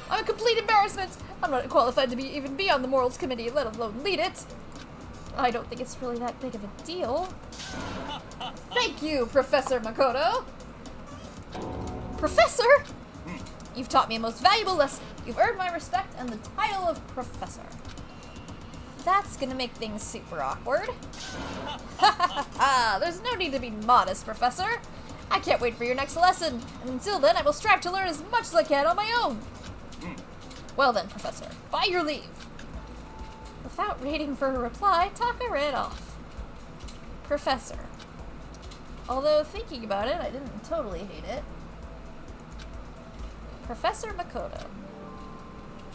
I'm a complete embarrassment. I'm not qualified to even be on the Morals Committee, let alone lead it. I don't think it's really that big of a deal. Thank you, Professor Makoto. Professor? You've taught me a most valuable lesson. You've earned my respect and the title of Professor. That's gonna make things super awkward. Ha ha ha! There's no need to be modest, Professor. I can't wait for your next lesson, and until then I will strive to learn as much as I can on my own. Well then, Professor, by your leave. Without waiting for a reply, Taka ran off. Professor. Although, thinking about it, I didn't totally hate it. Professor Makoto.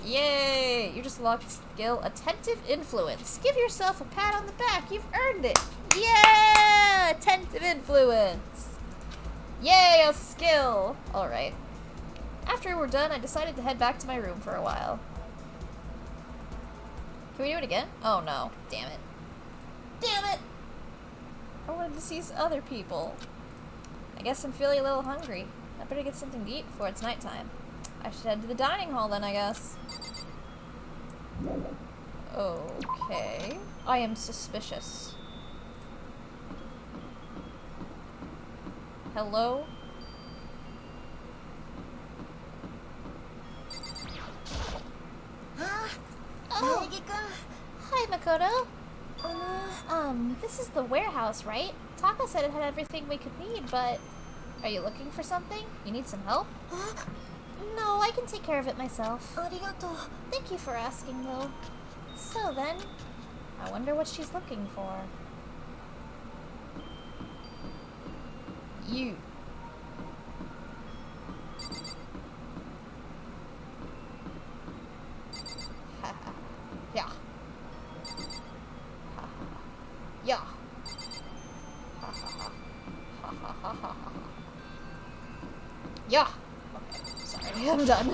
Yay! You just locked skill Attentive Influence. Give yourself a pat on the back. You've earned it. Yeah! Attentive Influence. Yay, a skill. Alright. After we're done, I decided to head back to my room for a while. Can we do it again? Oh no. Damn it. Damn it! I wanted to see other people. I guess I'm feeling a little hungry. I better get something to eat before it's nighttime. I should head to the dining hall then, I guess. Okay. I am suspicious. Hello? Oh. Hi, Makoto. This is the warehouse, right? Taka said it had everything we could need, but... Are you looking for something? You need some help? No, I can take care of it myself. ありがとう。 Thank you for asking, though. So then, I wonder what she's looking for. You. Yeah. Yeah. Yeah. Okay, sorry, I'm done.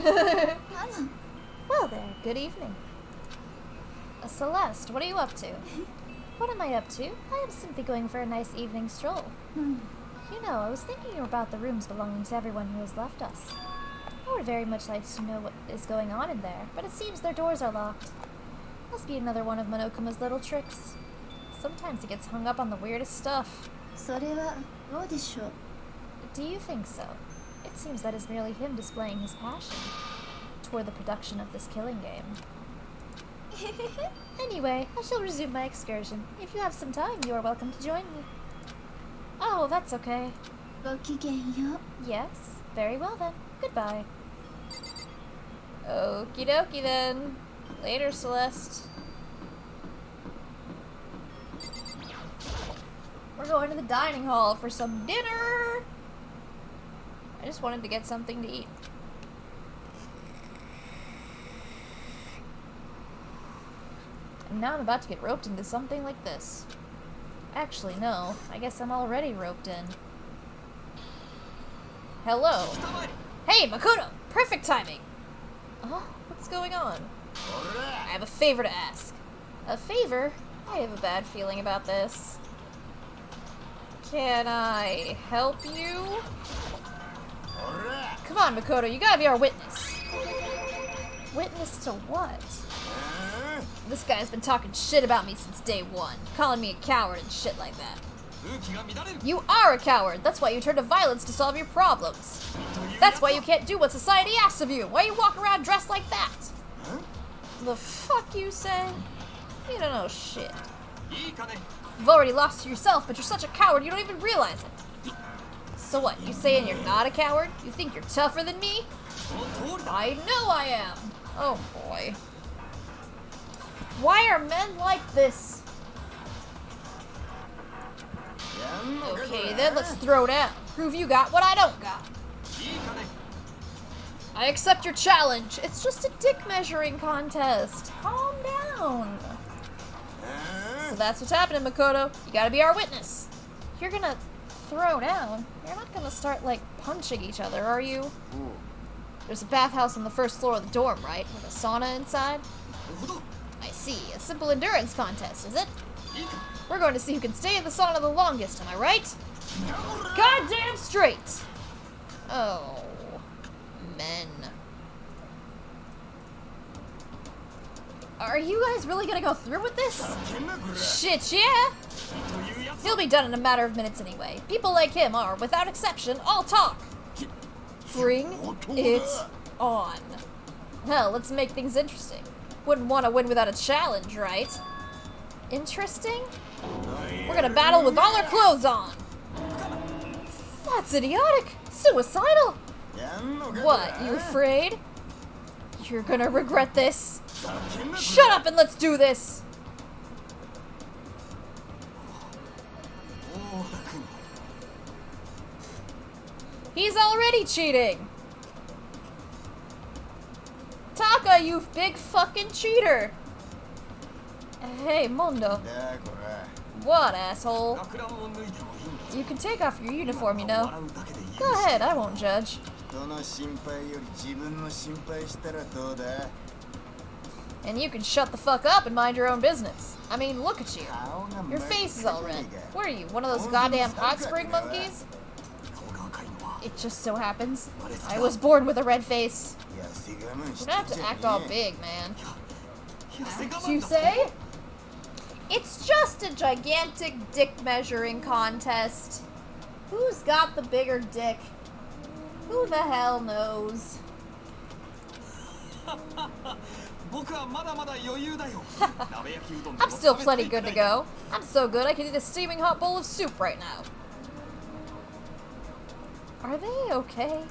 Well there, good evening. Celeste, what are you up to? What am I up to? I am simply going for a nice evening stroll. You know, I was thinking about the rooms belonging to everyone who has left us. I would very much like to know what is going on in there, but it seems their doors are locked. Must be another one of Monokuma's little tricks. Sometimes he gets hung up on the weirdest stuff. それはどうでしょう。 Do you think so? It seems that is merely him displaying his passion toward the production of this killing game. Anyway, I shall resume my excursion. If you have some time, you are welcome to join me. Oh, that's okay. ごきげんよう。 Yes? Very well then. Goodbye. Okie dokie then. Later, Celeste. We're going to the dining hall for some dinner! I just wanted to get something to eat. And now I'm about to get roped into something like this. Actually, no. I guess I'm already roped in. Hello. Hey, Makoto! Perfect timing! Oh, what's going on? I have a favor to ask. A favor? I have a bad feeling about this. Can I help you? Come on, Makoto, you gotta be our witness. Witness to what? This guy's been talking shit about me since day one, calling me a coward and shit like that. You are a coward! That's why you turn to violence to solve your problems. That's why you can't do what society asks of you! Why you walk around dressed like that? The fuck you say? You don't know shit. You've already lost to yourself, but you're such a coward you don't even realize it. So what, you saying you're not a coward? You think you're tougher than me? I know I am! Oh boy. Why are men like this? Okay then, let's throw down. Prove you got what I don't got. I accept your challenge. It's just a dick measuring contest. Calm down. So that's what's happening, Makoto. You gotta be our witness. You're gonna throw down. You're not gonna start, like, punching each other, are you? There's a bathhouse on the first floor of the dorm, right? With a sauna inside? I see. A simple endurance contest, is it? We're going to see who can stay in the sauna the longest, am I right? Goddamn straight! Oh. Men. Are you guys really gonna go through with this? Shit, yeah! He'll be done in a matter of minutes anyway. People like him are, without exception, all talk. Bring it on. Hell, let's make things interesting. Wouldn't want to win without a challenge, right? Interesting? We're gonna battle with all our clothes on. That's idiotic. Suicidal. What, you afraid? You're gonna regret this. Shut up and let's do this. He's already cheating. Taka, you big fucking cheater. Hey, Mondo. What, asshole? You can take off your uniform, you know. Go ahead, I won't judge. And you can shut the fuck up and mind your own business. I mean, look at you. Your face is all red. What are you, one of those goddamn hot spring monkeys? It just so happens I was born with a red face. You don't have to act all big, man. What you say? It's just a gigantic dick measuring contest. Who's got the bigger dick? Who the hell knows? I'm still plenty good to go. I'm so good I could eat a steaming hot bowl of soup right now. Are they okay?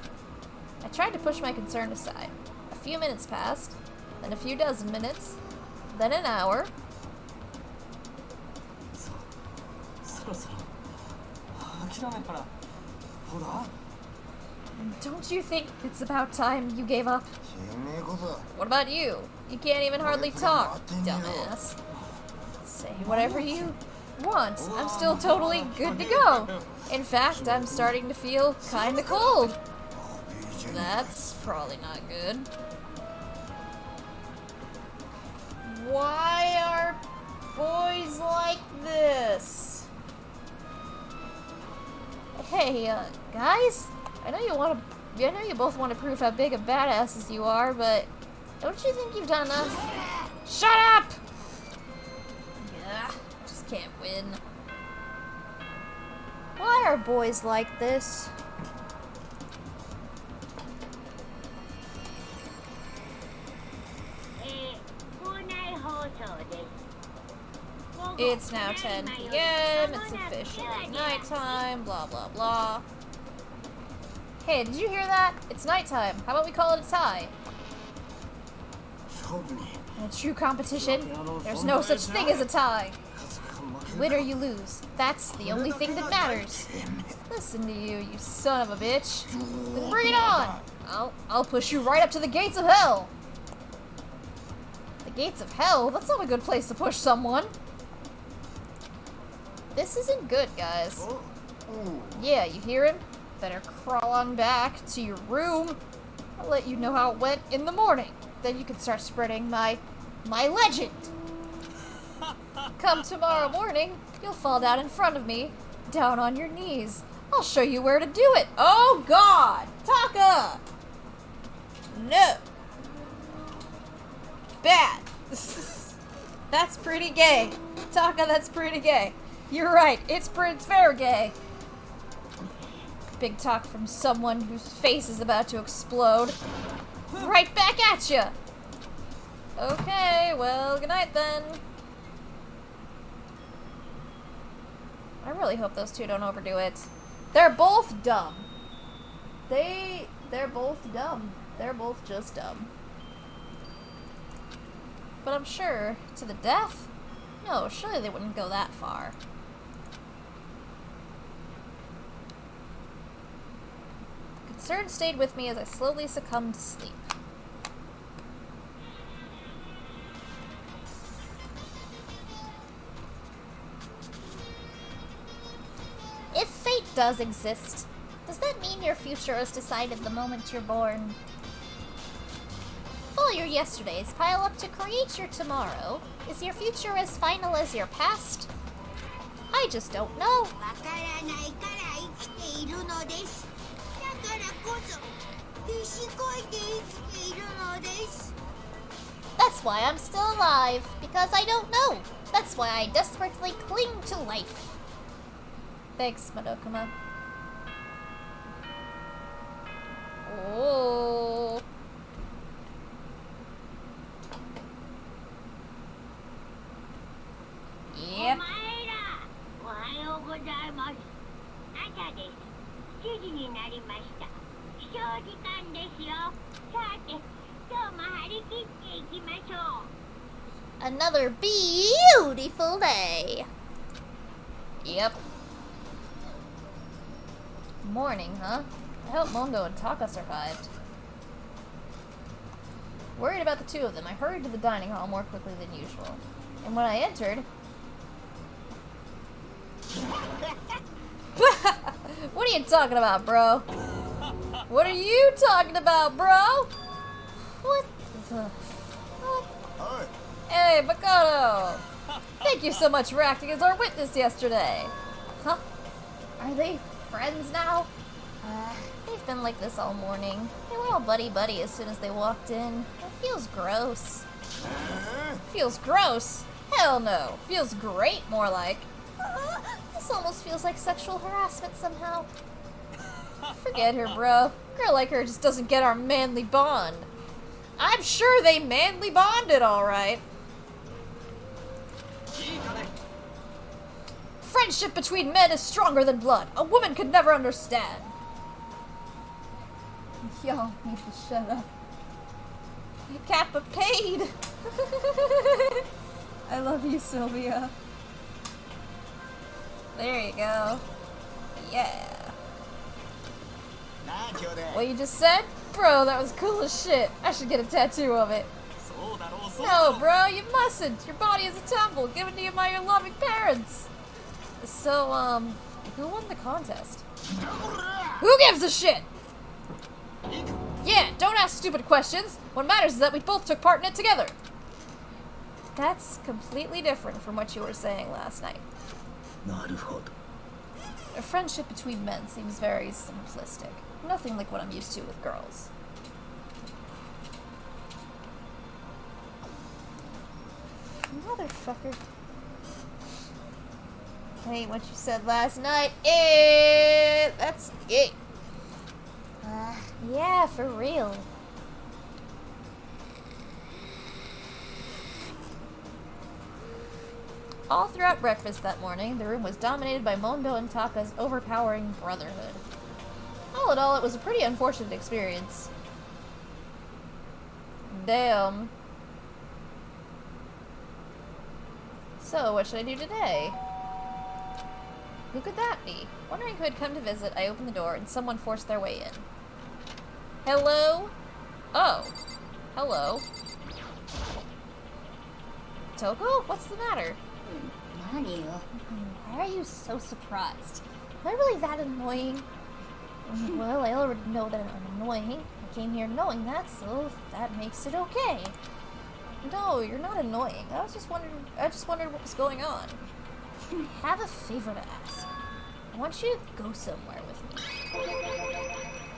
I tried to push my concern aside. A few minutes passed, then a few dozen minutes, then an hour. Don't you think it's about time you gave up? What about you? You can't even hardly talk, dumbass. Say whatever you want. I'm still totally good to go. In fact, I'm starting to feel kinda cold. That's probably not good. Why are boys like this? Hey, guys? I know you both want to prove how big of badasses you are, but don't you think you've done enough? Shut up! Yeah, just can't win. Why are boys like this? It's now 10 p.m., it's officially nighttime, blah blah blah. Hey, did you hear that? It's nighttime. How about we call it a tie? In a true competition, there's no such thing as a tie. You win or you lose. That's the only thing that matters. Listen to you, you son of a bitch. Then bring it on! I'll push you right up to the gates of hell! The gates of hell? That's not a good place to push someone. This isn't good, guys. Yeah, you hear him? Better crawl on back to your room. I'll let you know how it went in the morning. Then you can start spreading my legend. Come tomorrow morning, you'll fall down in front of me, down on your knees. I'll show you where to do it. Oh God, Taka! No. Bad. That's pretty gay. Taka, that's pretty gay. You're right, it's fair gay. Big talk from someone whose face is about to explode. Right back at you. Okay, well, good night then. I really hope those two don't overdo it. They're both dumb. They're both dumb. They're both just dumb. But I'm sure, to the death? No, surely they wouldn't go that far. Concern stayed with me as I slowly succumbed to sleep. If fate does exist, does that mean your future is decided the moment you're born? If all your yesterdays pile up to create your tomorrow, is your future as final as your past? I just don't know. That's why I'm still alive, because I don't know. That's why I desperately cling to life. Thanks, Madokuma. Oh. Yep. おはようございます。朝です。7時になりました。起床時間ですよ。さて、今日も張り切っていきましょう。 Another beautiful day. Yep. Morning, huh? I hope Mongo and Taka survived. Worried about the two of them, I hurried to the dining hall more quickly than usual. And when I entered... What are you talking about, bro? What are you talking about, bro? What the... What? Hey, Makoto! Thank you so much for acting as our witness yesterday. Huh? Are they friends now? They've been like this all morning. They were all buddy-buddy as soon as they walked in. It feels gross. Feels gross? Hell no. Feels great, more like. This almost feels like sexual harassment somehow. Forget her, bro. A girl like her just doesn't get our manly bond. I'm sure they manly bonded alright. Friendship between men is stronger than blood. A woman could never understand. Y'all need to shut up. Kappa paid. I love you, Sylvia. There you go. Yeah. What you just said? Bro, that was cool as shit. I should get a tattoo of it. No, bro, you mustn't. Your body is a temple given to you by your loving parents. So, who won the contest? Who gives a shit? Yeah, don't ask stupid questions. What matters is that we both took part in it together. That's completely different from what you were saying last night. A friendship between men seems very simplistic. Nothing like what I'm used to with girls. Motherfucker. Hey, what you said last night. That's it. Yeah, for real. All throughout breakfast that morning, the room was dominated by Mondo and Taka's overpowering brotherhood. All in all, it was a pretty unfortunate experience. Damn. So, what should I do today? Who could that be? Wondering who had come to visit, I opened the door and someone forced their way in. Hello? Oh. Hello. Toko? What's the matter? Why are you so surprised? Am I really that annoying? Well, I already know that I'm annoying. I came here knowing that, so that makes it okay. No, you're not annoying. I just wondered what was going on. I have a favor to ask. I want you to go somewhere with me.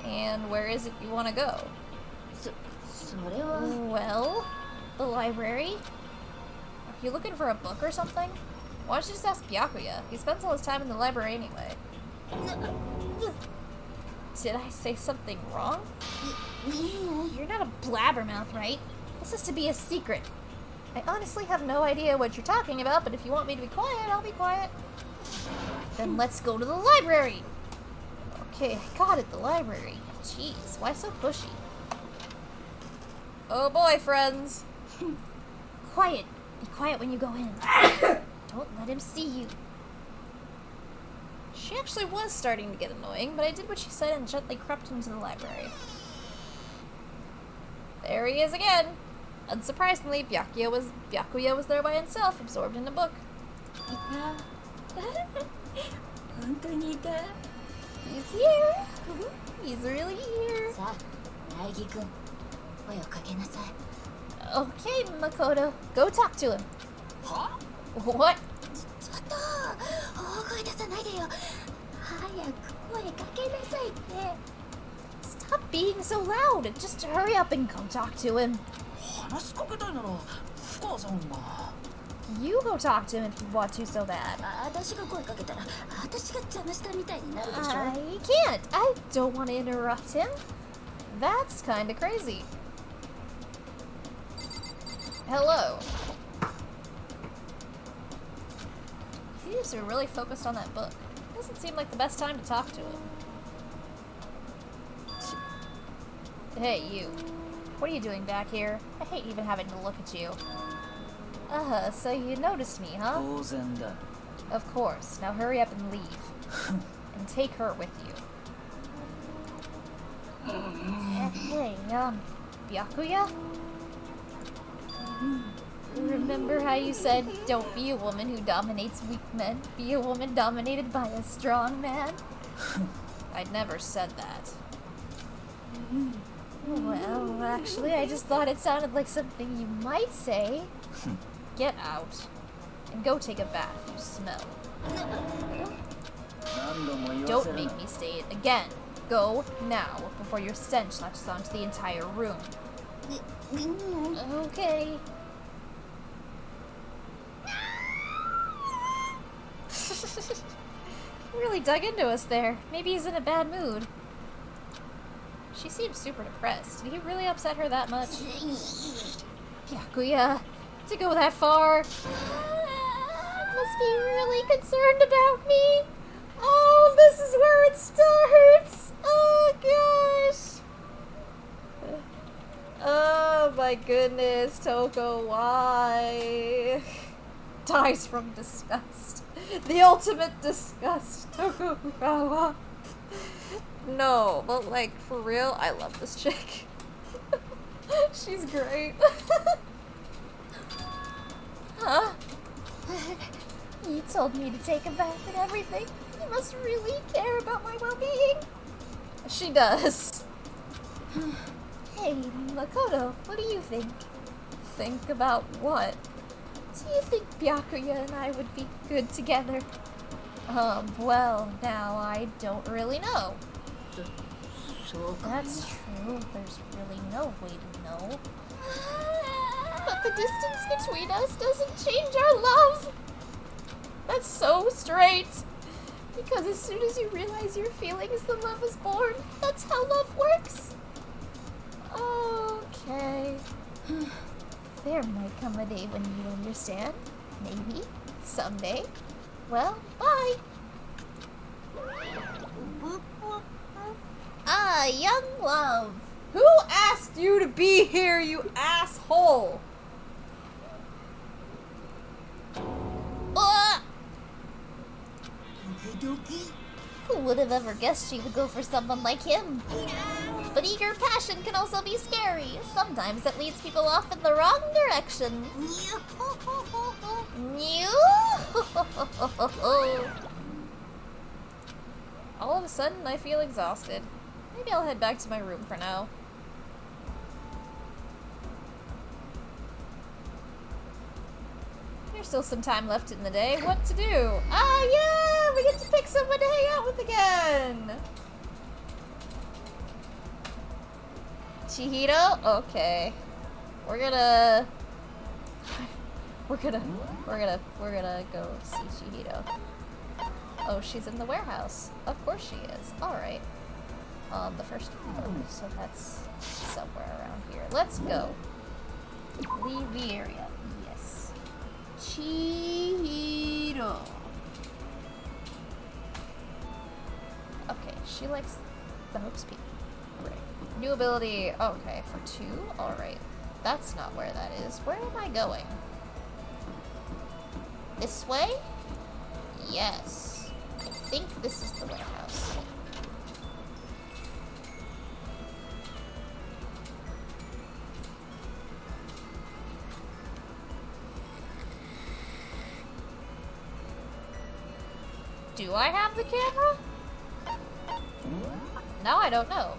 And where is it you want to go? Well, the library? Are you looking for a book or something? Why don't you just ask Byakuya? He spends all his time in the library anyway. Did I say something wrong? You're not a blabbermouth, right? This is to be a secret. I honestly have no idea what you're talking about, but if you want me to be quiet, I'll be quiet. Then let's go to the library! Okay, I got it, the library. Jeez, why so pushy? Oh boy, friends! Quiet! Be quiet when you go in. Don't let him see you. She actually was starting to get annoying, but I did what she said and gently crept into the library. There he is again! Unsurprisingly, Byakuya was there by himself, absorbed in a book. He's here! He's really here! Okay, Makoto, go talk to him. What? Stop being so loud! Just hurry up and go talk to him. You go talk to him if you want to so bad. I can't. I don't want to interrupt him. That's kind of crazy. Hello. He seems to be really focused on that book. Doesn't seem like the best time to talk to him. Hey, you. What are you doing back here? I hate even having to look at you. So you noticed me, huh? Of course. Now hurry up and leave. And take her with you. Hey, Byakuya? Remember how you said, don't be a woman who dominates weak men, be a woman dominated by a strong man? I'd never said that. Well, actually, I just thought it sounded like something you might say. Get out. And go take a bath, you smell. Don't make me say it again. Go now, before your stench latches onto the entire room. Okay. Really dug into us there. Maybe he's in a bad mood. She seems super depressed. Did he really upset her that much? Byakuya, to go that far? Must be really concerned about me. Oh, this is where it starts. Oh, gosh. Oh, my goodness, Toko, why? Dies from disgust. The ultimate disgust, Toko Fukawa. No, but like, for real, I love this chick. She's great. Huh? You told me to take a bath and everything. You must really care about my well-being. She does. Hey, Makoto, what do you think? Think about what? Do you think Byakuya and I would be good together? Well, now I don't really know. That's true. There's really no way to know. But the distance between us doesn't change our love. That's so straight. Because as soon as you realize your feelings, the love is born. That's how love works. Okay. There might come a day when you understand. Maybe. Someday. Well, bye. Ah, young love. Who asked you to be here, you asshole? Who would have ever guessed she would go for someone like him? But eager passion can also be scary. Sometimes it leads people off in the wrong direction. All of a sudden, I feel exhausted. Maybe I'll head back to my room for now. There's still some time left in the day. What to do? Ah, yeah! We get to pick someone to hang out with again! Chihiro? Okay. We're gonna go see Chihiro. Oh, she's in the warehouse. Of course she is. Alright. On the first floor, so that's somewhere around here. Let's go. Leave the area. Yes. Chihiro. Okay, she likes the Hope's Peak. Great. New ability. Okay, for 2? Alright. That's not where that is. Where am I going? This way? Yes. I think this is the warehouse. Do I have the camera? Now I don't know.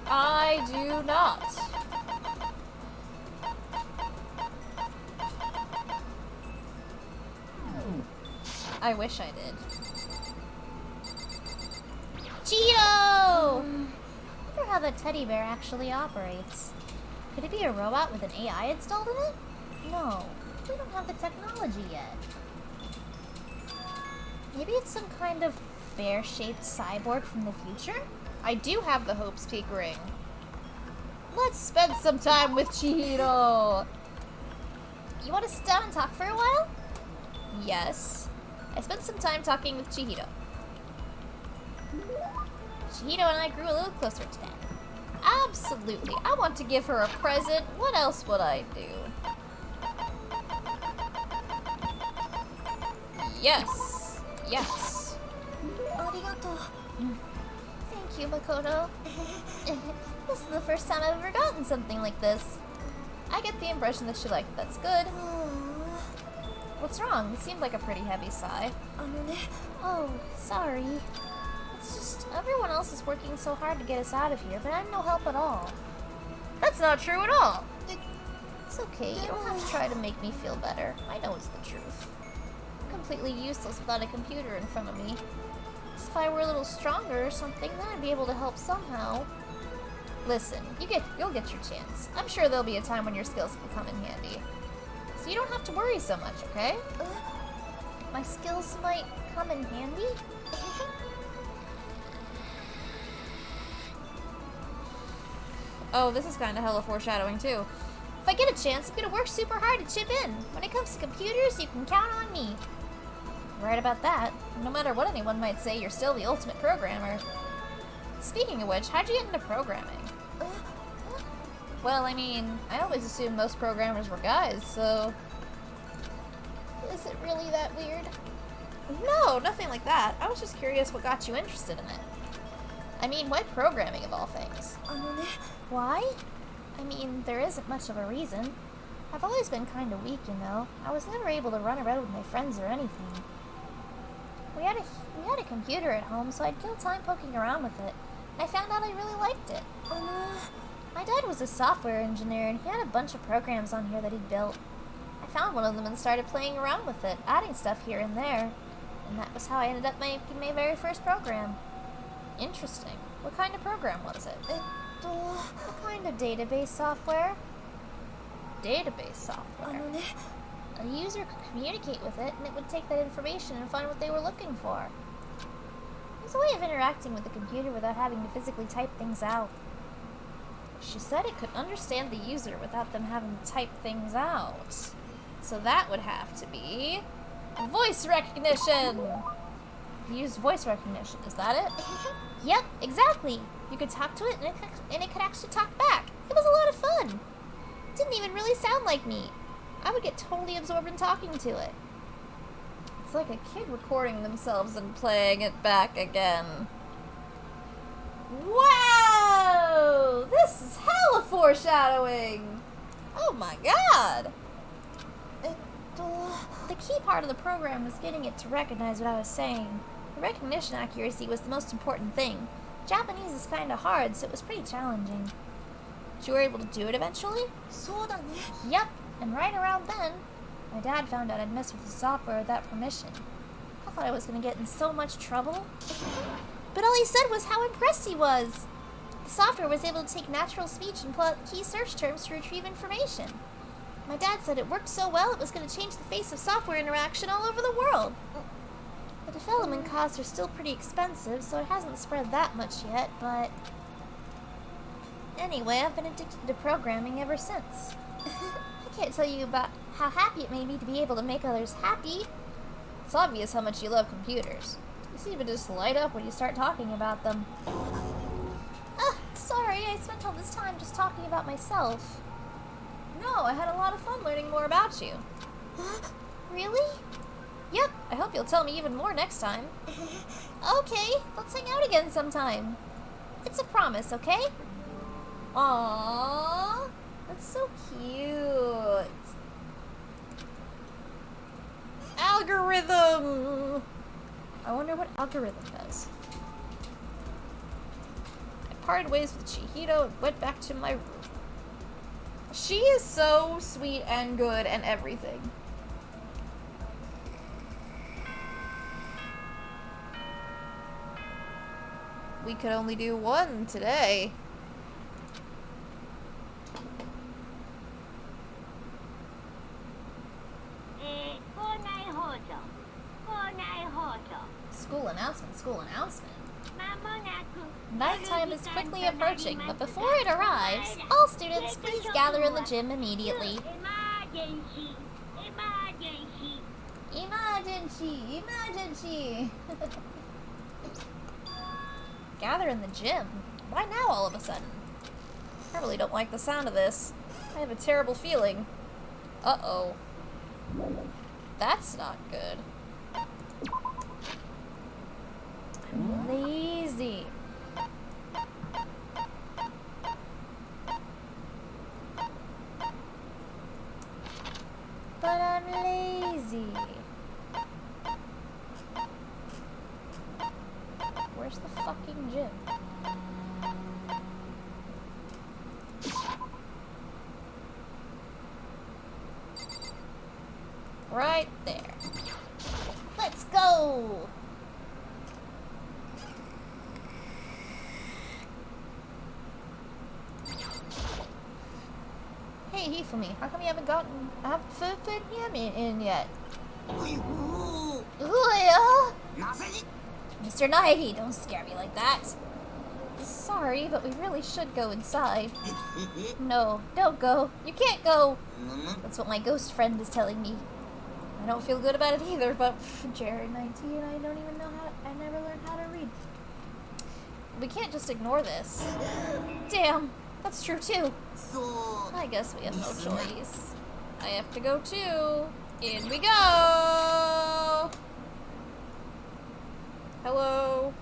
I do not. I wish I did. Cheeto! I wonder how the teddy bear actually operates. Could it be a robot with an AI installed in it? No, we don't have the technology yet. Maybe it's some kind of bear-shaped cyborg from the future? I do have the Hope's Peak ring. Let's spend some time with Chihiro! You want to sit down and talk for a while? Yes. I spent some time talking with Chihiro. Chihiro and I grew a little closer today. Absolutely. I want to give her a present. What else would I do? Yes. Yes. Thank you, Makoto. This is the first time I've ever gotten something like this. I get the impression that she liked it. That's good. What's wrong? It seemed like a pretty heavy sigh. Oh, sorry. It's just everyone else is working so hard to get us out of here, but I'm no help at all. That's not true at all. It's okay. You don't have to try to make me feel better. I know it's the truth. I'm completely useless without a computer in front of me. If I were a little stronger or something, then I'd be able to help somehow. Listen, you'll get your chance. I'm sure there'll be a time when your skills will come in handy. So you don't have to worry so much, okay? My skills might come in handy? Oh, this is kind of hella foreshadowing, too. If I get a chance, I'm gonna work super hard to chip in. When it comes to computers, you can count on me. Right about that. No matter what anyone might say, you're still the ultimate programmer. Speaking of which, how'd you get into programming? Well, I mean, I always assumed most programmers were guys, so... Is it really that weird? No, nothing like that. I was just curious what got you interested in it. I mean, why programming of all things? Why? I mean, there isn't much of a reason. I've always been kind of weak, you know. I was never able to run around with my friends or anything. We had a computer at home, so I'd kill time poking around with it. I found out I really liked it. My dad was a software engineer, and he had a bunch of programs on here that he'd built. I found one of them and started playing around with it, adding stuff here and there. And that was how I ended up making my very first program. Interesting. What kind of program was it? What kind of database software? Database software? A user could communicate with it, and it would take that information and find what they were looking for. It was a way of interacting with the computer without having to physically type things out. She said it could understand the user without them having to type things out. So that would have to be... voice recognition! You used voice recognition, is that it? Yep, exactly. You could talk to it and it could actually talk back. It was a lot of fun. It didn't even really sound like me. I would get totally absorbed in talking to it. It's like a kid recording themselves and playing it back again. Wow! This is hella foreshadowing! Oh my god! The key part of the program was getting it to recognize what I was saying. The recognition accuracy was the most important thing. Japanese is kinda hard, so it was pretty challenging. But you were able to do it eventually? Yep, and right around then, my dad found out I'd messed with the software without permission. I thought I was gonna get in so much trouble. But all he said was how impressed he was. The software was able to take natural speech and pull out key search terms to retrieve information. My dad said it worked so well it was going to change the face of software interaction all over the world. The development costs are still pretty expensive, so it hasn't spread that much yet, but... Anyway, I've been addicted to programming ever since. I can't tell you about how happy it made me to be able to make others happy. It's obvious how much you love computers. You seem to just light up when you start talking about them. Sorry, I spent all this time just talking about myself. No, I had a lot of fun learning more about you. Really? Yep, I hope you'll tell me even more next time. Okay, let's hang out again sometime. It's a promise, okay? Aww, that's so cute. Algorithm! I wonder what algorithm does. I parted ways with Chihito and went back to my room. She is so sweet and good and everything. We could only do one today. School announcement, school announcement. Nighttime is quickly approaching, but before it arrives, all students please gather in the gym immediately. Emergency! Emergency! Gather in the gym? Why now all of a sudden? I really don't like the sound of this. I have a terrible feeling. Uh-oh. That's not good. I'm lazy. But I'm lazy. Where's the fucking gym? Right there. Let's go! Hifumi, how come you haven't fit him in yet? Ooh, yeah. Mr. Naegi, don't scare me like that. Sorry, but we really should go inside. No, don't go. You can't go. That's what my ghost friend is telling me. I don't feel good about it either, but Jared 19, I don't even know I never learned how to read. We can't just ignore this. Damn, that's true too. I guess we have no choice. I have to go too. In we go! Hello?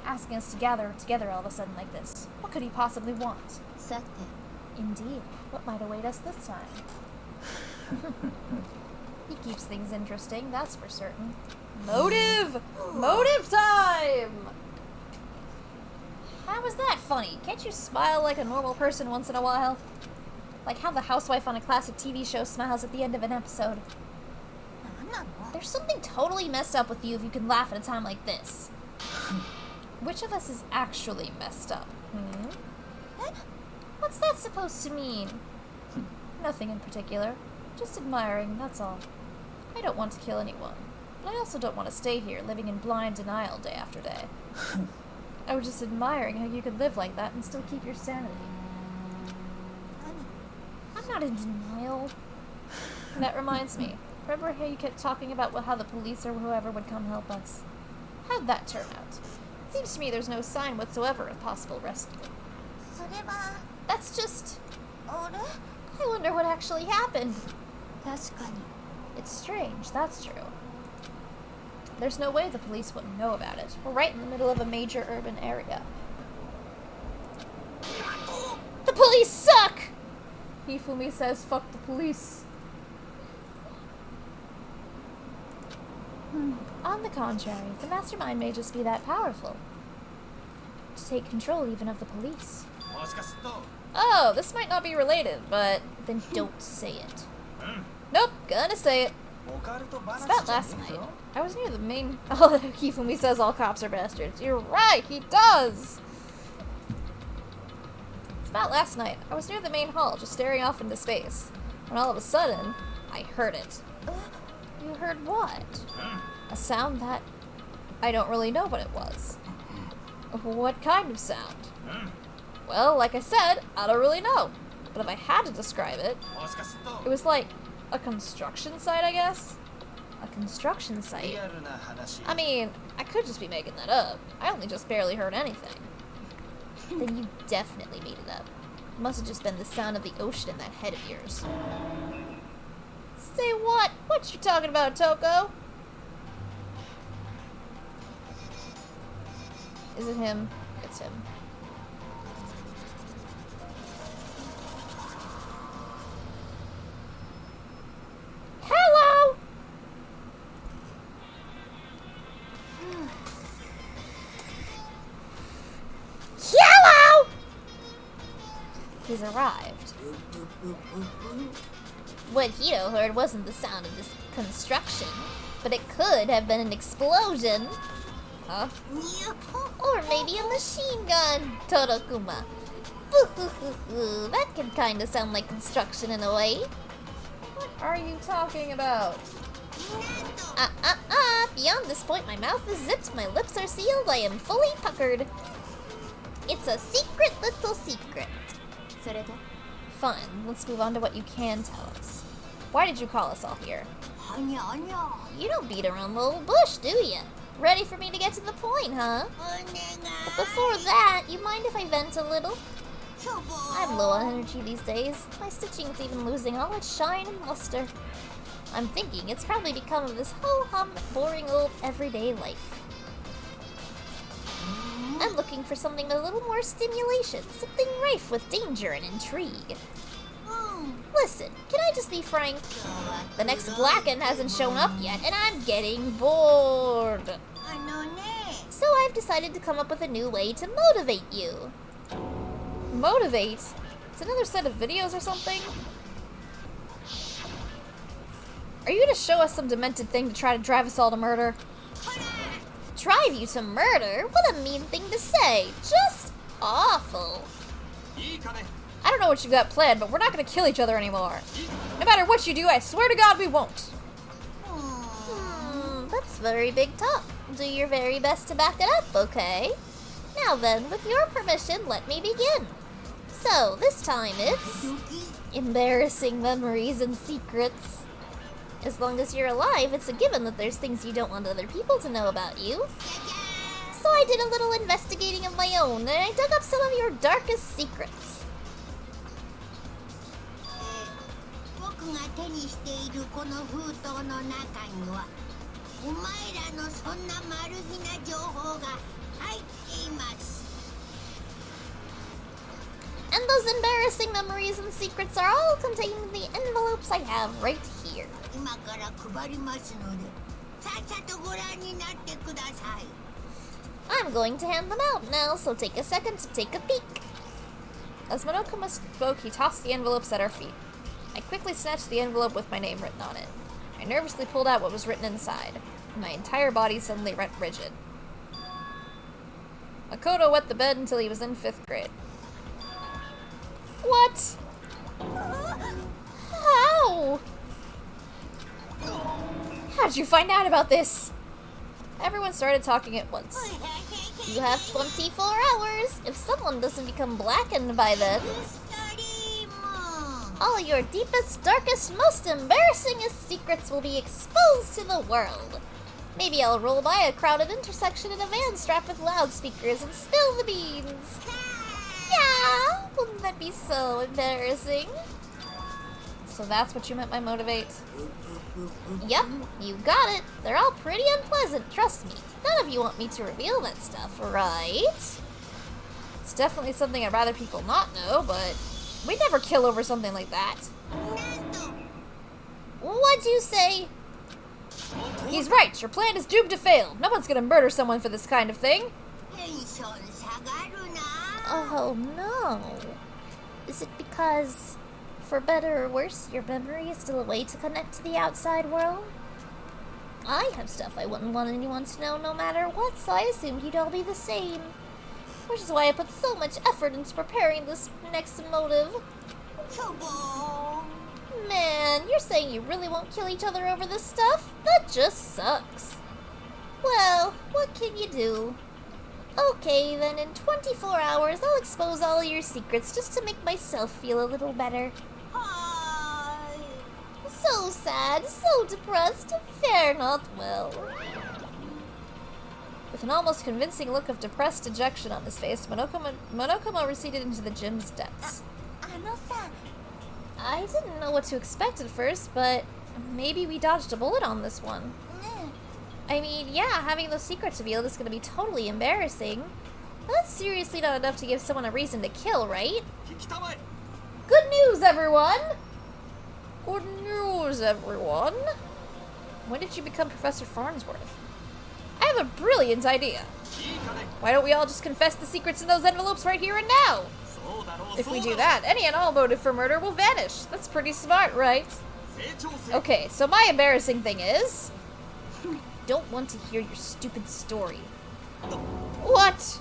Asking us to gather together all of a sudden like this. What could he possibly want? Indeed. What might await us this time? He keeps things interesting, that's for certain. Motive! Motive time! How was that funny? Can't you smile like a normal person once in a while? Like how the housewife on a classic TV show smiles at the end of an episode. There's something totally messed up with you if you can laugh at a time like this. Which of us is actually messed up? What's that supposed to mean? Nothing in particular. Just admiring, that's all. I don't want to kill anyone, but I also don't want to stay here living in blind denial day after day. I was just admiring how you could live like that and still keep your sanity. I'm not in denial. And that reminds me. Remember how you kept talking about how the police or whoever would come help us? How'd that turn out? It seems to me there's no sign whatsoever of possible rescue. That's just... I wonder what actually happened. It's strange, that's true. There's no way the police wouldn't know about it. We're right in the middle of a major urban area. The police suck! Hifumi says, fuck the police. On the contrary, the mastermind may just be that powerful. To take control even of the police. Oh, this might not be related, but then don't say it. Nope, gonna say it. It's about last night. I was near the main... Oh, Hifumi says all cops are bastards. You're right, he does! It's about last night. I was near the main hall, just staring off into space. When all of a sudden, I heard it. You heard what? A sound that... I don't really know what it was. What kind of sound? Well, like I said, I don't really know. But if I had to describe it, it was like a construction site, I guess? A construction site? I mean, I could just be making that up. I only just barely heard anything. Then you definitely made it up. It must have just been the sound of the ocean in that head of yours. Say what? What you talking about, Toko? Is it him? It's him. Hello! Hello! He's arrived. What Hito heard wasn't the sound of this construction, but it could have been an explosion. Huh? Or maybe a machine gun, Torokuma. That can kinda sound like construction in a way. What are you talking about? Beyond this point, my mouth is zipped, my lips are sealed, I am fully puckered. It's a secret little secret. Fine, let's move on to what you can tell us. Why did you call us all here? You don't beat around the old bush, do you? Ready for me to get to the point, huh? But before that, you mind if I vent a little? I'm low on energy these days. My stitching's even losing all its shine and luster. I'm thinking it's probably become of this ho-hum, boring old everyday life. I'm looking for something with a little more stimulation, something rife with danger and intrigue. Listen, can I just be frank? The next Blacken hasn't shown up yet, and I'm getting bored. So I've decided to come up with a new way to motivate you. Motivate? It's another set of videos or something? Are you gonna show us some demented thing to try to drive us all to murder? Drive you to murder? What a mean thing to say. Just awful. I don't know what you've got planned, but we're not gonna kill each other anymore. No matter what you do, I swear to God we won't. That's very big talk. Do your very best to back it up, okay? Now then, with your permission, let me begin. So, this time it's embarrassing memories and secrets. As long as you're alive, it's a given that there's things you don't want other people to know about you. So I did a little investigating of my own, and I dug up some of your darkest secrets. 僕が手にしているこの封筒の中にはお前らのそんなマル秘な情報が入っています And those embarrassing memories and secrets are all contained in the envelopes I have right here. 今から配りますのでさっさとご覧になってください I'm going to hand them out now, so take a second to take a peek. As Monokuma spoke, he tossed the envelopes at our feet. I quickly snatched the envelope with my name written on it. I nervously pulled out what was written inside, and my entire body suddenly went rigid. Makoto wet the bed until he was in 5th grade. What? How? How'd you find out about this? Everyone started talking at once. You have 24 hours. If someone doesn't become blackened by then, 一人も all your deepest, darkest, most embarrassingest secrets will be exposed to the world. Maybe I'll roll by a crowded intersection in a van strapped with loudspeakers and spill the beans. Yeah, wouldn't that be so embarrassing? So that's what you meant by motivate? Yep, you got it. They're all pretty unpleasant, trust me. None of you want me to reveal that stuff, right? It's definitely something I'd rather people not know, but we'd never kill over something like that. なんと What'd you say? He's right, your plan is doomed to fail. No one's gonna murder someone for this kind of thing. テンション下がるな Oh no. Is it because, for better or worse, your memory is still a way to connect to the outside world? I have stuff I wouldn't want anyone to know no matter what, so I assumed you'd all be the same. Which is why I put so much effort into preparing this next motive. しょぼーん Man, you're saying you really won't kill each other over this stuff? That just sucks. Well, what can you do? Okay, then in 24 hours, I'll expose all your secrets just to make myself feel a little better. はーい So sad, so depressed, fare not well. With an almost convincing look of depressed dejection on his face, Monokuma receded into the gym's depths. あのさ I didn't know what to expect at first, but maybe we dodged a bullet on this one. ね I mean, yeah, having those secrets revealed is gonna be totally embarrassing. That's seriously not enough to give someone a reason to kill, right? Good news, everyone! Good news, everyone! When did you become Professor Farnsworth? I have a brilliant idea. Why don't we all just confess the secrets in those envelopes right here and now? If we do that, any and all motive for murder will vanish. That's pretty smart, right? Okay, so my embarrassing thing is... I don't want to hear your stupid story. What?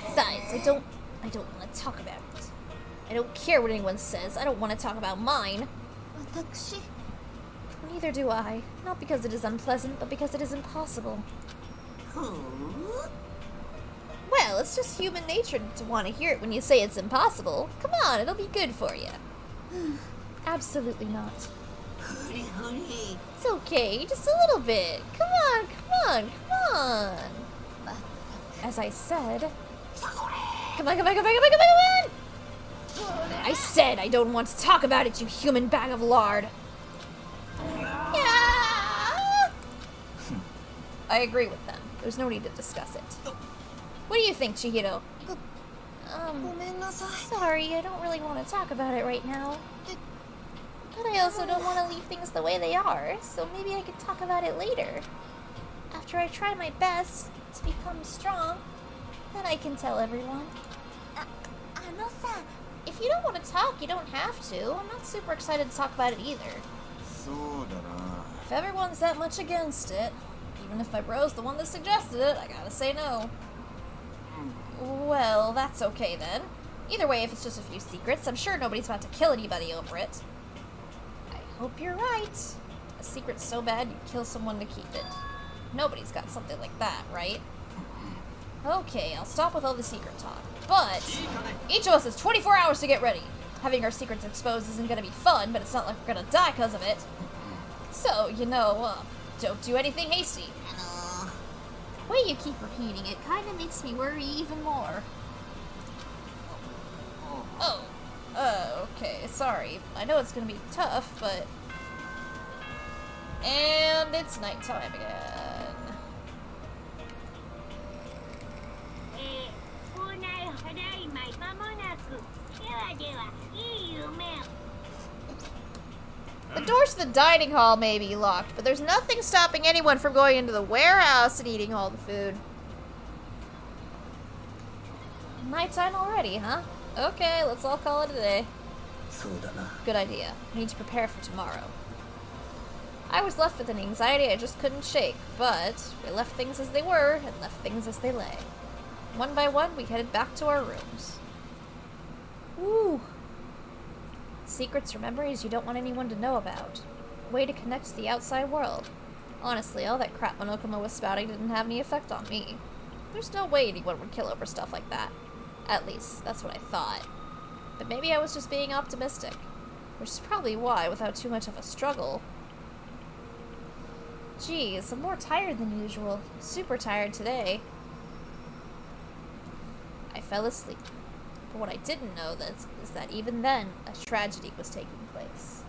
Besides, I don't want to talk about it. I don't care what anyone says. I don't want to talk about mine. 私 Neither do I. Not because it is unpleasant, but because it is impossible. ふう Well, it's just human nature to want to hear it when you say it's impossible. Come on, it'll be good for you. Absolutely not. ふりふり It's okay, just a little bit. Come on, come on, come on. As I said... Come on, come on, come on, come on, come on, come on! I said I don't want to talk about it, you human bag of lard. Yeah! I agree with them. There's no need to discuss it. What do you think, Chihiro? ごめんなさい Sorry, I don't really want to talk about it right now. But I also don't want to leave things the way they are, so maybe I could talk about it later. After I try my best to become strong, then I can tell everyone. あのさ If you don't want to talk, you don't have to. I'm not super excited to talk about it either. そうだな If everyone's that much against it, even if my bro's the one that suggested it, I gotta say no. Well, that's okay then. Either way, if it's just a few secrets, I'm sure nobody's about to kill anybody over it. I hope you're right. A secret's so bad you'd kill someone to keep it. Nobody's got something like that, right? Okay, I'll stop with all the secret talk. But each of us has 24 hours to get ready. Having our secrets exposed isn't gonna be fun, but it's not like we're gonna die because of it. So, don't do anything hasty. The way you keep repeating it kind of makes me worry even more. Oh, okay, sorry. I know it's gonna be tough, but... And it's nighttime again. 校内払いまもなく。ではでは、いい夢を。 The doors to the dining hall may be locked, but there's nothing stopping anyone from going into the warehouse and eating all the food. Nighttime already, huh? Okay, let's all call it a day. Good idea. We need to prepare for tomorrow. I was left with an anxiety I just couldn't shake, but we left things as they were and left things as they lay. One by one, we headed back to our rooms. Woo! Secrets or memories you don't want anyone to know about. A way to connect to the outside world. Honestly, all that crap Monokuma was spouting didn't have any effect on me. There's no way anyone would kill over stuff like that. At least, that's what I thought. But maybe I was just being optimistic. Which is probably why, without too much of a struggle... Geez, I'm more tired than usual. Super tired today. I fell asleep. But what I didn't know is that even then, a tragedy was taking place.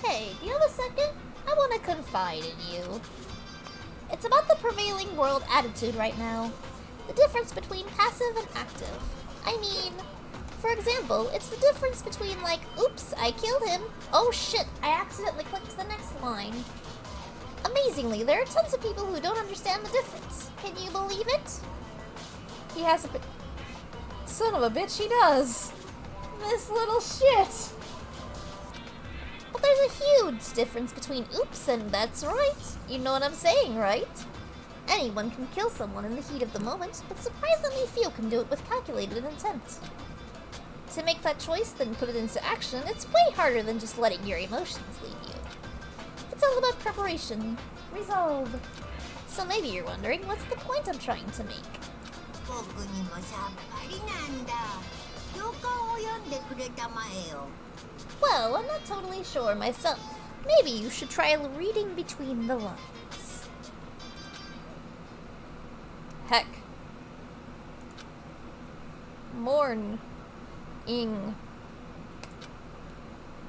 Hey, do you have a second? I want to confide in you. It's about the prevailing world attitude right now. The difference between passive and active. I mean, for example, it's the difference between like, oops, I killed him. Oh shit, I accidentally clicked to the next line. Amazingly, there are tons of people who don't understand the difference. Can you believe it? He has a... Son of a bitch, he does. This little shit. But there's a huge difference between oops and that's right. You know what I'm saying, right? Anyone can kill someone in the heat of the moment, but surprisingly few can do it with calculated intent. To make that choice, then put it into action, it's way harder than just letting your emotions lead you. It's all about preparation, resolve. So maybe you're wondering, what's the point I'm trying to make? 僕にもさっぱりなんだ。教官を読んでくれたまえよ。Well, I'm not totally sure myself. Maybe you should try reading between the lines. Heck. Morn. Ing.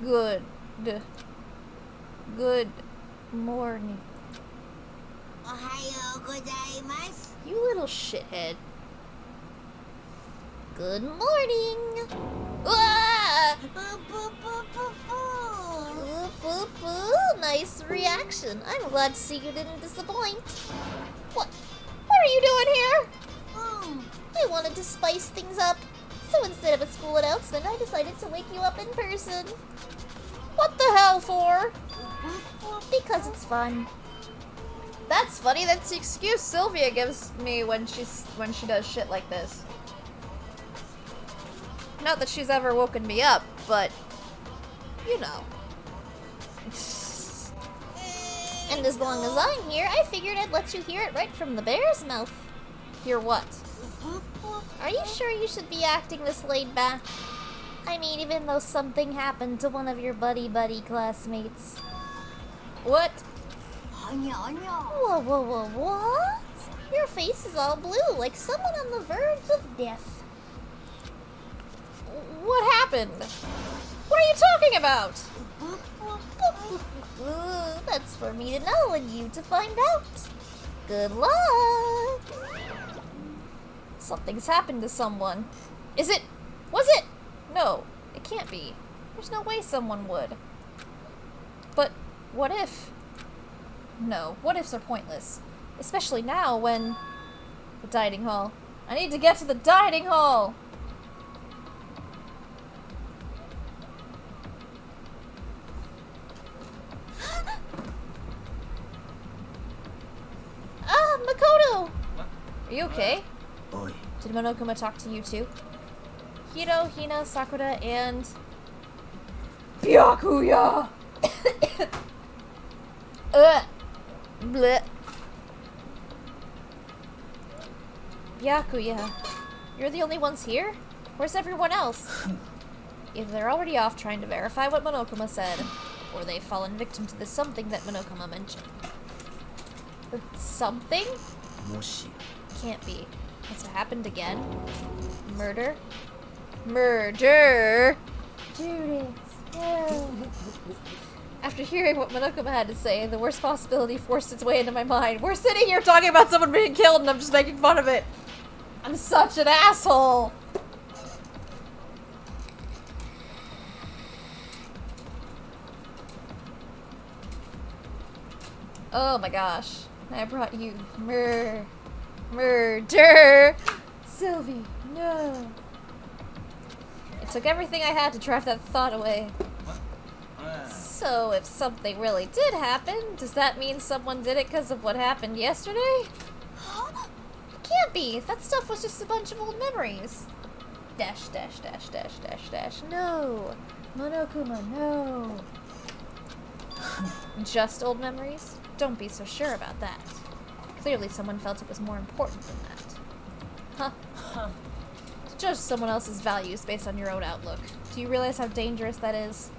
Good. Good morning. おはようございます。 You little shithead. Good morning. Ah! ぷぷぷぷぷ。 Boo, boo, boo. Nice reaction. I'm glad to see you didn't disappoint. What are you doing here? うん。 I wanted to spice things up. So instead of a school announcement, I decided to wake you up in person. What the hell for? Because it's fun. That's funny. That's the excuse Sylvia gives me when she does shit like this. Not that she's ever woken me up, but you know. And as long as I'm here, I figured I'd let you hear it right from the bear's mouth. Hear what? Are you sure you should be acting this laid back? I mean, even though something happened to one of your buddy classmates. What? はにゃはにゃ。 Whoa, what? Your face is all blue, like someone on the verge of death. What happened? What are you talking about? That's for me to know and you to find out. Good luck. Something's happened to someone. Is it? Was it? No, it can't be. There's no way someone would. But what if? No, what ifs are pointless. Especially now when... The dining hall. I need to get to the dining hall! Are you okay? おい Did Monokuma talk to you too? Hiro, Hina, Sakura, and... Byakuya! Bleh. Byakuya. You're the only ones here? Where's everyone else? Either they're already off trying to verify what Monokuma said, or they've fallen victim to the something that Monokuma mentioned. The something? もし Can't be. Has it happened again? Murder? Murder! Judas, no. After hearing what Monokuma had to say, the worst possibility forced its way into my mind. We're sitting here talking about someone being killed and I'm just making fun of it. I'm such an asshole. Oh my gosh. I brought you murder! Sylvie, no. It took everything I had to drive that thought away. So, if something really did happen, does that mean someone did it because of what happened yesterday? It can't be. That stuff was just a bunch of old memories. Dash, dash, dash, dash, dash, dash. No. Monokuma, no. Just old memories? Don't be so sure about that. Clearly someone felt it was more important than that. Huh. To judge someone else's values based on your own outlook. Do you realize how dangerous that is?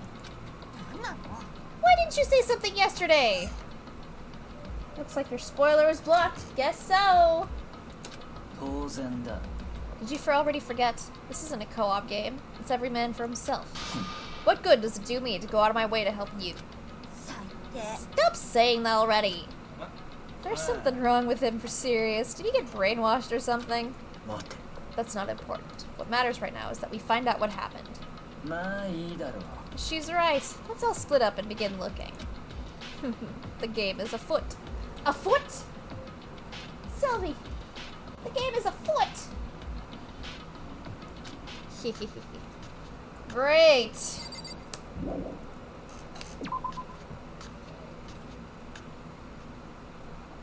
Why didn't you say something yesterday? Looks like your spoiler is blocked. Guess so. 当然だ Did you already forget? This isn't a co-op game. It's every man for himself. What good does it do me to go out of my way to help you? Stop saying that already. There's something wrong with him for serious. Did he get brainwashed or something? 待て That's not important. What matters right now is that we find out what happened. まあいいだろう She's right. Let's all split up and begin looking. The game is afoot. Afoot? Sylvie, the game is afoot. Great.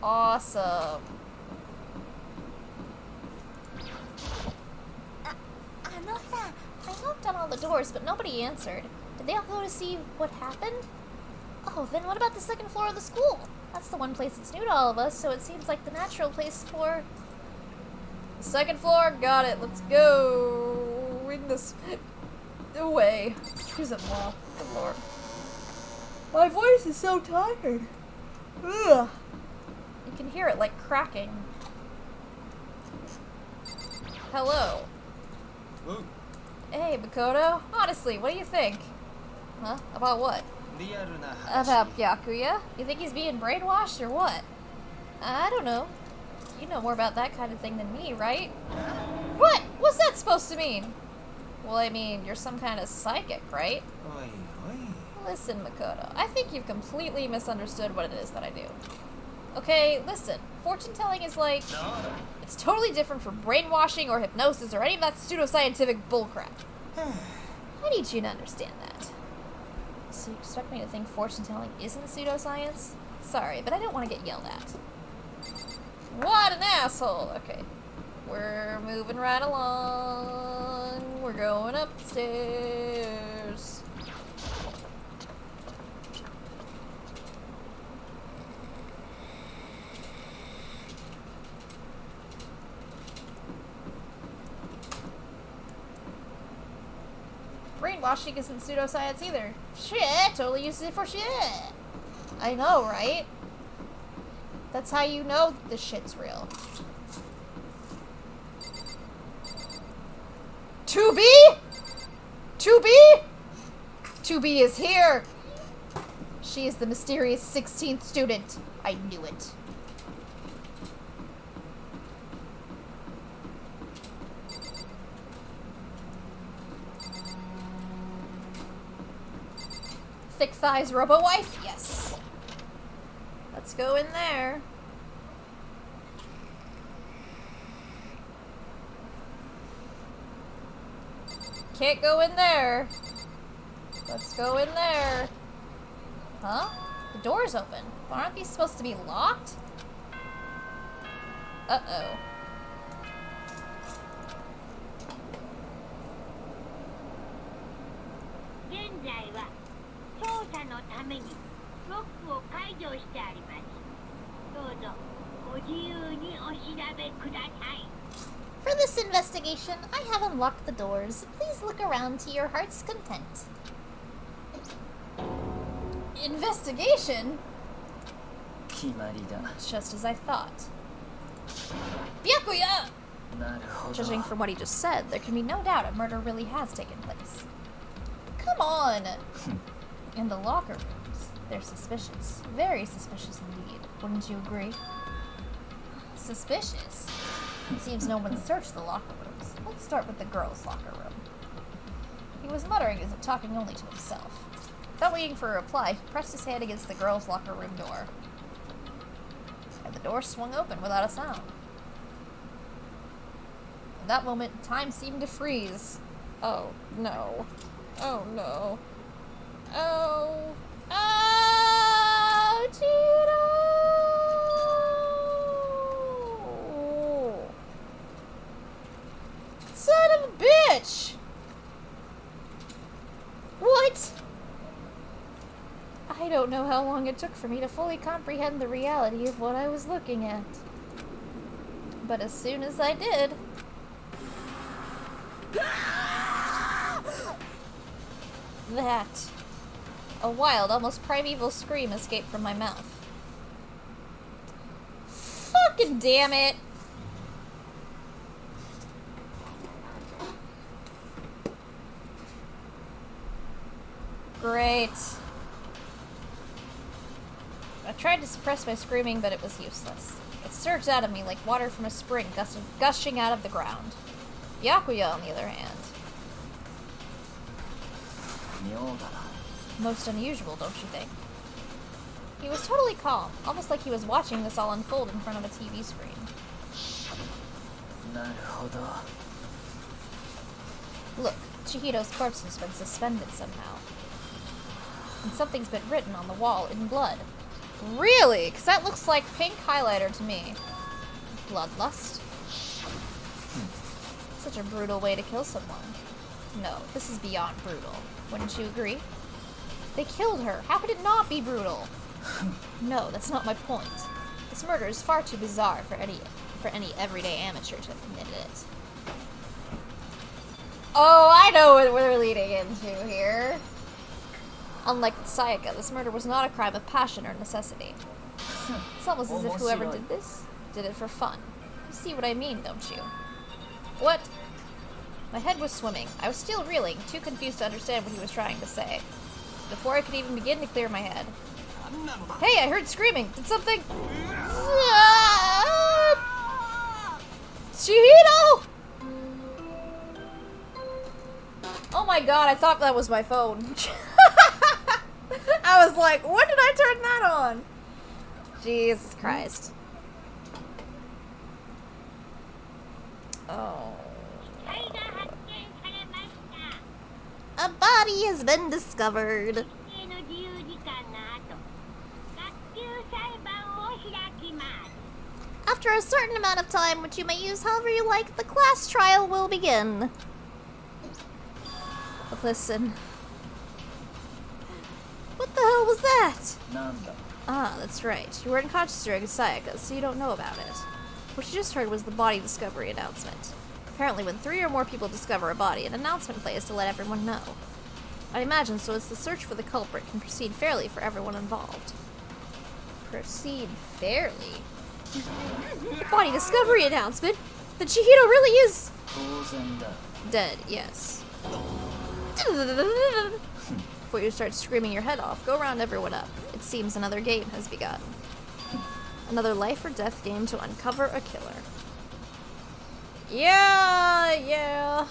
Awesome. I knocked on all the doors, but nobody answered. Did they all go to see what happened? Oh, then what about the second floor of the school? That's the one place that's new to all of us, so it seems like the natural place for... Second floor, got it. Let's go. In this... away. Excusez-moi. Good lord. My voice is so tired. Ugh. You can hear it like cracking. Hello. Ooh. Hey, Makoto. Honestly, what do you think? Huh? About what? リアルな話 About Byakuya? You think he's being brainwashed or what? I don't know. You know more about that kind of thing than me, right? What? What's that supposed to mean? Well, I mean, you're some kind of psychic, right? おいおい Listen, Makoto, I think you've completely misunderstood what it is that I do. Okay, listen. Fortune-telling is like... It's totally different from brainwashing or hypnosis or any of that pseudoscientific bullcrap. I need you to understand that. So you expect me to think fortune-telling isn't pseudoscience? Sorry, but I don't want to get yelled at. What an asshole! Okay. We're moving right along. We're going upstairs. Brainwashing isn't pseudoscience either. Shit, totally uses it for shit. I know, right? That's how you know this shit's real. 2B? 2B? 2B is here. She is the mysterious 16th student. I knew it. Thick thighs robo-wife? Yes. Let's go in there. Can't go in there. Let's go in there. Huh? The door's open. Aren't these supposed to be locked? Uh-oh. のためにロックを解除してあります。どうぞご自由にお調べください。 For this investigation, I have unlocked the doors. Please look around to your heart's content. Investigation? 決まりだ。 Just as I thought. Byakuya! なるほど。 Judging from what he just said, there can be no doubt a murder really has taken place. Come on! In the locker rooms, they're suspicious. Very suspicious indeed. Wouldn't you agree? Suspicious? It seems no one searched the locker rooms. Let's start with the girls' locker room. He was muttering as if talking only to himself. Without waiting for a reply, he pressed his hand against the girls' locker room door. And the door swung open without a sound. In that moment, time seemed to freeze. Oh, no. Oh, no. Oh. Oh, Cheeto! Son of a bitch! What? I don't know how long it took for me to fully comprehend the reality of what I was looking at. But as soon as I did... that... a wild, almost primeval scream escaped from my mouth. Fucking damn it! Great. I tried to suppress my screaming, but it was useless. It surged out of me like water from a spring gushing out of the ground. Byakuya, on the other hand. 妙だな。 Most unusual, don't you think? He was totally calm, almost like he was watching this all unfold in front of a TV screen. なるほど。 Look, Chihito's corpse has been suspended somehow. And something's been written on the wall in blood. Really? Because that looks like pink highlighter to me. Bloodlust? Such a brutal way to kill someone. No, this is beyond brutal. Wouldn't you agree? They killed her. How could it not be brutal? No, that's not my point. This murder is far too bizarre for any everyday amateur to have committed it. Oh, I know what we're leading into here. Unlike with Sayaka, this murder was not a crime of passion or necessity. It's almost as if whoever did this did it for fun. You see what I mean, don't you? What? My head was swimming. I was still reeling, too confused to understand what he was trying to say. Before I could even begin to clear my head. Hey, I heard screaming. Did something... Chihito! Oh my god, I thought that was my phone. I was like, when did I turn that on? Jesus Christ. Oh. A body has been discovered. After a certain amount of time, which you may use however you like, the class trial will begin. But listen. What the hell was that? なんだ。 Ah, that's right. You weren't conscious during Sayaka, so you don't know about it. What you just heard was the body discovery announcement. Apparently, when 3 or more people discover a body, an announcement plays to let everyone know. I imagine so as the search for the culprit can proceed fairly for everyone involved. Proceed fairly? The body discovery announcement? That Chihito really is... 当然だ。 dead, yes. Before you start screaming your head off, go round everyone up. It seems another game has begun. Another life or death game to uncover a killer. Yeah.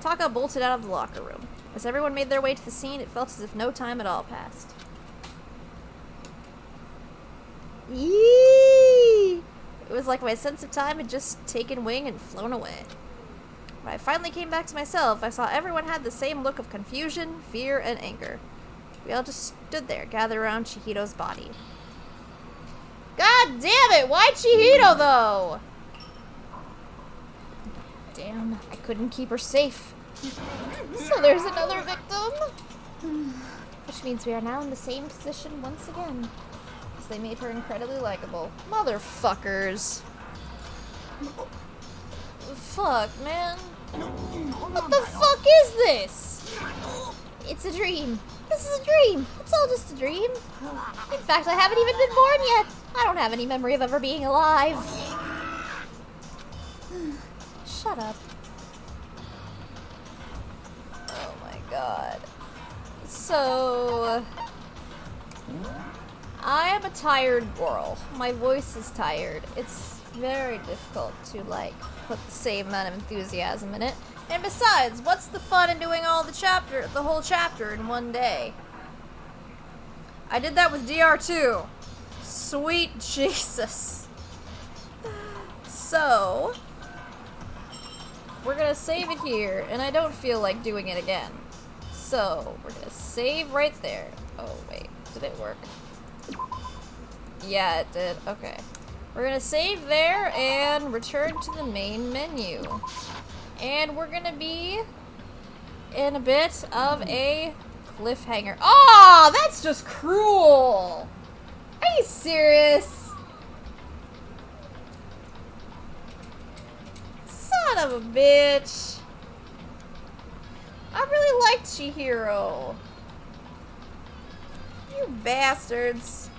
Taka bolted out of the locker room. As everyone made their way to the scene, it felt as if no time at all passed. Yee! It was like my sense of time had just taken wing and flown away. When I finally came back to myself, I saw everyone had the same look of confusion, fear, and anger. We all just stood there, gathered around Chihito's body. God damn it! Why Chihito, though? Damn, I couldn't keep her safe. So there's another victim? Which means we are now in the same position once again. Because they made her incredibly likable. Motherfuckers. Fuck, man. What the fuck is this? It's a dream. This is a dream. It's all just a dream. In fact, I haven't even been born yet. I don't have any memory of ever being alive. Shut up. Oh my god. So... I am a tired girl. My voice is tired. It's very difficult to, like, put the same amount of enthusiasm in it. And besides, what's the fun in doing the whole chapter in one day? I did that with DR2. Sweet Jesus. So, we're gonna save it here, and I don't feel like doing it again. So, we're gonna save right there. Oh, wait. Did it work? Yeah, it did. Okay. We're gonna save there and return to the main menu. And we're gonna be in a bit of a cliffhanger. Oh, that's just cruel! Are you serious? Son of a bitch. I really liked Chihiro. You bastards.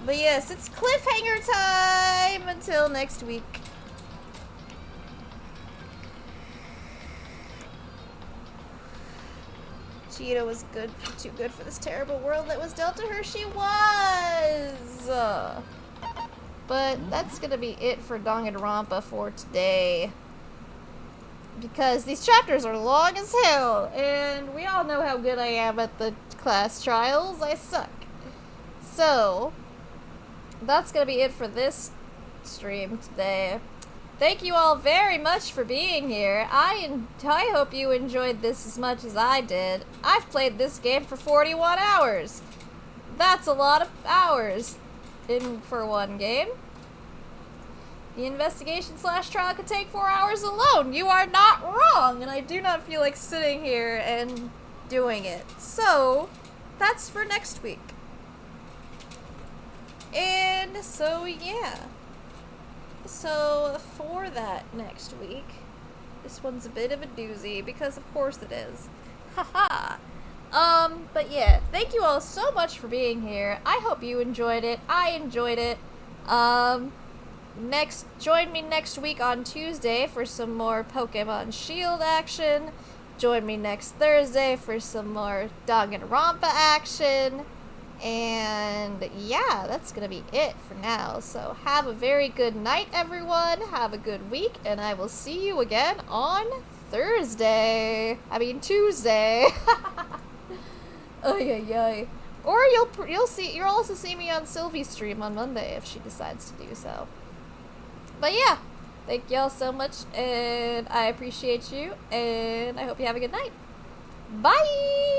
But yes, it's cliffhanger time until next week. Cheetah was too good for this terrible world that was dealt to her. She was! But that's gonna be it for Danganronpa for today. Because these chapters are long as hell, and we all know how good I am at the class trials. I suck. So, that's gonna be it for this stream today. Thank you all very much for being here. I hope you enjoyed this as much as I did. I've played this game for 41 hours. That's a lot of hours for one game. The investigation/trial could take 4 hours alone. You are not wrong, and I do not feel like sitting here and doing it. So, that's for next week. And so, yeah. So, for that next week, this one's a bit of a doozy, because of course it is. Haha. But yeah, thank you all so much for being here. I hope you enjoyed it. I enjoyed it. Join me next week on Tuesday for some more Pokemon Shield action. Join me next Thursday for some more Danganronpa action. And yeah, that's gonna be it for now. So have a very good night, everyone. Have a good week, and I will see you again on Tuesday. Ay, ay, ay. Or you'll also see me on Sylvie's stream on Monday if she decides to do so. But yeah, thank y'all so much, and I appreciate you, and I hope you have a good night. Bye!